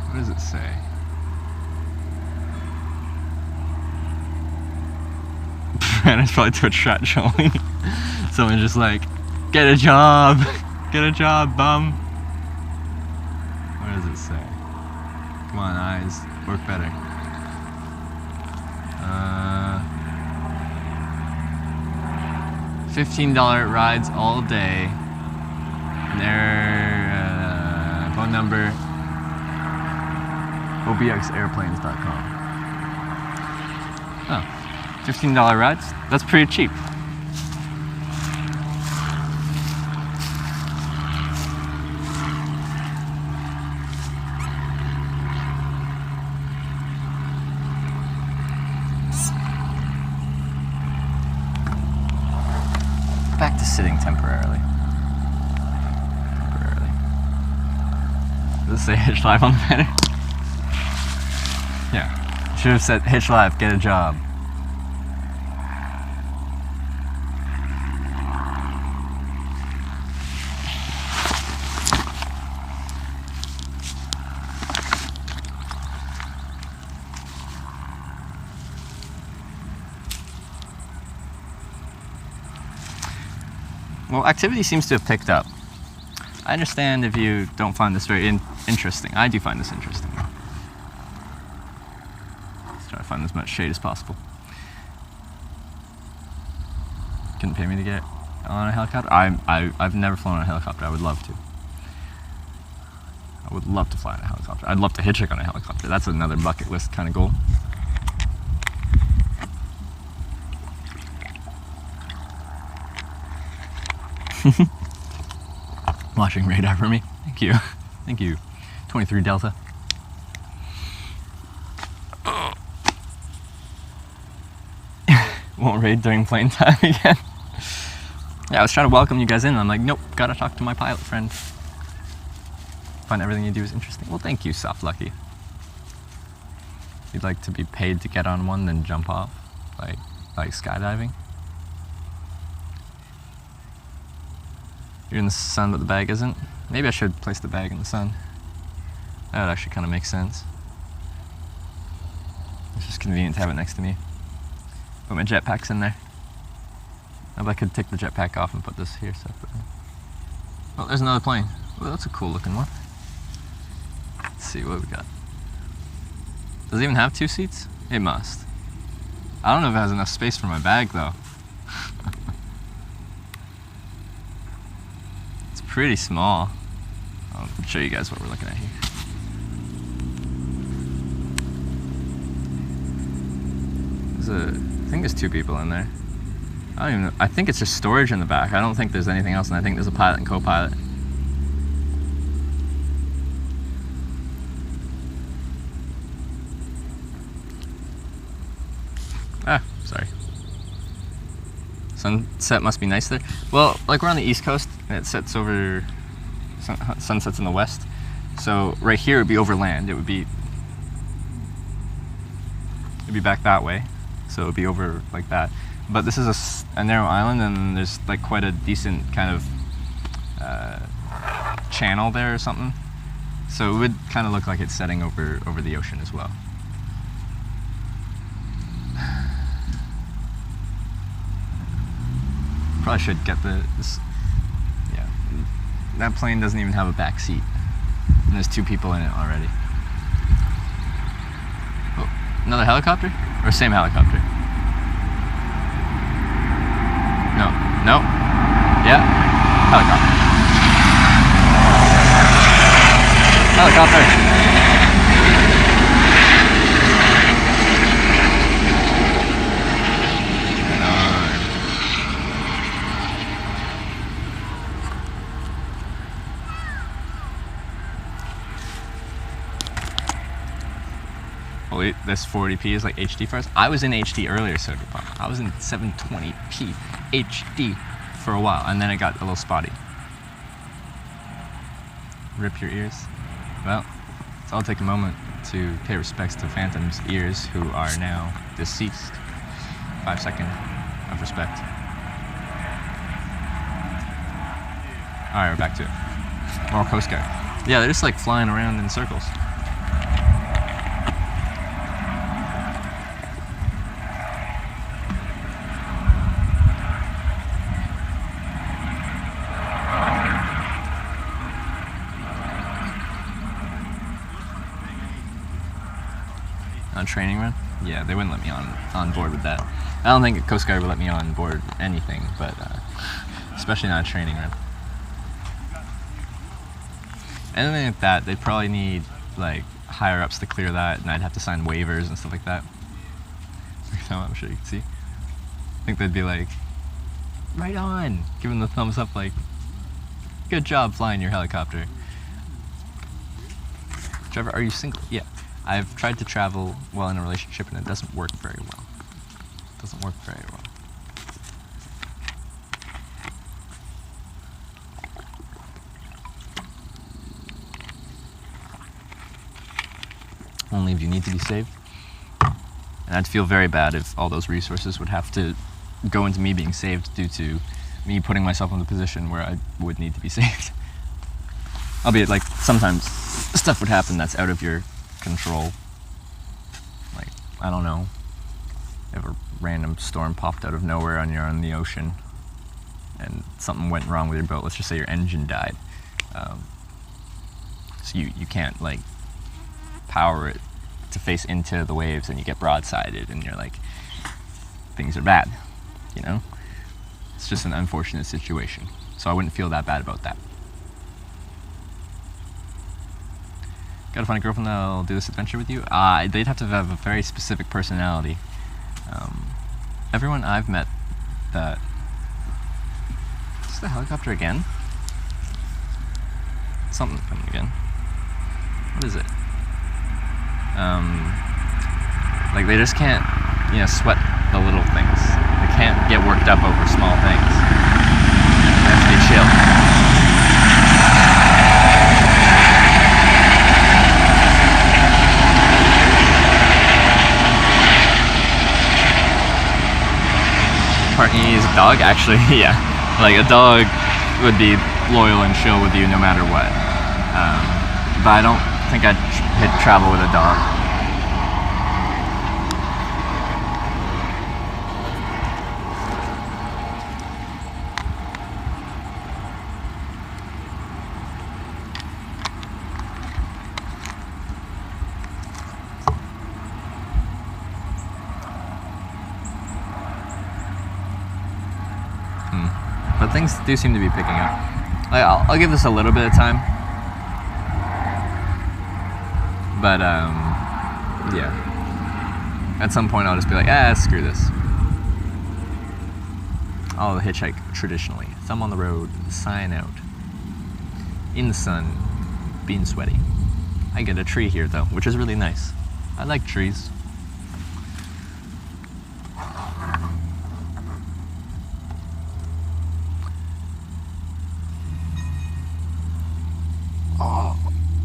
What does it say? Man, it's probably to a strat showing. Someone just like, get a job, bum. What does it say? Come on, eyes, work better. $15 rides all day. And their phone number, obxairplanes.com. Oh, $15 rides? That's pretty cheap. Back to sitting temporarily. Does it say Hitch Live on the banner? Yeah. Should have said Hitch Live, get a job. Well, activity seems to have picked up. I understand if you don't find this very interesting. I do find this interesting. Let's try to find as much shade as possible. Couldn't pay me to get on a helicopter? I've never flown on a helicopter. I would love to. I would love to fly on a helicopter. I'd love to hitchhike on a helicopter. That's another bucket list kind of goal. Watching radar for me. Thank you. Thank you. 23 Delta. Won't raid during plane time again. Yeah, I was trying to welcome you guys in and I'm like, nope, gotta talk to my pilot friend. Find everything you do is interesting. Well, thank you, Soft Lucky. You'd like to be paid to get on one, then jump off, like skydiving. You're in the sun, but the bag isn't. Maybe I should place the bag in the sun. That would actually kind of make sense. It's just convenient to have it next to me. Put my jetpacks in there. Maybe I could take the jetpack off and put this here separately. Oh, there's another plane. Well, that's a cool looking one. Let's see what we got. Does it even have 2 seats? It must. I don't know if it has enough space for my bag though. It's pretty small. I'll show you guys what we're looking at here. I think there's 2 people in there. I don't even know. I think it's just storage in the back. I don't think there's anything else, and I think there's a pilot and co-pilot. Ah, sorry. Sunset must be nice there. Well, like we're on the East Coast, and it sets over, sunsets in the west. So right here would be over land. It'd be back that way. So it would be over like that. But this is a narrow island, and there's like quite a decent kind of channel there or something. So it would kind of look like it's setting over the ocean as well. Probably should get this. Yeah, that plane doesn't even have a back seat, and there's 2 people in it already. Oh, another helicopter? Or same helicopter? No. No? Yeah? Helicopter. Helicopter! Holy, this 40p is like HD for us. I was in HD earlier, so I was in 720p HD for a while, and then it got a little spotty. Rip your ears. Well, so I'll take a moment to pay respects to Phantom's ears, who are now deceased. 5 seconds of respect. Alright, we're back to it. More Coast Guard. Yeah, they're just like flying around in circles. On training run? Yeah, they wouldn't let me on board with that. I don't think Coast Guard would let me on board anything, but especially not a training run. Anything like that, they'd probably need like higher ups to clear that, and I'd have to sign waivers and stuff like that. So I'm sure you can see. I think they'd be like, right on, giving the thumbs up, like, good job flying your helicopter. Trevor, are you single? Yeah. I've tried to travel while in a relationship and it doesn't work very well. It doesn't work very well. Only if you need to be saved. And I'd feel very bad if all those resources would have to go into me being saved due to me putting myself in the position where I would need to be saved. Albeit, like, sometimes stuff would happen that's out of your control. Like, I don't know, if a random storm popped out of nowhere and you're on the ocean and something went wrong with your boat. Let's just say your engine died. So you can't, like, power it to face into the waves and you get broadsided and you're like, things are bad, you know? It's just an unfortunate situation. So I wouldn't feel that bad about that. Gotta find a girlfriend that'll do this adventure with you? They'd have to have a very specific personality. Everyone I've met that... Is the helicopter again? Something's coming again. What is it? Like, they just can't, you know, sweat the little things. They can't get worked up over small things. They have to be chill. Partner is a dog? Actually, yeah. Like, a dog would be loyal and chill with you no matter what. But I don't think I'd travel with a dog. But things do seem to be picking up. Like, I'll give this a little bit of time. But, yeah. At some point I'll just be like, screw this. I'll hitchhike traditionally. Thumb on the road, sign out. In the sun, being sweaty. I get a tree here though, which is really nice. I like trees.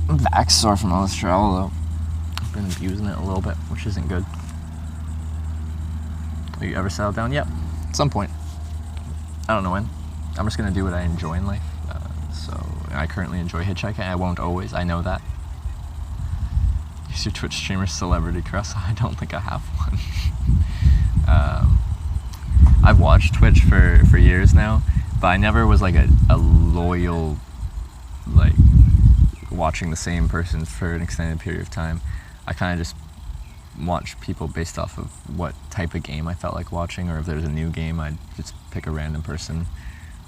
I'm back sore from all this travel though. I've been abusing it a little bit, which isn't good. Have you ever settled down? Yep, at some point. I don't know when. I'm just gonna do what I enjoy in life. So I currently enjoy hitchhiking. I won't always, I know that. Is your Twitch streamer Celebrity Crush? I don't think I have one. I've watched Twitch for years now, but I never was like a loyal, like, watching the same person for an extended period of time. I kind of just watch people based off of what type of game I felt like watching, or if there's a new game, I'd just pick a random person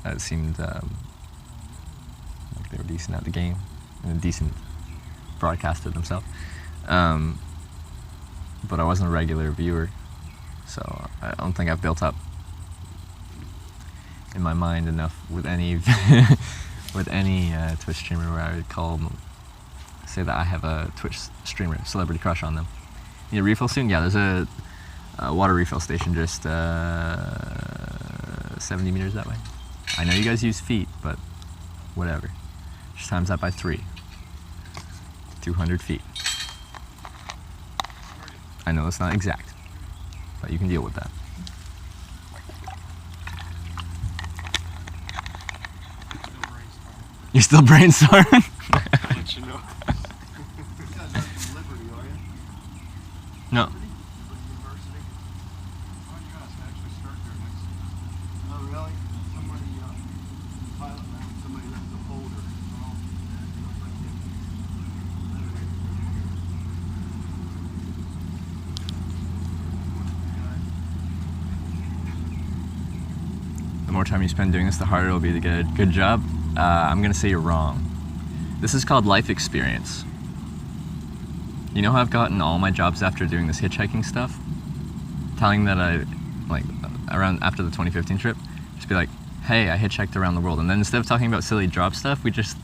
that seemed like they were decent at the game and a decent broadcaster themselves. But I wasn't a regular viewer, so I don't think I've built up in my mind enough with any with any Twitch streamer where I would say that I have a Twitch streamer Celebrity Crush on them. Need a refill soon? Yeah, there's a water refill station just 70 meters that way. I know you guys use feet, but whatever. Just times that by 3. 200 feet. I know it's not exact, but you can deal with that. You're still brainstorming? Let you know. No. time you spend doing this, the harder it'll be to get a good job. I'm gonna say you're wrong. This is called life experience. You know how I've gotten all my jobs after doing this hitchhiking stuff? Telling that around after the 2015 trip, just be like, hey, I hitchhiked around the world. And then instead of talking about silly job stuff, we just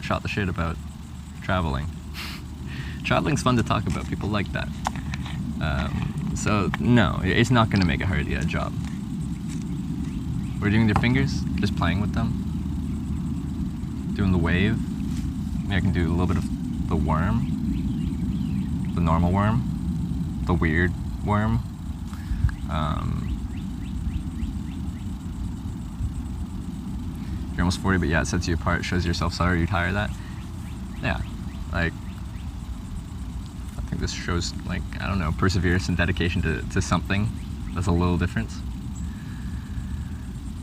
shot the shit about traveling. Traveling's fun to talk about, people like that. So no, it's not gonna make it hard to get a job. What are you doing with your fingers? Just playing with them. Doing the wave. Maybe I can do a little bit of the worm. The normal worm. The weird worm. You're almost 40, but yeah, it sets you apart, shows yourself sorry you tire that. Yeah, like, I think this shows, like, I don't know, perseverance and dedication to something that's a little different.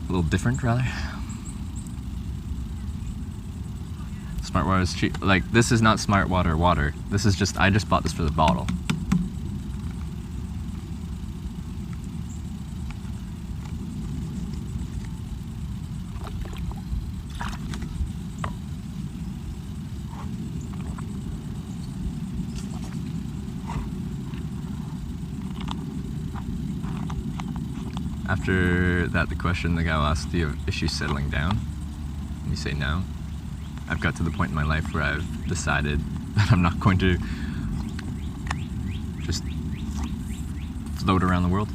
A little different, rather. Smart water is cheap. Like, this is not smart water. This is just, I just bought this for the bottle. After that, the question the guy will ask, do you have issues settling down? And you say no. I've got to the point in my life where I've decided that I'm not going to just float around the world.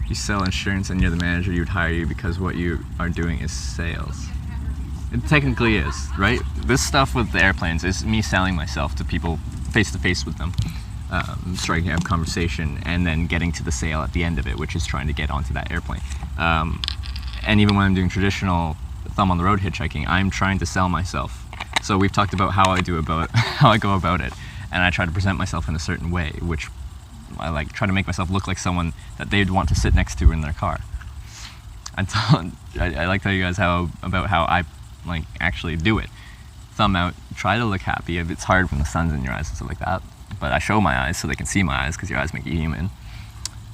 You sell insurance and you're the manager, you'd hire you because what you are doing is sales. It technically is, right? This stuff with the airplanes is me selling myself to people face to face with them, striking up conversation, and then getting to the sale at the end of it, which is trying to get onto that airplane. And even when I'm doing traditional thumb on the road hitchhiking, I'm trying to sell myself. So we've talked about how I go about it, and I try to present myself in a certain way, which I like try to make myself look like someone that they'd want to sit next to in their car. I like to tell you guys about how I like actually do it. Thumb out, try to look happy. It's hard when the sun's in your eyes and stuff like that, but I show my eyes so they can see my eyes because your eyes make you human.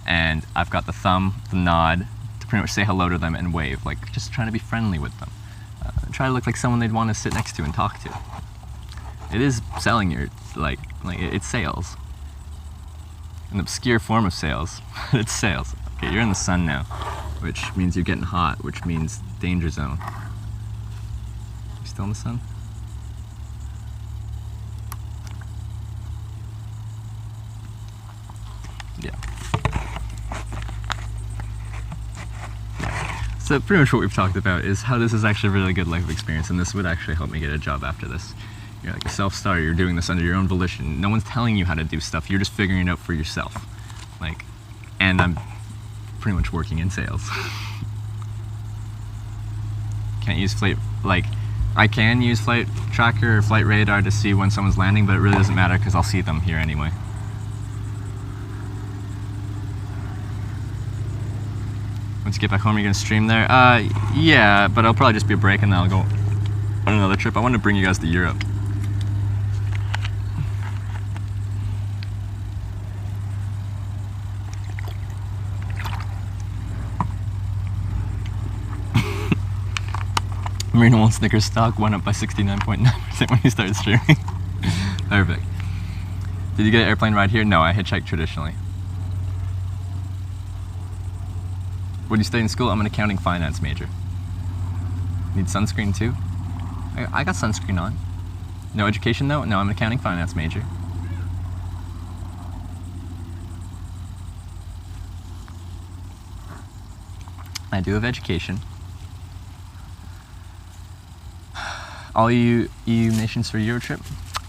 And I've got the thumb, the nod, to pretty much say hello to them and wave, like just trying to be friendly with them. Try to look like someone they'd want to sit next to and talk to. It is selling your, like it's sales. An obscure form of sales. It's sales. Okay, you're in the sun now, which means you're getting hot, which means danger zone. You still in the sun? Yeah. So pretty much what we've talked about is how this is actually a really good life experience, and this would actually help me get a job after this. You're like a self-starter, you're doing this under your own volition. No one's telling you how to do stuff, you're just figuring it out for yourself. Like, and I'm pretty much working in sales. Can't use I can use flight tracker or flight radar to see when someone's landing, but it really doesn't matter because I'll see them here anyway. Once you get back home, you're gonna stream there? Yeah, but it'll probably just be a break and then I'll go on another trip. I want to bring you guys to Europe. Marina 1 Snickers stock went up by 69.9% when you started streaming. Perfect. Did you get an airplane ride here? No, I hitchhiked traditionally. What do you study in school? I'm an accounting finance major. Need sunscreen too? I got sunscreen on. No education though? No, I'm an accounting finance major. I do have education. All EU nations for Euro trip?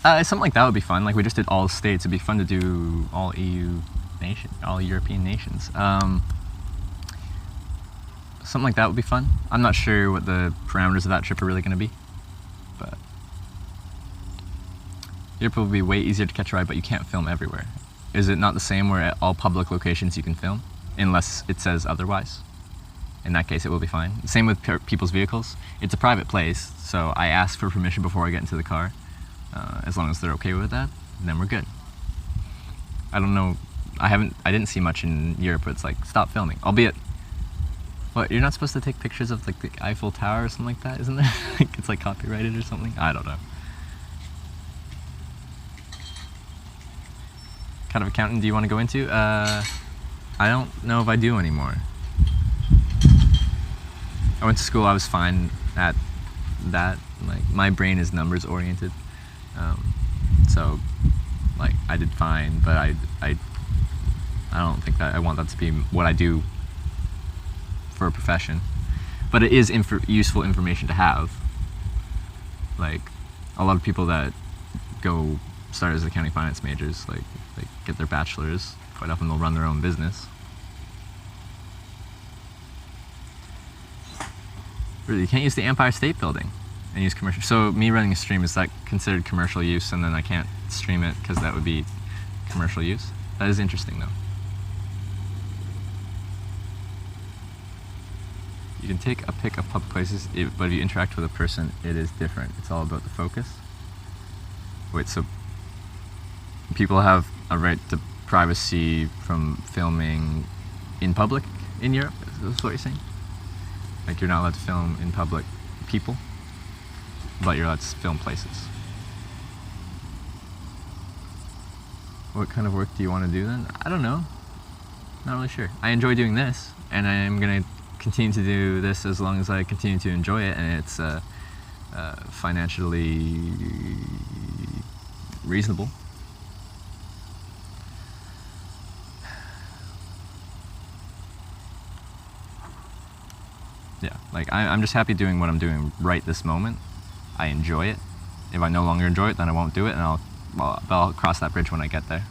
Something like that would be fun. Like we just did all states. It'd be fun to do all all European nations. Something like that would be fun. I'm not sure what the parameters of that trip are really going to be, but Europe will be way easier to catch a ride, but you can't film everywhere. Is it not the same where at all public locations you can film? unless it says otherwise. In that case, it will be fine. Same with people's vehicles. It's a private place, so I ask for permission before I get into the car. As long as they're okay with that, then we're good. I don't know. I didn't see much in Europe where it's like, stop filming. Albeit, what, you're not supposed to take pictures of like the Eiffel Tower or something like that, isn't there? Like, it's like copyrighted or something? I don't know. What kind of accounting do you want to go into? I don't know if I do anymore. I went to school, I was fine at that. Like, my brain is numbers oriented. So, like, I did fine, but I don't think that I want that to be what I do for a profession. But it is useful information to have. Like, a lot of people that go start as accounting finance majors, like, they get their bachelor's, quite often they'll run their own business. Really, you can't use the Empire State Building and use commercial. So me running a stream, is that considered commercial use, and then I can't stream it because that would be commercial use? That is interesting though. You can take a pic of public places, but if you interact with a person, it is different. It's all about the focus. Wait, so people have a right to privacy from filming in public in Europe? Is this what you're saying? Like, you're not allowed to film in public people, but you're allowed to film places. What kind of work do you want to do then? I don't know. Not really sure. I enjoy doing this, and I'm going to continue to do this as long as I continue to enjoy it, and it's financially reasonable. Yeah, like, I'm just happy doing what I'm doing right this moment. I enjoy it. If I no longer enjoy it, then I won't do it, and I'll cross that bridge when I get there.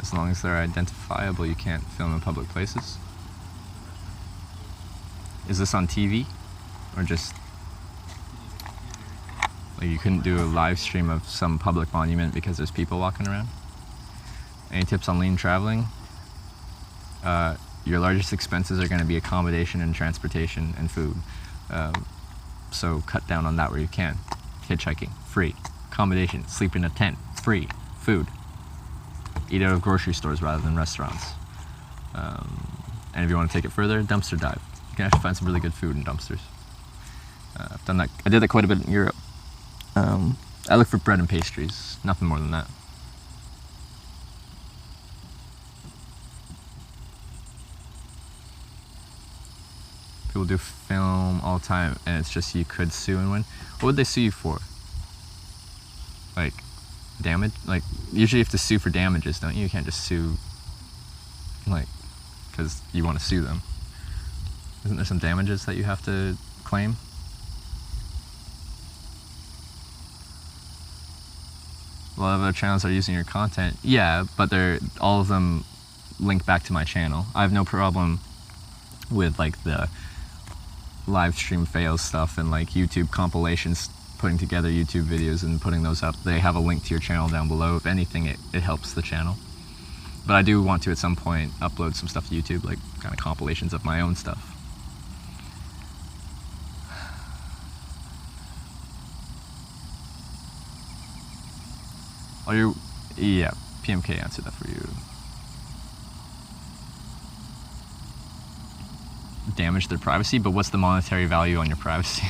As long as they're identifiable, you can't film in public places. Is this on TV? Or just... like, you couldn't do a live stream of some public monument because there's people walking around? Any tips on lean traveling? Your largest expenses are going to be accommodation and transportation and food. So cut down on that where you can. Hitchhiking, free. Accommodation, sleep in a tent, free. Food. Eat out of grocery stores rather than restaurants. And if you want to take it further, dumpster dive. You can actually find some really good food in dumpsters. I've done that. I did that quite a bit in Europe. I look for bread and pastries, nothing more than that. People do film all the time, and it's just you could sue and win. What would they sue you for? Like, damage? Like, usually you have to sue for damages, don't you? You can't just sue, like, because you want to sue them. Isn't there some damages that you have to claim? A lot of other channels are using your content. Yeah, but all of them link back to my channel. I have no problem with, like, the live stream fails stuff and, like, YouTube compilations, putting together YouTube videos and putting those up. They have a link to your channel down below. If anything, it helps the channel. But I do want to, at some point, upload some stuff to YouTube, like, kind of compilations of my own stuff. Yeah, PMK answered that for you. Damage their privacy, but what's the monetary value on your privacy?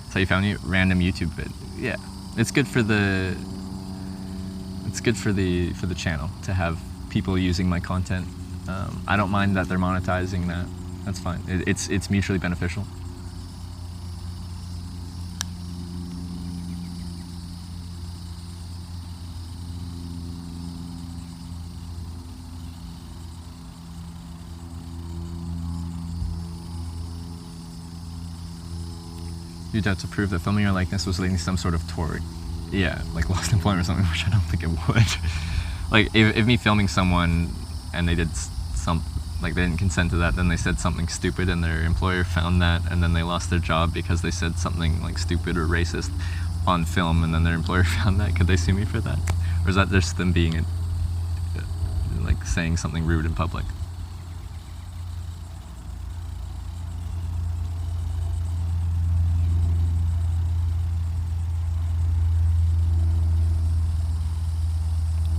That's how you found random YouTube vid. Yeah, it's good for the channel to have people using my content. I don't mind that they're monetizing that. That's fine. It's mutually beneficial. You'd have to prove that filming your likeness was leading to some sort of tort. Yeah, like lost employment or something, which I don't think it would. Like, if me filming someone and they did like they didn't consent to that, then they said something stupid and their employer found that, and then they lost their job because they said something like stupid or racist on film, and then their employer found that, could they sue me for that? Or is that just them being like saying something rude in public?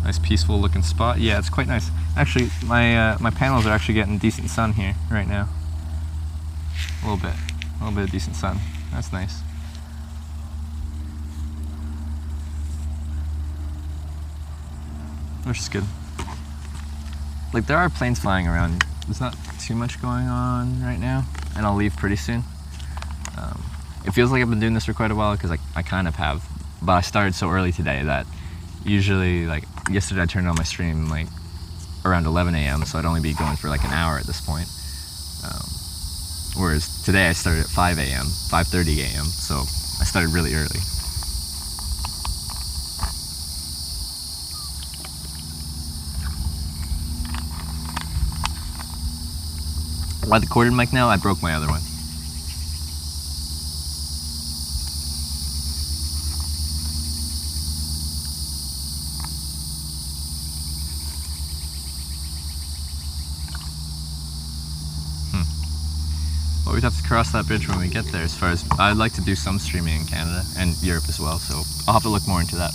Nice peaceful looking spot. Yeah, it's quite nice. Actually, my panels are actually getting decent sun here right now. A little bit of decent sun. That's nice. Which is good. Like, there are planes flying around. There's not too much going on right now, and I'll leave pretty soon. It feels like I've been doing this for quite a while, because I kind of have, but I started so early today that usually, like, yesterday I turned on my stream like around 11 a.m. so I'd only be going for like an hour at this point. Whereas today I started at 5 a.m., 5:30 a.m., so I started really early. Why the corded mic now? I broke my other one. Well, we'd have to cross that bridge when we get there. As far as I'd like to do some streaming in Canada and Europe as well, so I'll have to look more into that.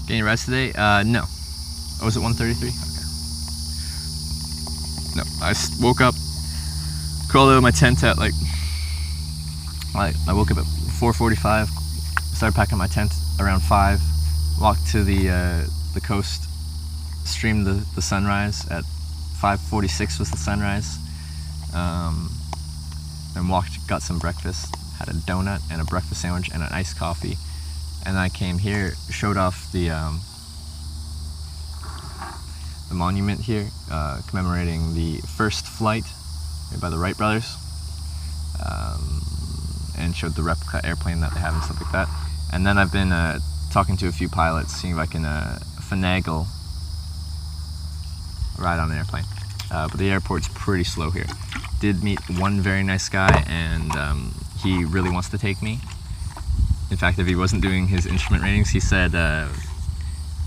Getting rest today? No. Oh, was it 1:33? Okay. No, I woke up, crawled out of my tent at like, I woke up at 4:45. Started packing my tent around 5, walked to the coast, streamed the sunrise at 5:46 was the sunrise, and walked, got some breakfast, had a donut and a breakfast sandwich and an iced coffee, and I came here, showed off the monument here, commemorating the first flight made by the Wright brothers, and showed the replica airplane that they have and stuff like that. And then I've been talking to a few pilots, seeing if I can finagle a ride on an airplane. But the airport's pretty slow here. Did meet one very nice guy, and he really wants to take me. In fact, if he wasn't doing his instrument ratings, he said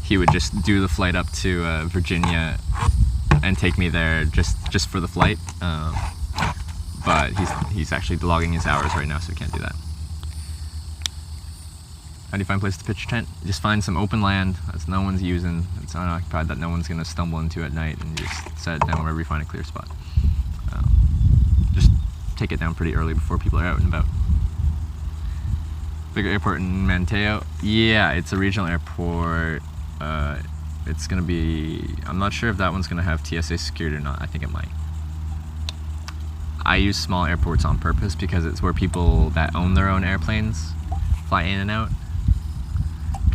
he would just do the flight up to Virginia and take me there just for the flight. But he's actually logging his hours right now, so he can't do that. How do you find a place to pitch your tent? Just find some open land that no one's using, it's unoccupied, that no one's going to stumble into at night, and you just set it down wherever you find a clear spot. Just take it down pretty early before people are out and about. Bigger airport in Manteo? Yeah, it's a regional airport. It's going to be, I'm not sure if that one's going to have TSA security or not. I think it might. I use small airports on purpose because it's where people that own their own airplanes fly in and out.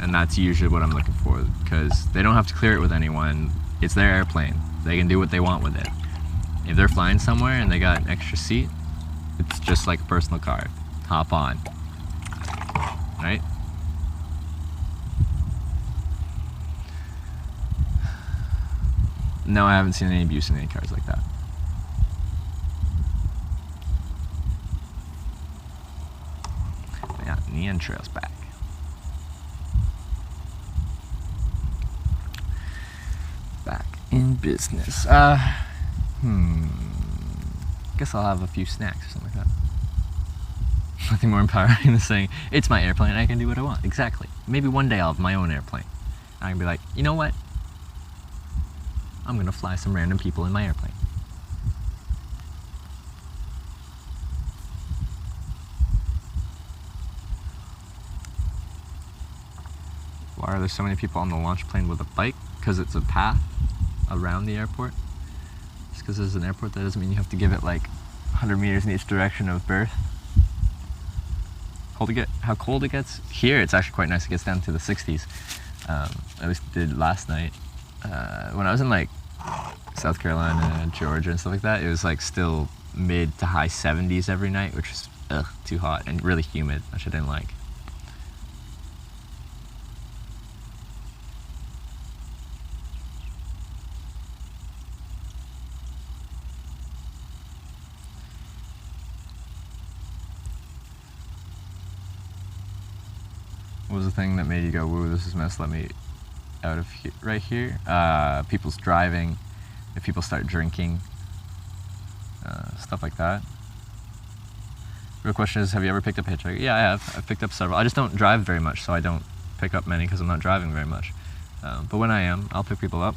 And that's usually what I'm looking for, because they don't have to clear it with anyone. It's their airplane. They can do what they want with it. If they're flying somewhere and they got an extra seat, it's just like a personal car. Hop on. Right? No, I haven't seen any abuse in any cars like that. Yeah, Neon Trail's back. Back in business. Guess I'll have a few snacks or something like that. Nothing more empowering than saying, it's my airplane, I can do what I want. Exactly. Maybe one day I'll have my own airplane. I can be like, you know what? I'm gonna fly some random people in my airplane. Why are there so many people on the launch plane with a bike? Because it's a path around the airport. Just because there's an airport, that doesn't mean you have to give it like 100 meters in each direction of berth. How cold it gets? Here it's actually quite nice. It gets down to the 60s. At least it did last night. When I was in like South Carolina, Georgia and stuff like that, it was like still mid to high 70s every night, which is too hot and really humid, which I didn't like. What was the thing that made you go, woo, this is a mess, let me out of here, right here? People's driving, if people start drinking, stuff like that. Real question is, have you ever picked up a hitchhiker? Yeah, I have. I've picked up several. I just don't drive very much, so I don't pick up many because I'm not driving very much. But when I am, I'll pick people up.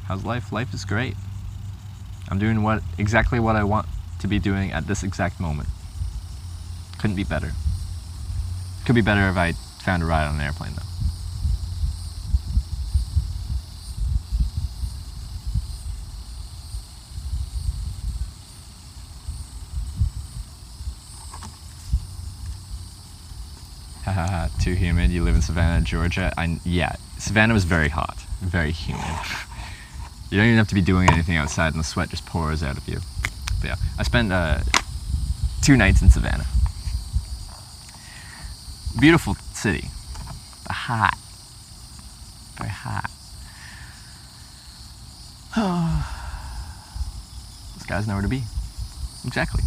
How's life? Life is great. I'm doing exactly what I want to be doing at this exact moment. Couldn't be better. Could be better if I found a ride on an airplane, though. Haha, too humid. You live in Savannah, Georgia. Yeah, Savannah was very hot, very humid. You don't even have to be doing anything outside, and the sweat just pours out of you. But yeah, I spent 2 nights in Savannah. Beautiful city, but hot, very hot. This guy's nowhere to be. Exactly.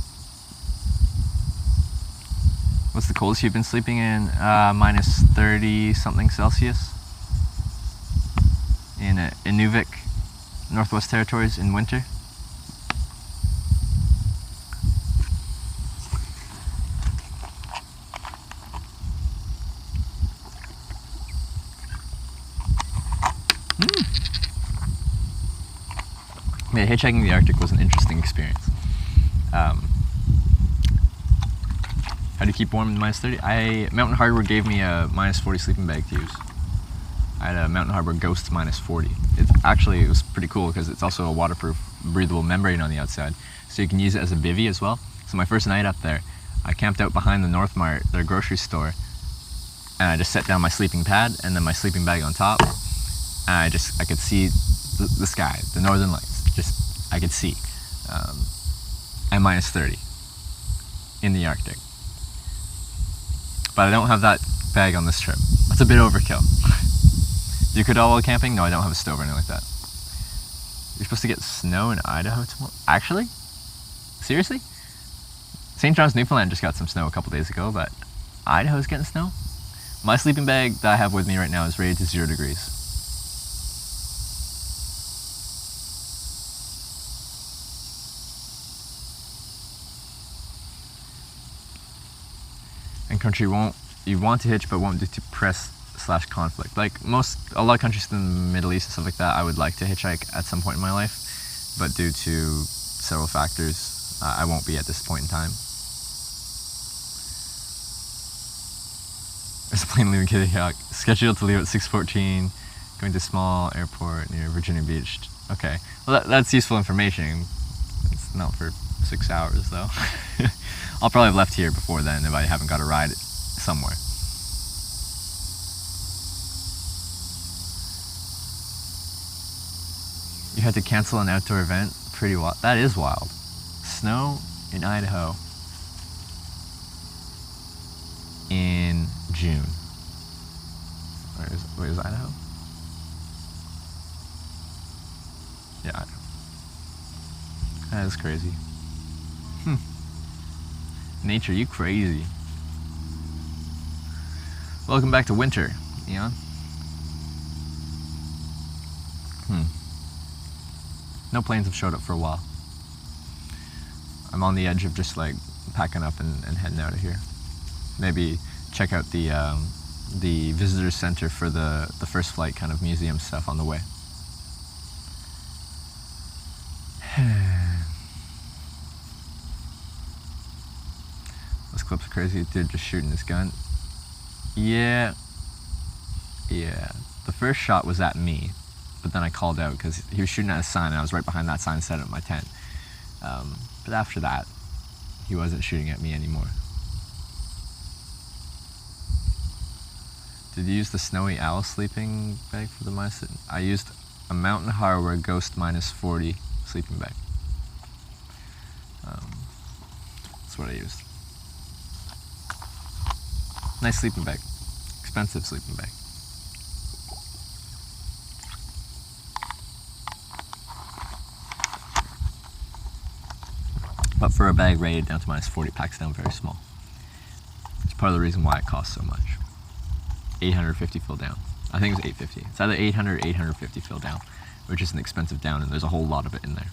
What's the coldest you've been sleeping in? Minus 30 something Celsius in Inuvik, Northwest Territories in winter. Yeah, hitchhiking the Arctic was an interesting experience. How do you keep warm in minus 30? Mountain Hardware gave me a minus 40 sleeping bag to use. I had a Mountain Hardware Ghost minus 40. It was pretty cool because it's also a waterproof, breathable membrane on the outside, so you can use it as a bivvy as well. So my first night up there, I camped out behind the North Mart, their grocery store, and I just set down my sleeping pad and then my sleeping bag on top, and I could see the sky, the northern lights. I could see at minus 30 in the Arctic. But I don't have that bag on this trip. That's a bit overkill. Do you Caddo while camping? No, I don't have a stove or anything like that. You're supposed to get snow in Idaho tomorrow? Actually? Seriously? St. John's, Newfoundland just got some snow a couple days ago, but Idaho's getting snow? My sleeping bag that I have with me right now is rated to 0 degrees. And country you want to hitch but won't due to press/conflict. Like a lot of countries in the Middle East and stuff like that, I would like to hitchhike at some point in my life, but due to several factors, I won't be at this point in time. There's a plane leaving Kitty Hawk, scheduled to leave at 6:14, going to small airport near Virginia Beach. Okay, well that's useful information. It's not for 6 hours though. I'll probably have left here before then if I haven't got a ride somewhere. You had to cancel an outdoor event? Pretty wild. That is wild. Snow in Idaho in June. Where is Idaho? Yeah, Idaho. That is crazy. Nature, you crazy. Welcome back to winter, Eon. No planes have showed up for a while. I'm on the edge of just like packing up and heading out of here. Maybe check out the visitor center for the first flight kind of museum stuff on the way. This clip's crazy. Dude just shooting his gun. Yeah. The first shot was at me, but then I called out because he was shooting at a sign and I was right behind that sign set up my tent. But after that, he wasn't shooting at me anymore. Did you use the Snowy Owl sleeping bag for the mice? I used a Mountain Hardware Ghost minus 40 sleeping bag. That's what I used. Nice sleeping bag. Expensive sleeping bag. But for a bag rated down to -40, packs down very small. It's part of the reason why it costs so much. 850 fill down. I think it was 850. It's either 800 or 850 fill down, which is an expensive down, and there's a whole lot of it in there.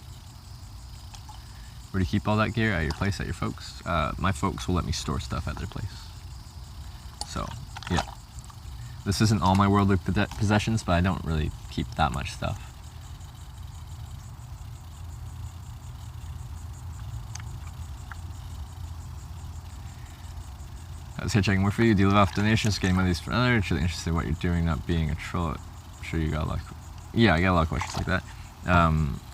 Where do you keep all that gear? At your place, at your folks? My folks will let me store stuff at their place. So, yeah. This isn't all my worldly possessions, but I don't really keep that much stuff. I was hitchhiking. Work for you? Do you live off donations? Getting money for another? Truly interested in what you're doing, not being a troll. I'm sure you got a lot. Yeah, I got a lot of questions like that.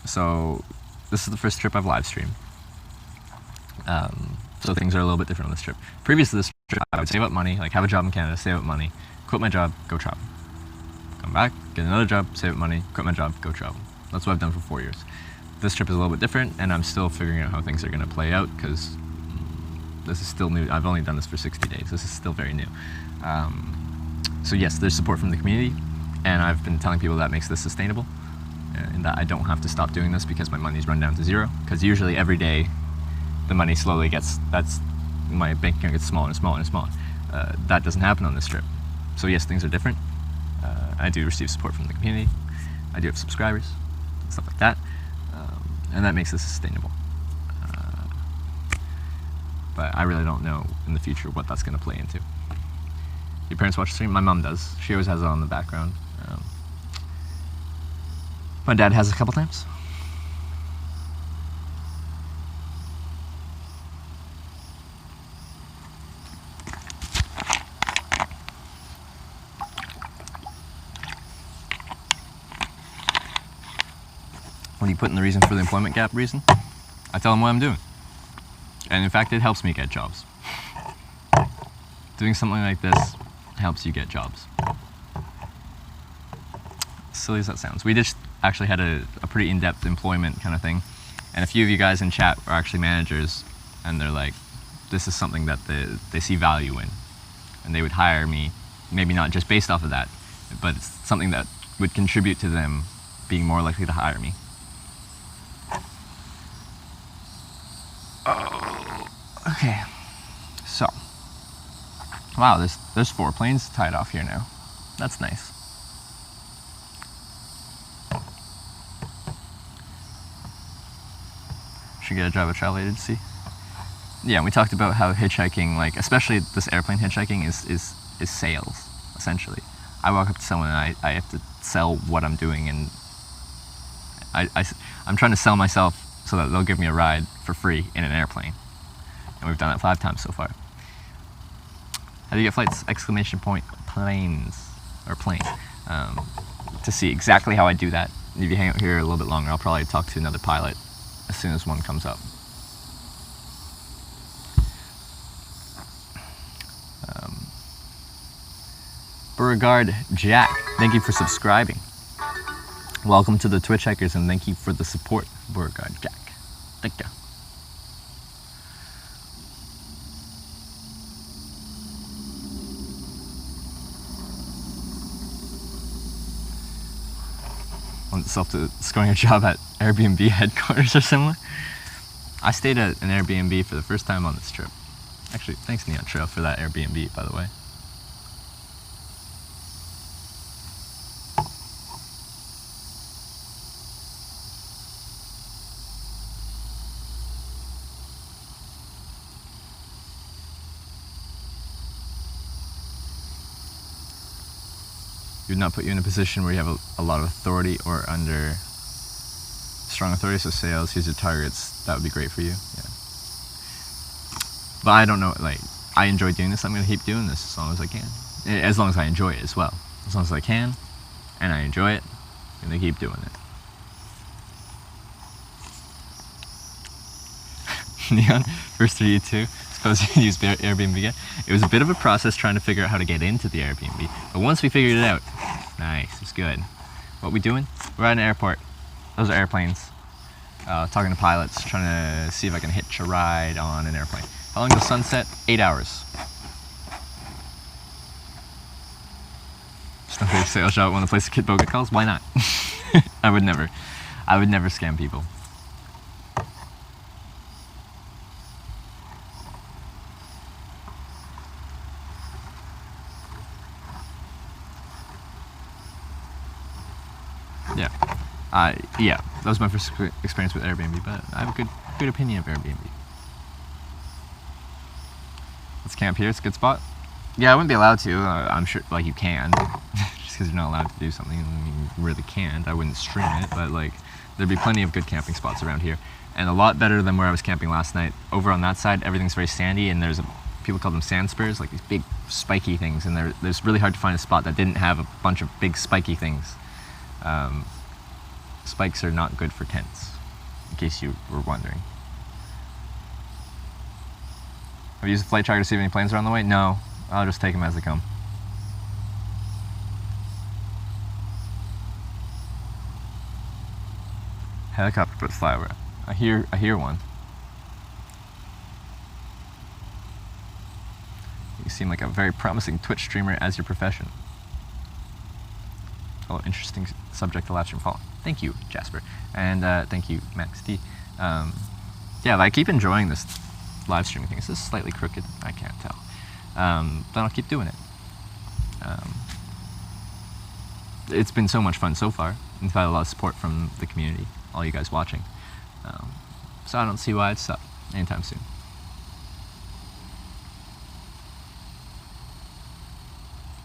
So this is the first trip I've live streamed. So things are a little bit different on this trip. Previous to this trip, I would save up money, like have a job in Canada, save up money, quit my job, go travel. Come back, get another job, save up money, quit my job, go travel. That's what I've done for 4 years. This trip is a little bit different, and I'm still figuring out how things are going to play out, because this is still new. I've only done this for 60 days. This is still very new. So yes, there's support from the community, and I've been telling people that makes this sustainable, and that I don't have to stop doing this because my money's run down to zero, because usually every day the money slowly gets, my bank account gets smaller and smaller and smaller. That doesn't happen on this trip. So yes, things are different. I do receive support from the community. I do have subscribers, stuff like that, and that makes this sustainable. But I really don't know in the future what that's going to play into. Your parents watch the stream? My mom does. She always has it on in the background. My dad has a couple times. What do you put in the reason for the employment gap reason? I tell them what I'm doing. And in fact, it helps me get jobs. Doing something like this helps you get jobs. Silly as that sounds. We just actually had a pretty in-depth employment kind of thing. And a few of you guys in chat are actually managers, and they're like, this is something that they see value in. And they would hire me, maybe not just based off of that, but it's something that would contribute to them being more likely to hire me. Okay, so, wow, there's 4 planes tied off here now. That's nice. Should get a job at a travel agency. Yeah, and we talked about how hitchhiking, like especially this airplane hitchhiking, is sales essentially. I walk up to someone and I have to sell what I'm doing, and I'm trying to sell myself so that they'll give me a ride for free in an airplane. And we've done that 5 times so far. How do you get flights? Exclamation point, planes, or plane. To see exactly how I do that, and if you hang out here a little bit longer, I'll probably talk to another pilot as soon as one comes up. Beauregard Jack, thank you for subscribing. Welcome to the Twitch Hikers, and thank you for the support, Beauregard Jack. Thank you. Lends itself to scoring a job at Airbnb headquarters or similar. I stayed at an Airbnb for the first time on this trip. Actually, thanks Neon Trail for that Airbnb, by the way. Would not put you in a position where you have a lot of authority or under strong authority, so sales, here's your targets, that would be great for you. Yeah. But I don't know, like, I enjoy doing this, I'm going to keep doing this as long as I can. As long as I enjoy it as well. As long as I can, and I enjoy it, I'm going to keep doing it. Neon, first for you too. Suppose you use Airbnb again. It was a bit of a process trying to figure out how to get into the Airbnb, but once we figured it out, nice, it's good. What we doing? We're at an airport. Those are airplanes. Talking to pilots, trying to see if I can hitch a ride on an airplane. How long does sunset? 8 hours. Just a big sales shot when the place to kid boga calls. Why not? I would never scam people. Yeah, that was my first experience with Airbnb, but I have a good opinion of Airbnb. Let's camp here. It's a good spot. Yeah, I wouldn't be allowed to. I'm sure, like, you can. Just because you're not allowed to do something, you really can't. I wouldn't stream it, but like, there'd be plenty of good camping spots around here, and a lot better than where I was camping last night. Over on that side, everything's very sandy, and people call them sand spurs, like these big spiky things, and there's really hard to find a spot that didn't have a bunch of big spiky things. Spikes are not good for tents, in case you were wondering. Have you used the flight tracker to see if any planes are on the way? No, I'll just take them as they come. Helicopter puts fly over. I hear one. You seem like a very promising Twitch streamer as your profession. Oh, interesting subject to latch and fall. Thank you, Jasper, and thank you, Max D. Yeah, I keep enjoying this live streaming thing. It's just slightly crooked. I can't tell. But I'll keep doing it. It's been so much fun so far. We've had a lot of support from the community, all you guys watching. So I don't see why I'd stop anytime soon.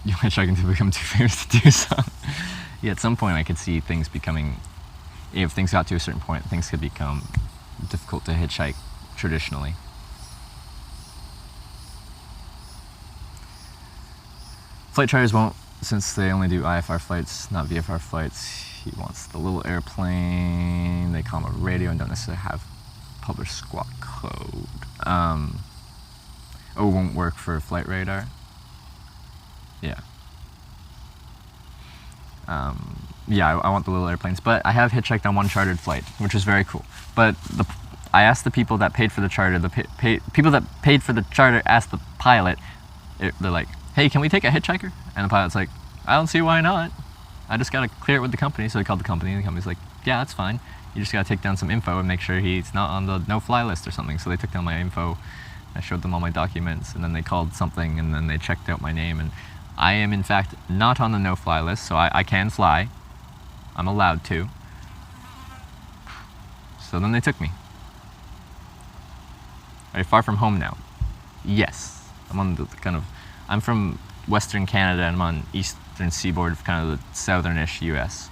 You wish I could become too famous to do so. Yeah, at some point I could see things becoming, if things got to a certain point, things could become difficult to hitchhike traditionally. Flight trackers won't, since they only do IFR flights, not VFR flights. He wants the little airplane. They call him a radio and don't necessarily have published squawk code. Oh, it won't work for flight radar. Yeah. Yeah, I want the little airplanes, but I have hitchhiked on one chartered flight, which is very cool. But I asked the people that paid for the charter, people that paid for the charter asked the pilot, they're like, hey, can we take a hitchhiker? And the pilot's like, I don't see why not. I just gotta clear it with the company. So they called the company, and the company's like, yeah, that's fine. You just gotta take down some info and make sure he's not on the no-fly list or something. So they took down my info, I showed them all my documents, and then they called something, and then they checked out my name, and I am, in fact, not on the no-fly list, so I can fly. I'm allowed to. So then they took me. Are you far from home now? Yes. I'm on the I'm from Western Canada, and I'm on eastern seaboard of kind of the southern-ish US.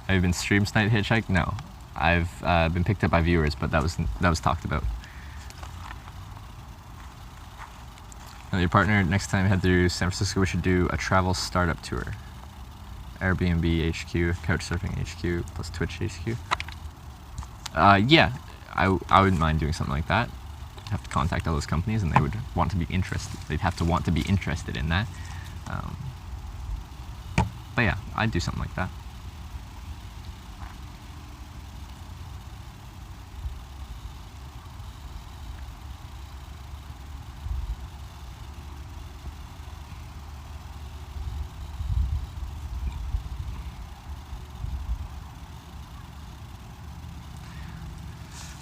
Have you been stream snipe hitchhike? No. I've been picked up by viewers, but that was talked about. Now, your partner, next time you head through San Francisco, we should do a travel startup tour. Airbnb HQ, Couchsurfing HQ, plus Twitch HQ. Yeah, I wouldn't mind doing something like that. I'd have to contact all those companies, and they would want to be interested. They'd have to want to be interested in that. But yeah, I'd do something like that.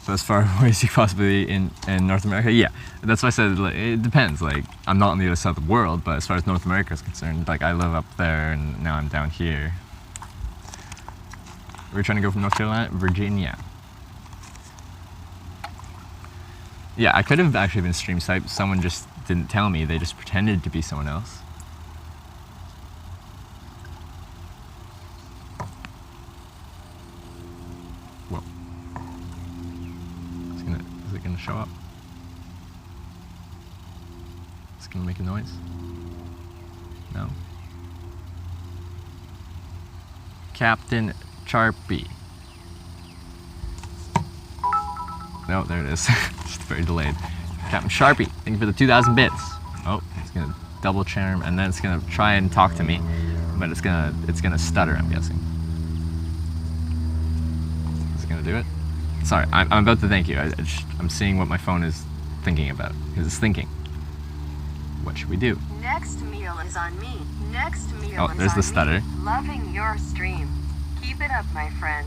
So as far away as you possibly in North America, yeah, that's why I said, like, it depends. Like, I'm not on the other side of the world, but as far as North America is concerned, like, I live up there and now I'm down here. We're trying to go from North Carolina, Virginia. Yeah, I could have actually been stream sniped. Someone just didn't tell me. They just pretended to be someone else. Whoa. Is it gonna show up? Is it gonna make a noise? No. Captain Charpy. No, there it is. Just very delayed. Captain Sharpie, thank you for the 2,000 bits. Oh, it's gonna double charm, and then it's gonna try and talk to me, but it's gonna stutter, I'm guessing. it gonna do it? Sorry, I'm about to thank you. I'm seeing what my phone is thinking about, because it's thinking. What should we do? Next meal is on me. Next meal Oh, is there's on the stutter. me. Loving your stream. Keep it up, my friend.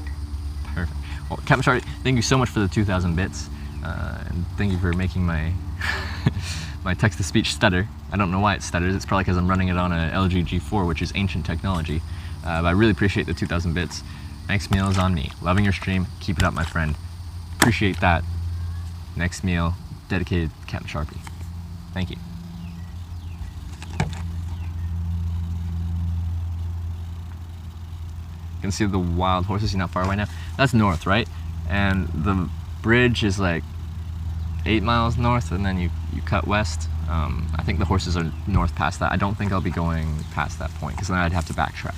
Perfect. Well, Captain Charlie, thank you so much for the 2,000 bits, and thank you for making my my text-to-speech stutter. I don't know why it stutters. It's probably because I'm running it on a LG G4, which is ancient technology. But I really appreciate the 2,000 bits. Next meal is on me. Loving your stream. Keep it up, my friend. Appreciate that. Next meal dedicated to Captain Sharpie. Thank you. You can see the wild horses. You're not far away now. That's north, right? And the bridge is like 8 miles north, and then you cut west. I think the horses are north past that. I don't think I'll be going past that point, because then I'd have to backtrack.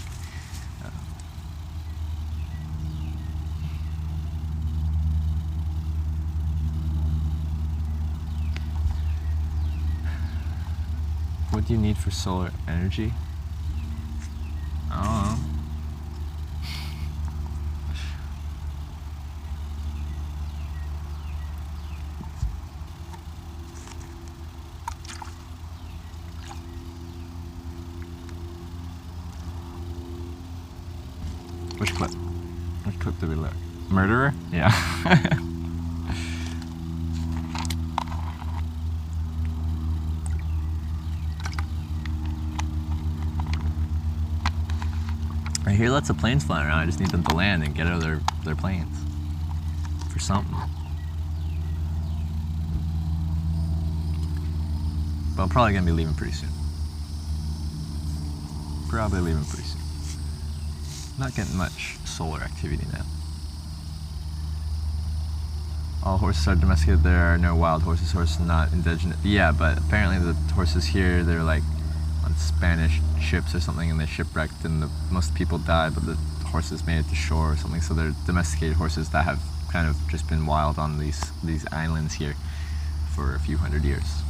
What do you need for solar energy? I don't know. Which clip? Which clip did we look? Murderer? Yeah. I hear lots of planes flying around. I just need them to land and get out of their planes for something. But I'm probably gonna be leaving pretty soon. Probably leaving pretty soon. Not getting much solar activity now. All horses are domesticated. There are no wild horses. Horses not indigenous. Yeah, but apparently the horses here, they're like on Spanish ships or something, and they shipwrecked, and most people died, but the horses made it to shore or something. So they're domesticated horses that have kind of just been wild on these islands here for a few hundred years.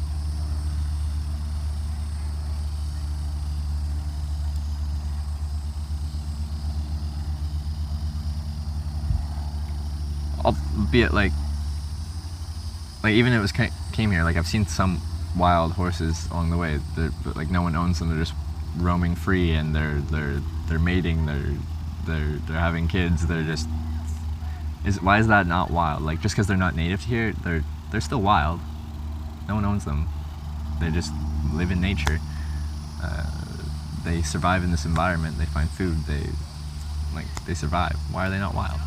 Albeit like even if it came here, like I've seen some wild horses along the way, but like no one owns them. They're just roaming free, and they're mating, they're having kids. They're just why is that not wild? Like just because they're not native here, they're still wild. No one owns them. They just live in nature. They survive in this environment. They find food. They survive. Why are they not wild?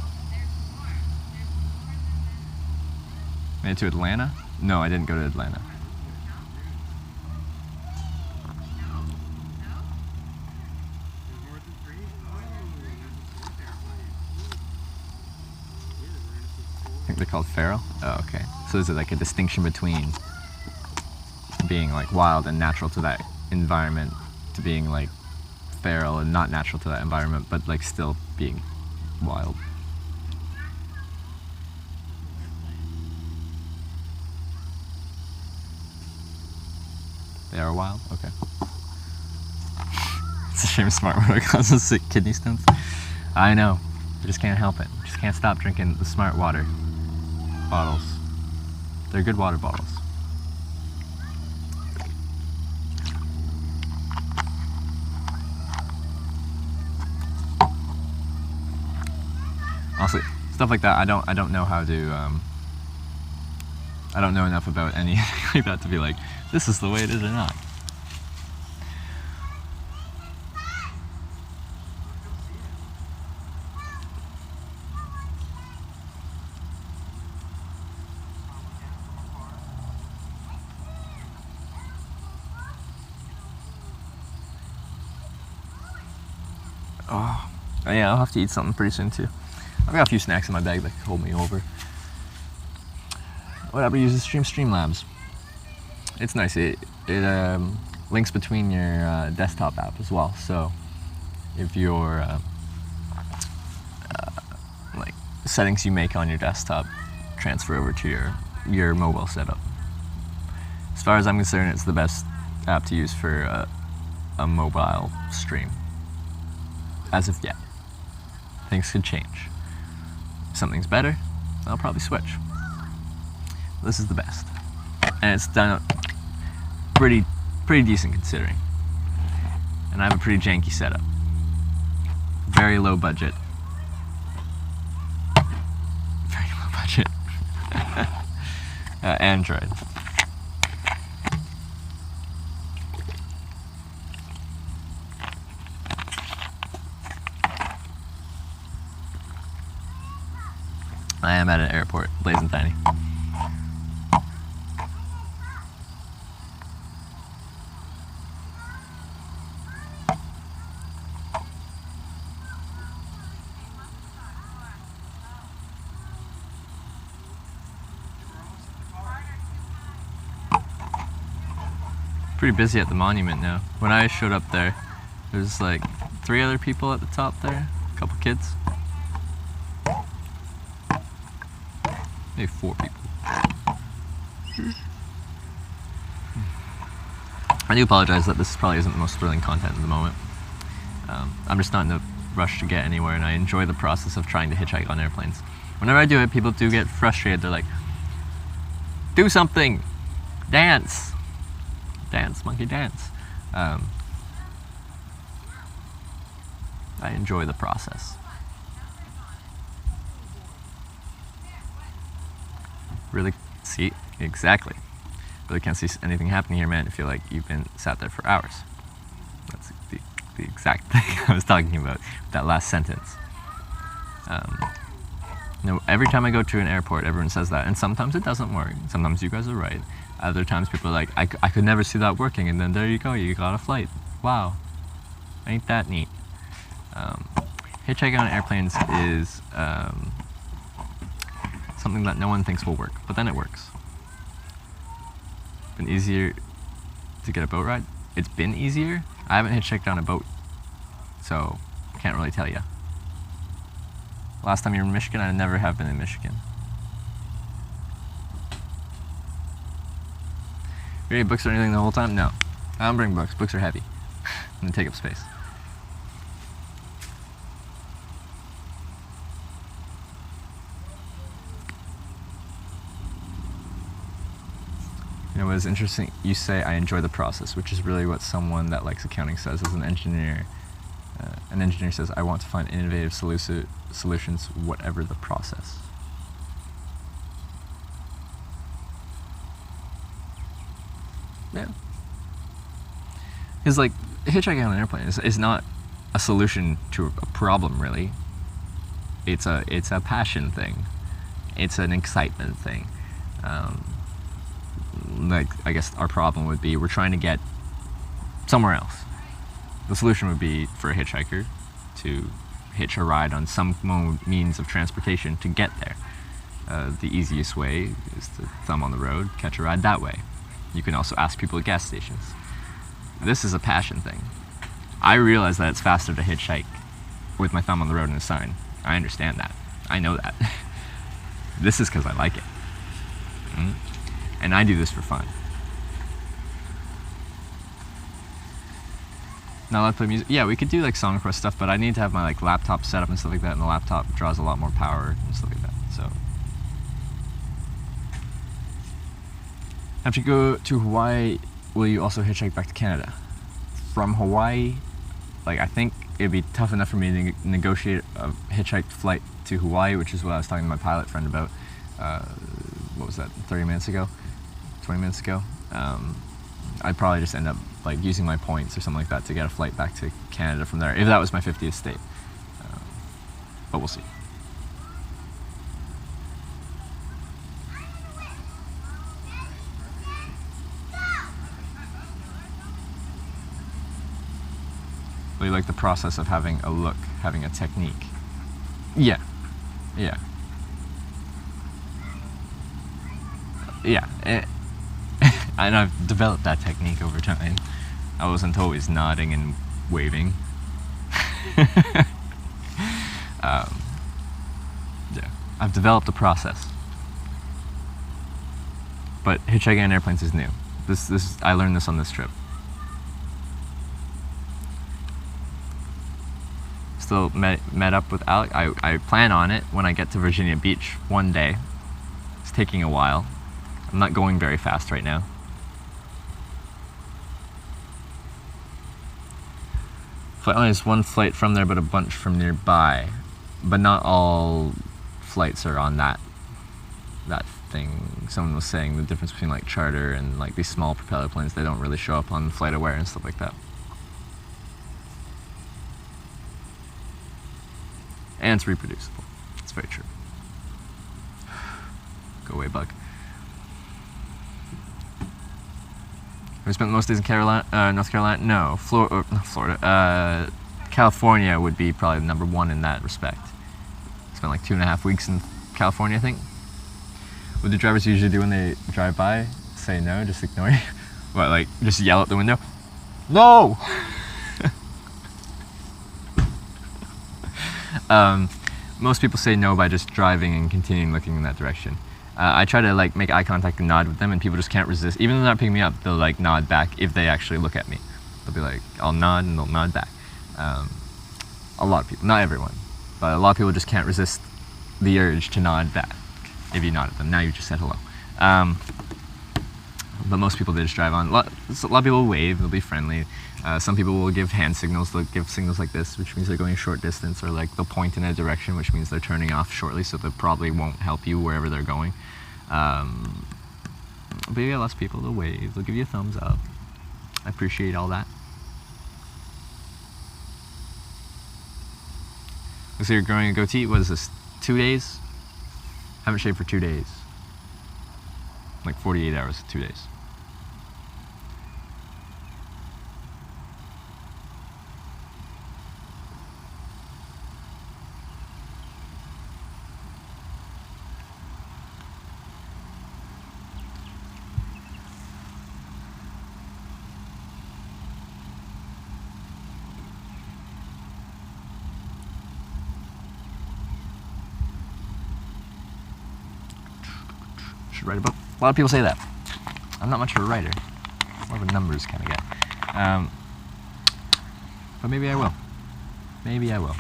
Made it to Atlanta? No, I didn't go to Atlanta. I think they're called feral? Oh, okay. So is it like a distinction between being like wild and natural to that environment, to being like feral and not natural to that environment, but like still being wild? They are wild? Okay. It's a shame smart water causes sick kidney stones. I know. I just can't help it. I just can't stop drinking the smart water bottles. They're good water bottles. Honestly, stuff like that, I don't know how to, I don't know enough about anything like that to be like, this is the way it is or not. Oh, yeah, I'll have to eat something pretty soon too. I've got a few snacks in my bag that could hold me over. Whatever uses Streamlabs. It's nice. It links between your desktop app as well. So if your like settings you make on your desktop transfer over to your mobile setup. As far as I'm concerned, it's the best app to use for a mobile stream. As of yet, things could change. If something's better, I'll probably switch. This is the best, and it's done pretty decent considering. And I have a pretty janky setup. Very low budget. Very low budget. Android. I am at an airport, blazing tiny. Pretty busy at the monument now. When I showed up there, there's like 3 other people at the top there, a couple kids. Maybe 4 people. I do apologize that this probably isn't the most thrilling content at the moment. I'm just not in a rush to get anywhere, and I enjoy the process of trying to hitchhike on airplanes. Whenever I do it, people do get frustrated. They're like, do something! Dance! Dance, monkey dance. I enjoy the process. Really, see, exactly. Really can't see anything happening here, man. I feel like you've been sat there for hours. That's the exact thing I was talking about with that last sentence. Every time I go to an airport, everyone says that, and sometimes it doesn't work. Sometimes you guys are right. Other times people are like, I could never see that working, and then there you go, you got a flight. Wow, ain't that neat? Hitchhiking on airplanes is something that no one thinks will work, but then it works. Been easier to get a boat ride? It's been easier. I haven't hitchhiked on a boat, so can't really tell you. Last time you were in Michigan, I never have been in Michigan. Reading books or anything the whole time? No. I don't bring books. Books are heavy. And they take up space. You know what is interesting? You say, I enjoy the process, which is really what someone that likes accounting says as an engineer. An engineer says, I want to find innovative solutions, whatever the process. Yeah. Because, like, hitchhiking on an airplane is not a solution to a problem, really. It's a passion thing. It's an excitement thing. Like, I guess our problem would be we're trying to get somewhere else. The solution would be for a hitchhiker to hitch a ride on some means of transportation to get there. The easiest way is to thumb on the road, catch a ride that way. You can also ask people at gas stations. This is a passion thing. I realize that it's faster to hitchhike with my thumb on the road and a sign. I understand that. I know that. This is because I like it. And I do this for fun. Now let's play music. Yeah, we could do like song request stuff, but I need to have my like laptop set up and stuff like that, and the laptop draws a lot more power and stuff like that. So after you go to Hawaii, will you also hitchhike back to Canada? From Hawaii, like I think it'd be tough enough for me to negotiate a hitchhiked flight to Hawaii, which is what I was talking to my pilot friend about. What was that? 30 minutes ago, 20 minutes ago. I'd probably just end up like using my points or something like that to get a flight back to Canada from there, if that was my 50th state. But we'll see. But you like the process of having a look, having a technique. Yeah. Yeah. Yeah. And I've developed that technique over time. I wasn't always nodding and waving. Yeah, I've developed a process. But hitchhiking on airplanes is new. I learned this on this trip. still met up with Alec. I plan on it when I get to Virginia Beach one day. It's taking a while. I'm not going very fast right now. Only has one flight from there, but a bunch from nearby. But not all flights are on that thing. Someone was saying the difference between like charter and like these small propeller planes, they don't really show up on FlightAware and stuff like that. And it's reproducible. It's very true. Go away, bug. Have you spent most days in North Carolina? No. Not Florida. California would be probably number one in that respect. Spent like 2.5 weeks in California, I think. What do drivers usually do when they drive by? Say no, just ignore you? What, like, just yell out the window? No! Most people say no by just driving and continuing looking in that direction. I try to like make eye contact and nod with them, and people just can't resist. Even though they're not picking me up, they'll like nod back if they actually look at me. They'll be like, I'll nod and they'll nod back. A lot of people, not everyone, but a lot of people just can't resist the urge to nod back if you nod at them. Now you just said hello. But most people, they just drive on. A lot of people will wave, they'll be friendly. Some people will give hand signals, they'll give signals like this, which means they're going a short distance, or like they'll point in a direction, which means they're turning off shortly, so they probably won't help you wherever they're going. But yeah, lots of people, they'll wave, they'll give you a thumbs up. I appreciate all that. Looks like you're growing a goatee. What is this, 2 days? Haven't shaved for 2 days. Like 48 hours, 2 days. Should write a book. A lot of people say that. I'm not much of a writer. More of a numbers kind of guy. But maybe I will. Maybe I will.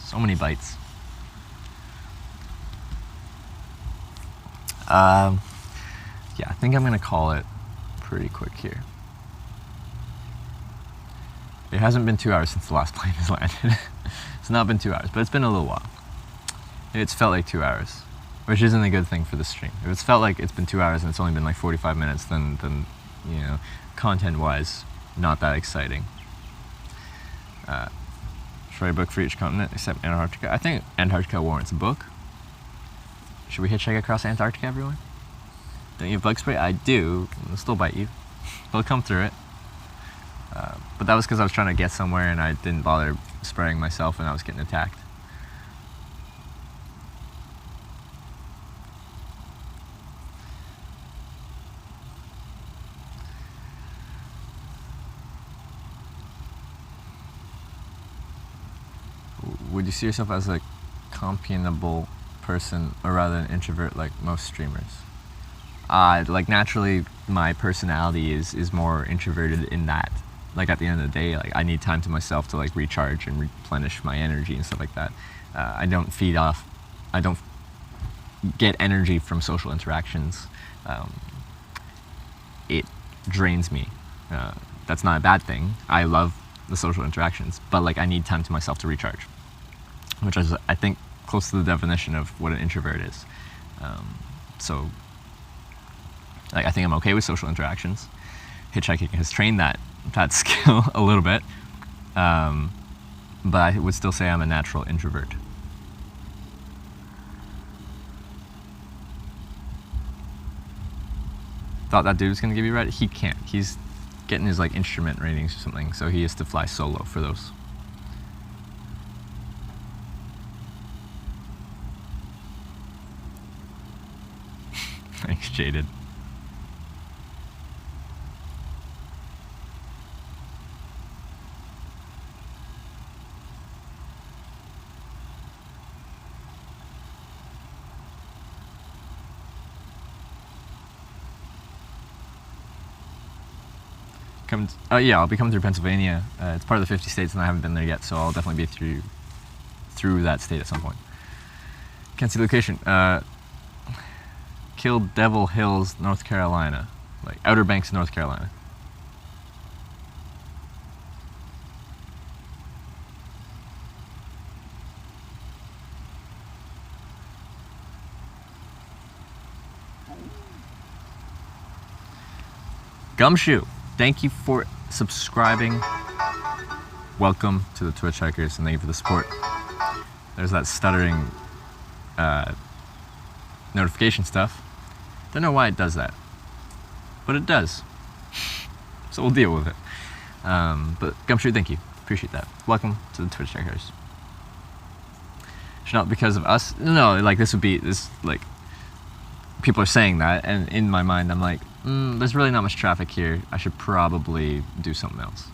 So many bites. Yeah, I think I'm gonna call it pretty quick here. It hasn't been 2 hours since the last plane has landed. It's not been 2 hours, but it's been a little while. It's felt like 2 hours, which isn't a good thing for the stream. If it's felt like it's been 2 hours and it's only been like 45 minutes, then you know, content-wise, not that exciting. Should I write a book for each continent except Antarctica? I think Antarctica warrants a book. Should we hitchhike across Antarctica, everyone? Don't you have bug spray? I do. They'll still bite you. They'll come through it. But that was because I was trying to get somewhere and I didn't bother spraying myself and I was getting attacked. Would you see yourself as a companionable person or rather an introvert like most streamers? Like naturally my personality is more introverted in that, like at the end of the day, like I need time to myself to like recharge and replenish my energy and stuff like that. I don't feed off, I don't get energy from social interactions. It drains me. That's not a bad thing. I love the social interactions, but like I need time to myself to recharge, which is, I think, close to the definition of what an introvert is. So, like, I think I'm okay with social interactions. Hitchhiking has trained that skill a little bit, but I would still say I'm a natural introvert. Thought that dude was gonna give you a ride? He can't. He's getting his like instrument ratings or something, so he has to fly solo for those. Thanks, Jaded. Yeah, I'll be coming through Pennsylvania. It's part of the 50 states, and I haven't been there yet, so I'll definitely be through that state at some point. Can't see the location. Kill Devil Hills, North Carolina, like Outer Banks, North Carolina. Gumshoe, thank you for subscribing. Welcome to the Twitch Hikers, and thank you for the support. There's that stuttering notification stuff. Don't know why it does that, but it does. So we'll deal with it. But Gumshoe, thank you. Appreciate that. Welcome to the Twitch Hikers. Should not because of us. No, like this, like, people are saying that, and in my mind, I'm like, there's really not much traffic here. I should probably do something else.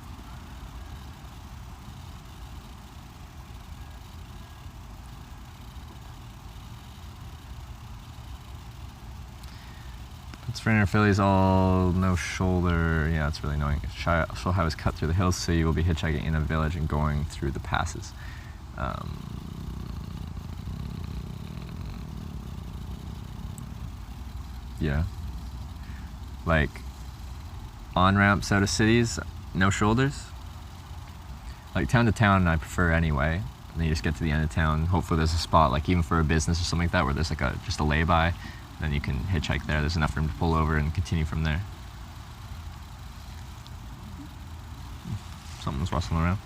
Pennsylvania Phillies all no shoulder. Yeah, it's really annoying. She'll have us cut through the hills, so you will be hitchhiking in a village and going through the passes. Yeah. Like, on-ramps out of cities, no shoulders. Like, town to town, I prefer anyway. And then you just get to the end of town. Hopefully there's a spot, like, even for a business or something like that, where there's, like, just a lay-by. Then you can hitchhike there. There's enough room to pull over and continue from there. Something's rustling around.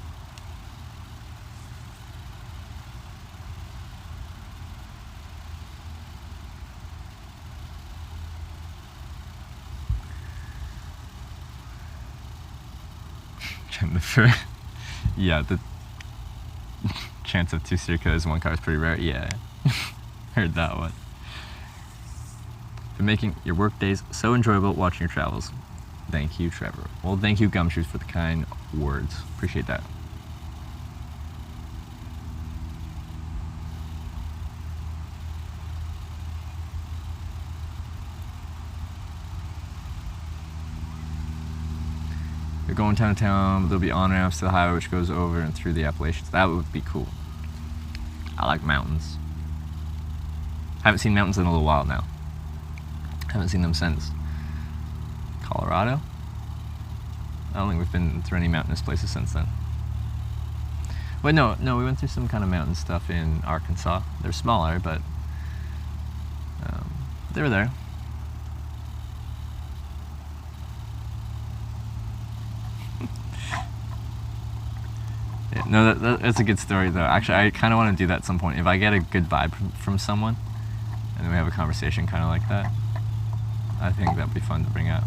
Yeah, the chance of 2 serial killers in one car is pretty rare. Yeah, heard that one. For making your work days so enjoyable watching your travels. Thank you, Trevor. Well, thank you, Gumshoes, for the kind words. Appreciate that. You're going town to town, but there'll be on-ramps to the highway which goes over and through the Appalachians. That would be cool. I like mountains. Haven't seen mountains in a little while now. Haven't seen them since Colorado. I don't think we've been through any mountainous places since then. Wait, no, we went through some kind of mountain stuff in Arkansas. They're smaller, but they were there. Yeah, no, that's a good story though. Actually, I kind of want to do that at some point. If I get a good vibe from someone, and then we have a conversation kind of like that, I think that'd be fun to bring up,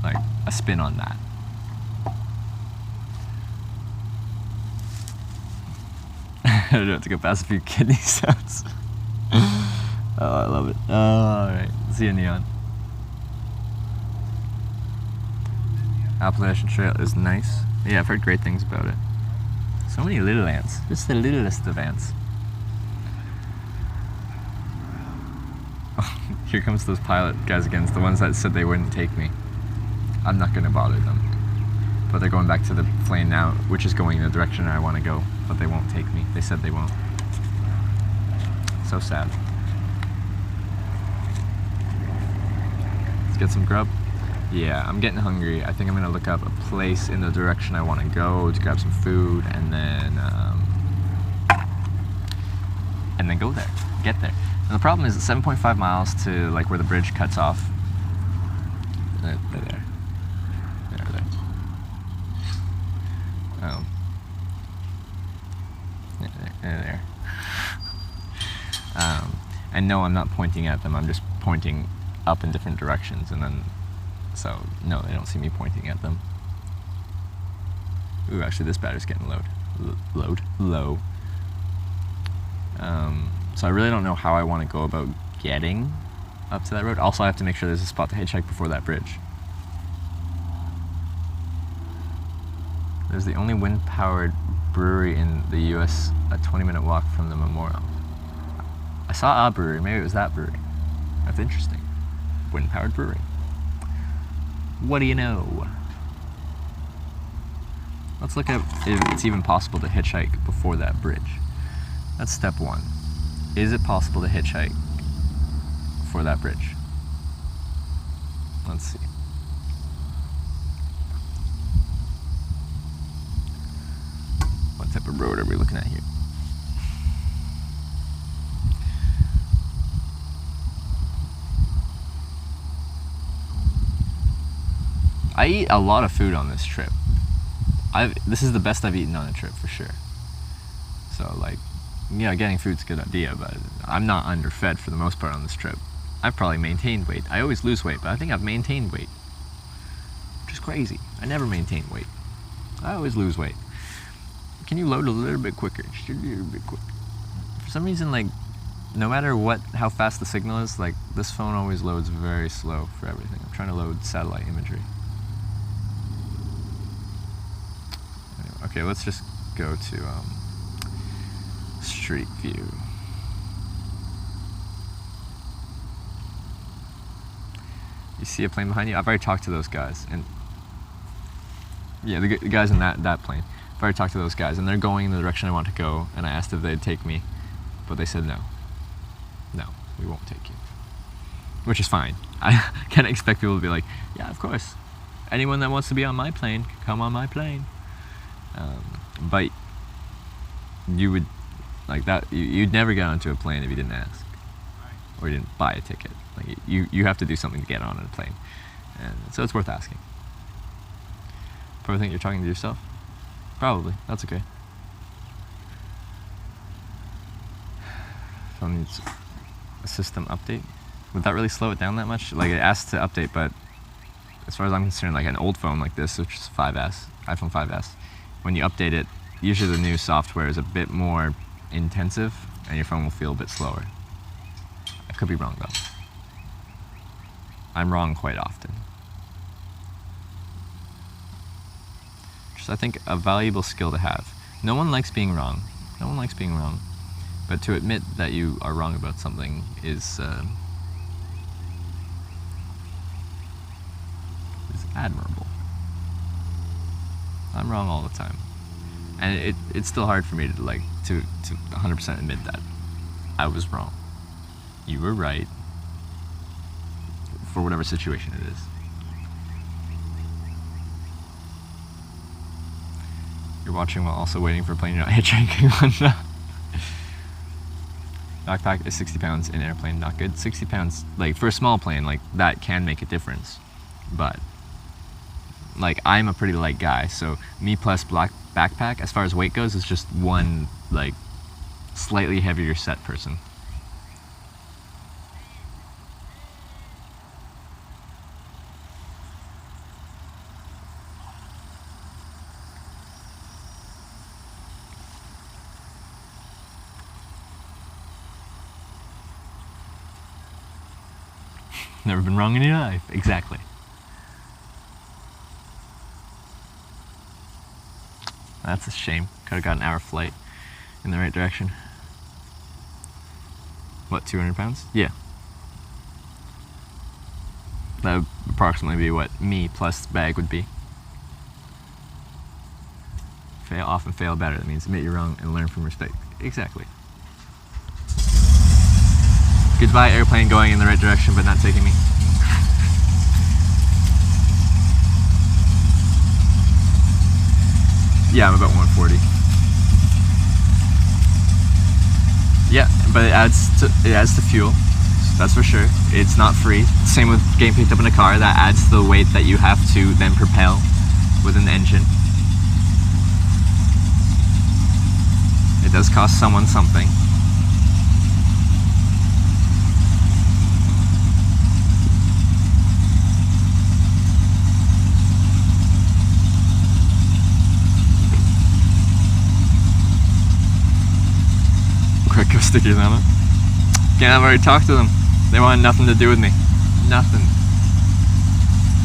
like a spin on that. I don't have to go past a few kidney stones. Oh, I love it. Oh, all right. See you, Neon. Appalachian Trail is nice. Yeah, I've heard great things about it. So many little ants. Just the littlest of ants. Here comes those pilot guys again. It's the ones that said they wouldn't take me. I'm not going to bother them. But they're going back to the plane now, which is going in the direction I want to go. But they won't take me. They said they won't. So sad. Let's get some grub. Yeah, I'm getting hungry. I think I'm going to look up a place in the direction I want to go to grab some food, and then go there. Get there. And the problem is it's 7.5 miles to like where the bridge cuts off. They're there. They're there. They're there. And no, I'm not pointing at them. I'm just pointing up in different directions, and then so no, they don't see me pointing at them. Ooh, actually, this battery's getting low. So I really don't know how I want to go about getting up to that road. Also, I have to make sure there's a spot to hitchhike before that bridge. There's the only wind-powered brewery in the U.S. a 20-minute walk from the memorial. I saw a brewery. Maybe it was that brewery. That's interesting. Wind-powered brewery. What do you know? Let's look at if it's even possible to hitchhike before that bridge. That's step one. Is it possible to hitchhike before that bridge? Let's see. What type of road are we looking at here? I eat a lot of food on this trip. This is the best I've eaten on a trip for sure. So like, yeah, getting food's a good idea, but I'm not underfed for the most part on this trip. I've probably maintained weight. I always lose weight, but I think I've maintained weight, which is crazy. I never maintain weight. I always lose weight. Can you load a little bit quicker? Just a little bit quicker. For some reason, like, no matter how fast the signal is, like, this phone always loads very slow for everything. I'm trying to load satellite imagery. Anyway, okay, let's just go to Street View. You see a plane behind you? I've already talked to those guys, and yeah, the guys in that plane. I've already talked to those guys, and they're going in the direction I want to go, and I asked if they'd take me, but they said no. No, we won't take you. Which is fine. I can't expect people to be like, yeah, of course. Anyone that wants to be on my plane, can come on my plane. But you would, like that, you'd never get onto a plane if you didn't ask. Or you didn't buy a ticket. Like you have to do something to get on a plane. And so it's worth asking. Probably think you're talking to yourself? Probably. That's okay. Phone needs a system update. Would that really slow it down that much? Like, it asks to update, but as far as I'm concerned, like an old phone like this, which is iPhone 5S, when you update it, usually the new software is a bit more intensive, and your phone will feel a bit slower. I could be wrong, though. I'm wrong quite often. I think a valuable skill to have. No one likes being wrong. No one likes being wrong. But to admit that you are wrong about something is admirable. I'm wrong all the time. And it's still hard for me to 100% admit that I was wrong. You were right. For whatever situation it is. You're watching while also waiting for a plane. You're not hitchhiking. Backpack is 60 pounds in airplane, not good. 60 pounds, like, for a small plane, like, that can make a difference. But, like, I'm a pretty light guy, so me plus black backpack, as far as weight goes, is just one, like, slightly heavier set person. Never been wrong in your life. Exactly. That's a shame. Could have got an hour flight in the right direction. What, 200 pounds? Yeah. That would approximately be what me plus bag would be. Fail often, fail better. That means admit you're wrong and learn from mistake. Exactly. Goodbye, airplane going in the right direction but not taking me. Yeah, I'm about 140. Yeah, but it adds to fuel. That's for sure. It's not free. Same with getting picked up in a car. That adds to the weight that you have to then propel within the engine. It does cost someone something. Quick, go stick your thumb up. Again, I've already talked to them. They wanted nothing to do with me. Nothing.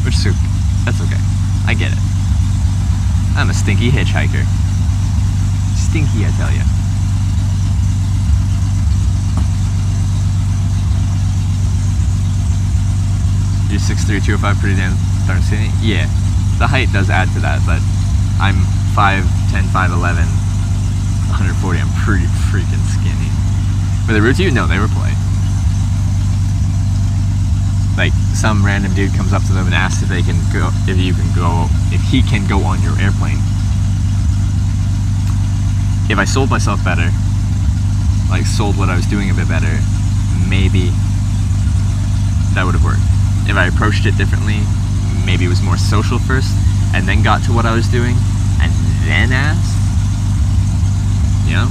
Which is that's okay. I get it. I'm a stinky hitchhiker. Stinky, I tell ya. You're 6'3", 205, pretty damn darn skinny. Yeah, the height does add to that, but I'm 5'10", 5'11", 140. I'm pretty freaking skinny. Were they rude to you? No, they were polite. Like some random dude comes up to them and asks if he can go on your airplane. If I sold myself better, like sold what I was doing a bit better, maybe that would have worked. If I approached it differently, maybe it was more social first, and then got to what I was doing, and then asked, you know,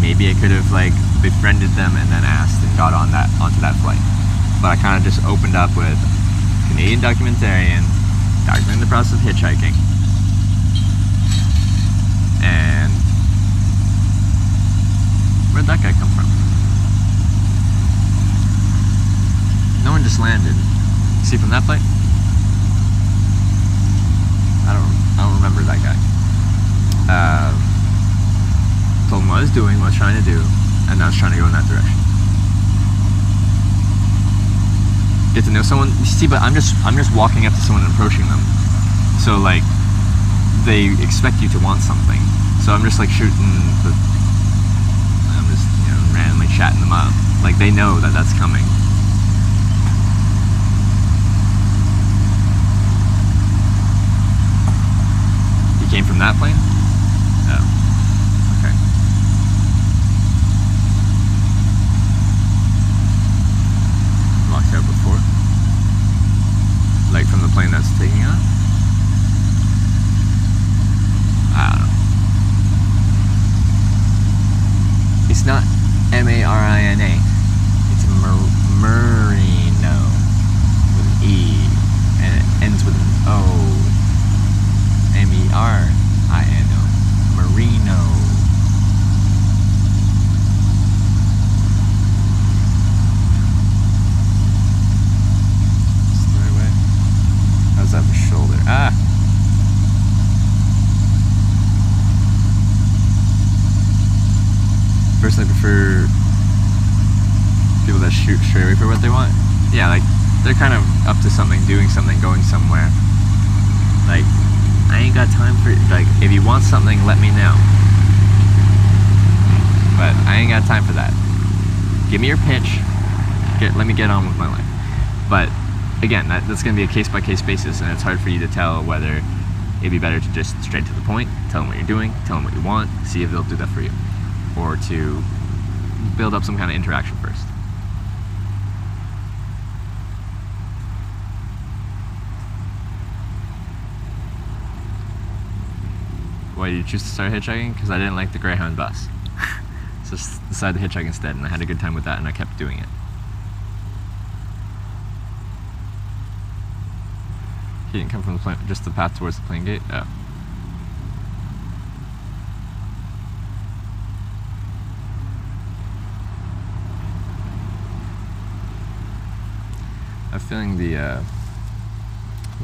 maybe I could have like befriended them and then asked and got onto that flight. But I kind of just opened up with Canadian documentarian, documenting the process of hitchhiking, and where'd that guy come from? No one just landed. See from that flight? I don't remember that guy. Told him what I was doing, what I was trying to do, and I was trying to go in that direction. Get to know someone. See, but I'm just walking up to someone and approaching them. So like, they expect you to want something. So I'm just like I'm just randomly chatting them up. Like they know that that's coming. You came from that plane? Oh. Okay. Walked out before? Like from the plane that's taking off? I don't know. It's not M-A-R-I-N-A. It's Merino with an E, and it ends with an O. M-E-R-I-N-O. Merino. It's the right way. How's that for shoulder? Ah! Personally, I prefer people that shoot straight away for what they want. Yeah, like they're kind of up to something, doing something, going somewhere. Like, I ain't got time for like, if you want something, let me know. But I ain't got time for that. Give me your pitch. Let me get on with my life. But again, that's going to be a case-by-case basis, and it's hard for you to tell whether it'd be better to just straight to the point, tell them what you're doing, tell them what you want, see if they'll do that for you, or to build up some kind of interaction first. Why did you choose to start hitchhiking? Because I didn't like the Greyhound bus. So I decided to hitchhike instead, and I had a good time with that, and I kept doing it. He didn't come from the plane, just the path towards the plane gate? Oh. I'm feeling the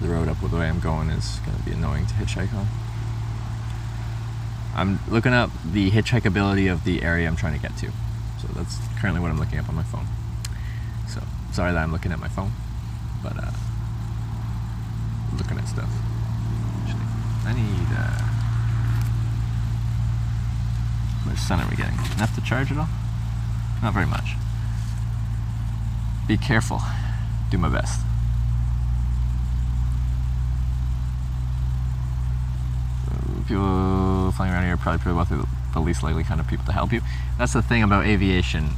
road up the way I'm going is going to be annoying to hitchhike on. I'm looking up the hitchhikeability of the area I'm trying to get to. So that's currently what I'm looking up on my phone. So, sorry that I'm looking at my phone, but looking at stuff. Actually, I need, how much sun are we getting? Enough to charge it all? Not very much. Be careful. Do my best. People flying around here are probably about the least likely kind of people to help you. That's the thing about aviation.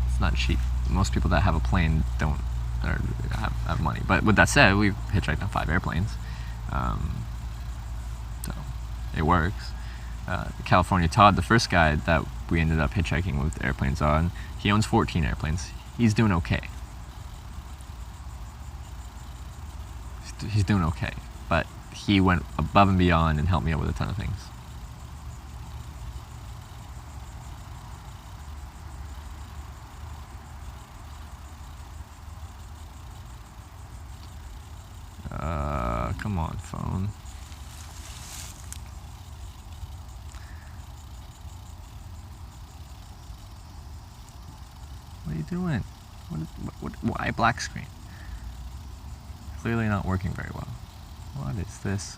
It's not cheap. Most people that have a plane don't have money. But with that said, we've hitchhiked on 5 airplanes. So it works. California Todd, the first guy that we ended up hitchhiking with airplanes on, he owns 14 airplanes. He's doing okay. He's doing okay. But he went above and beyond and helped me out with a ton of things. Come on, phone. What are you doing? Why black screen? Clearly not working very well. What is this?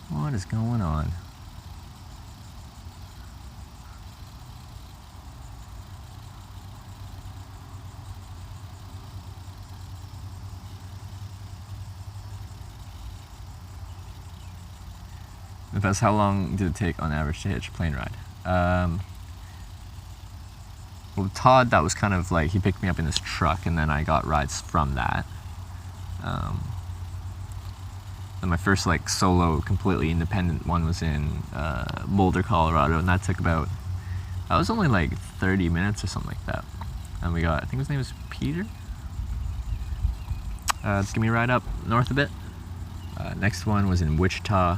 What is going on? Because how long did it take on average to hitch a plane ride? Well, Todd, that was kind of like he picked me up in his truck, and then I got rides from that. Then my first like solo, completely independent one was in Boulder, Colorado, and that was only like 30 minutes or something like that. And we got, I think his name was Peter. Just give me a ride up north a bit. Next one was in Wichita,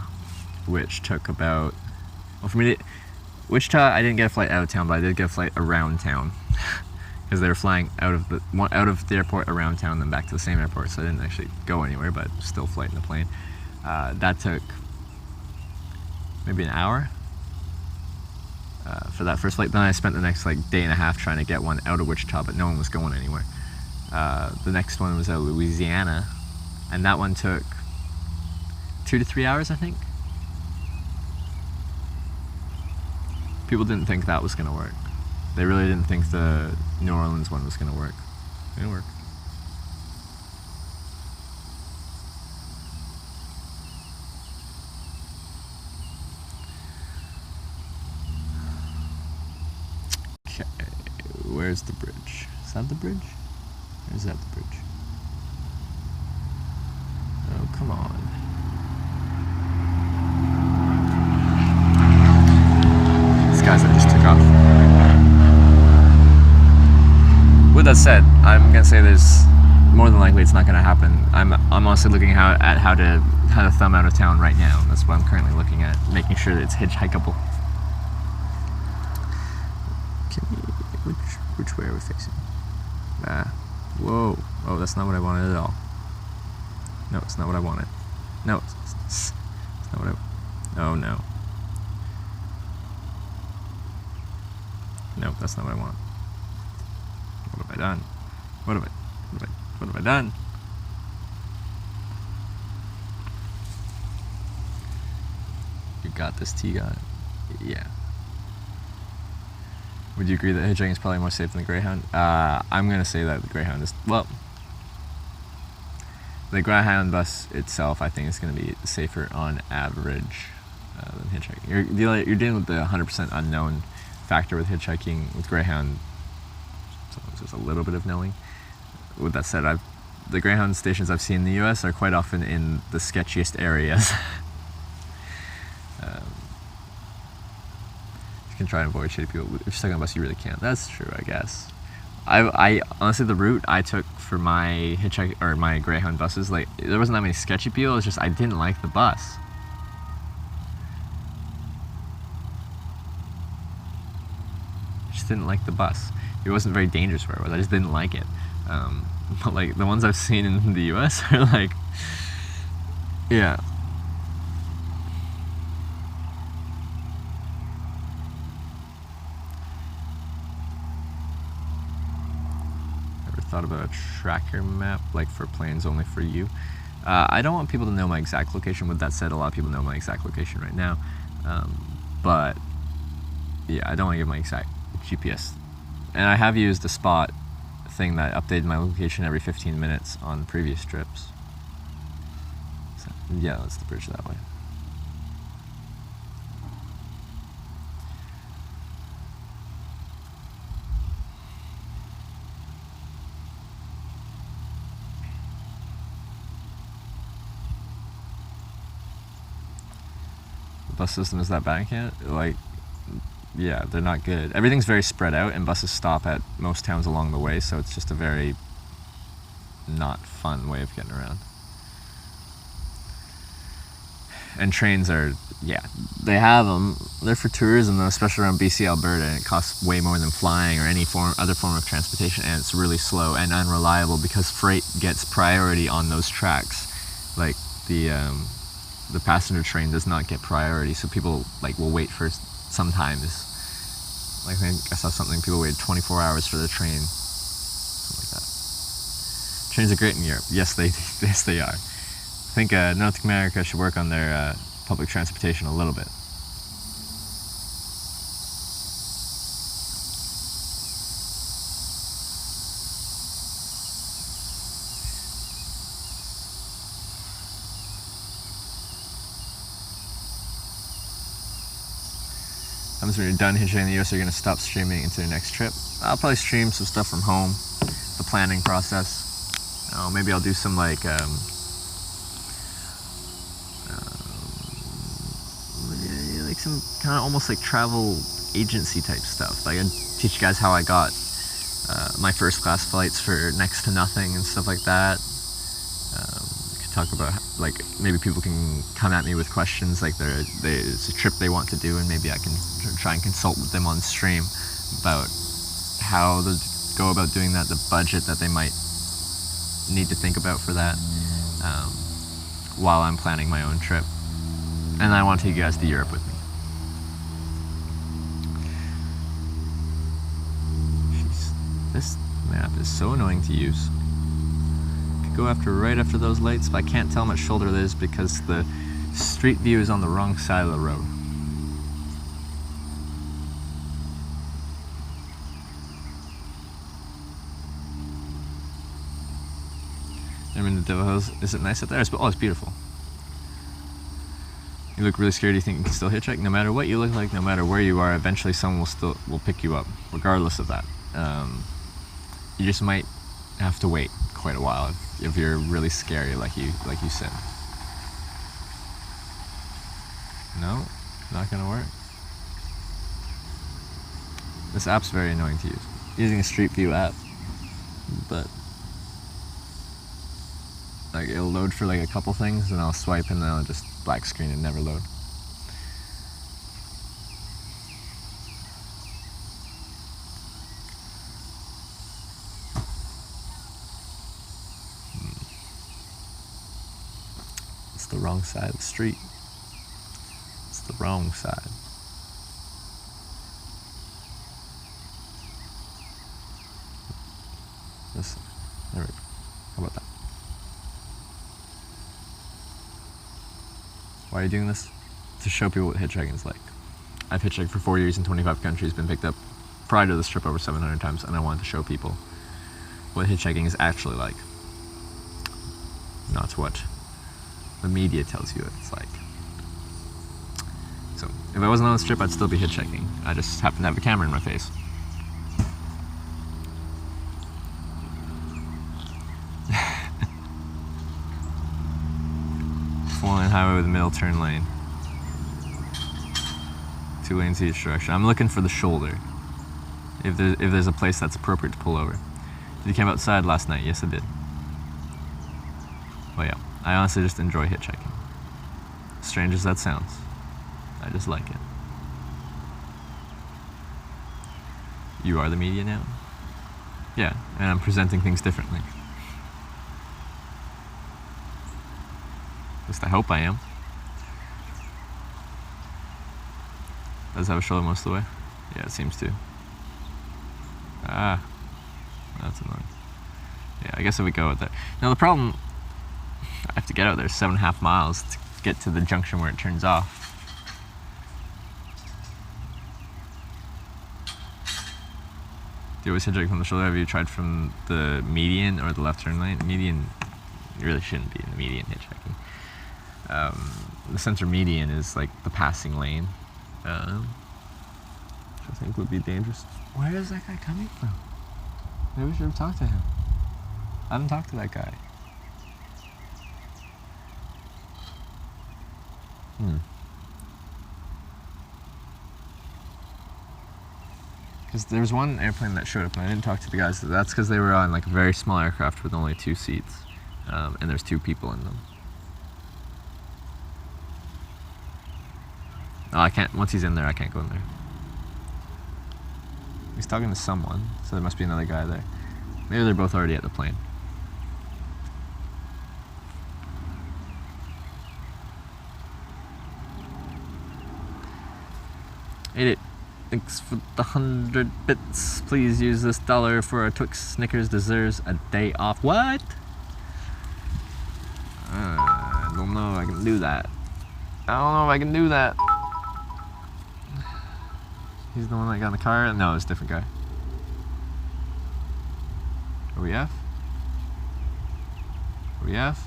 which took about, well, for me, Wichita, I didn't get a flight out of town, but I did get a flight around town because they were flying out of the airport around town, then back to the same airport. So I didn't actually go anywhere, but still flighting the plane. That took maybe an hour for that first flight. Then I spent the next like day and a half trying to get one out of Wichita, but no one was going anywhere. The next one was out of Louisiana, and that one took 2 to 3 hours, I think. People didn't think that was going to work. They really didn't think the New Orleans one was going to work. It didn't work. Okay, where's the bridge? Is that the bridge? Or is that the bridge? Oh, come on. Guys that just took off. With that said, I'm gonna say there's more than likely it's not gonna happen. I'm honestly looking at how to thumb out of town right now. That's what I'm currently looking at, making sure that it's hitchhikeable. Which way are we facing? Whoa. Oh, that's not what I wanted at all. No, it's not what I wanted. No, it's not what I. Oh no. Nope, that's not what I want. What have I done? What have I done? You got this, T-God. Yeah. Would you agree that hitchhiking is probably more safe than the Greyhound? I'm gonna say that the Greyhound is, well, the Greyhound bus itself, I think, is gonna be safer on average than hitchhiking. You're dealing with the 100% unknown factor with hitchhiking. With Greyhound, sometimes there's a little bit of knowing. With that said, the Greyhound stations I've seen in the US are quite often in the sketchiest areas. You can try and avoid shady people. If you're stuck on a bus, you really can't. That's true, I guess. I honestly, the route I took for my my Greyhound buses, like, there wasn't that many sketchy people. It's just I didn't like the bus. Didn't like the bus. It wasn't very dangerous where it was. I just didn't like it. But like the ones I've seen in the US are like, yeah. Ever thought about a tracker map, like for planes only for you? I don't want people to know my exact location. With that said, a lot of people know my exact location right now. But yeah, I don't want to give my exact GPS. And I have used the Spot thing that updated my location every 15 minutes on previous trips. So, yeah, that's the bridge that way. The bus system is that bad in Canada? Like, yeah, they're not good. Everything's very spread out, and buses stop at most towns along the way, so it's just a very not fun way of getting around. And trains are, yeah, they have them. They're for tourism, though, especially around BC, Alberta, and it costs way more than flying or any other form of transportation, and it's really slow and unreliable because freight gets priority on those tracks. Like, the passenger train does not get priority, so people like will wait for sometimes. Like, I think I saw something, people waited 24 hours for the train, something like that. Trains are great in Europe. Yes, they are. I think North America should work on their public transportation a little bit. When you're done hitchhiking in the US, you're going to stop streaming into your next trip. I'll probably stream some stuff from home, the planning process. Maybe I'll do some like some kind of almost like travel agency type stuff. Like I teach you guys how I got my first class flights for next to nothing and stuff like that. Could talk about like maybe people can come at me with questions like it's a trip they want to do, and maybe I can try and consult with them on stream about how to go about doing that, the budget that they might need to think about for that while I'm planning my own trip. And I want to take you guys to Europe with me. Jeez, this map is so annoying to use. Could go right after those lights, but I can't tell how much shoulder there is because the street view is on the wrong side of the road. I'm in the Devil Hills. Is it nice up there? It's beautiful. You look really scared. You think you can still hitchhike? No matter what you look like, no matter where you are, eventually someone will pick you up, regardless of that. You just might have to wait quite a while if you're really scary, like you said. No, not gonna work. This app's very annoying to use. Using a Street View app, but like it'll load for like a couple things, and I'll swipe, and then I'll just black screen and never load. It's the wrong side of the street. It's the wrong side. This, there we go. How about that? Why are you doing this? To show people what hitchhiking is like. I've hitchhiked for 4 years in 25 countries, been picked up prior to this trip over 700 times, and I wanted to show people what hitchhiking is actually like. Not what the media tells you it's like. So, if I wasn't on this trip, I'd still be hitchhiking. I just happen to have a camera in my face. Four-lane highway with a middle turn lane. 2 lanes each direction. I'm looking for the shoulder. If there's a place that's appropriate to pull over. Did you camp outside last night? Yes, I did. Well, yeah. I honestly just enjoy hitchhiking. Strange as that sounds. I just like it. You are the media now? Yeah, and I'm presenting things differently. At least I hope I am. Does it have a shoulder most of the way? Yeah, it seems to. Ah, that's annoying. Yeah, I guess if we go out there. Now the problem, I have to get out there 7.5 miles to get to the junction where it turns off. Do you always hitchhike from the shoulder? Have you tried from the median or the left turn lane? Median, you really shouldn't be in the median hitchhiking. The center median is like the passing lane, which I think would be dangerous. Where is that guy coming from? Maybe we should have talked to him. I haven't talked to that guy. Because there was one airplane that showed up and I didn't talk to the guys. That's because they were on like a very small aircraft with only 2 seats, and there's 2 people in them. Oh, I can't. Once he's in there, I can't go in there. He's talking to someone, so there must be another guy there. Maybe they're both already at the plane. Ate it. Thanks for the 100 bits. Please use this dollar for a Twix Snickers deserves a day off. What? I don't know if I can do that. I don't know if I can do that. He's the one that got in the car? No, it's a different guy. Are we F? Are we F?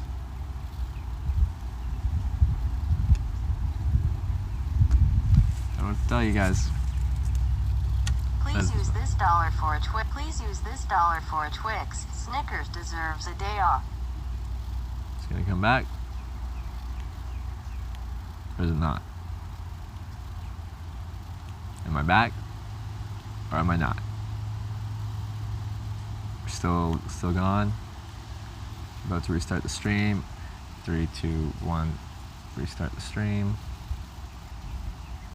I don't know what to tell you guys. Please use this dollar for a Twix. Please use this dollar for a Twix. Snickers deserves a day off. It's gonna come back. Or is it not? Am I back? Or am I not? We're still gone. About to restart the stream. 3, 2, 1. Restart the stream.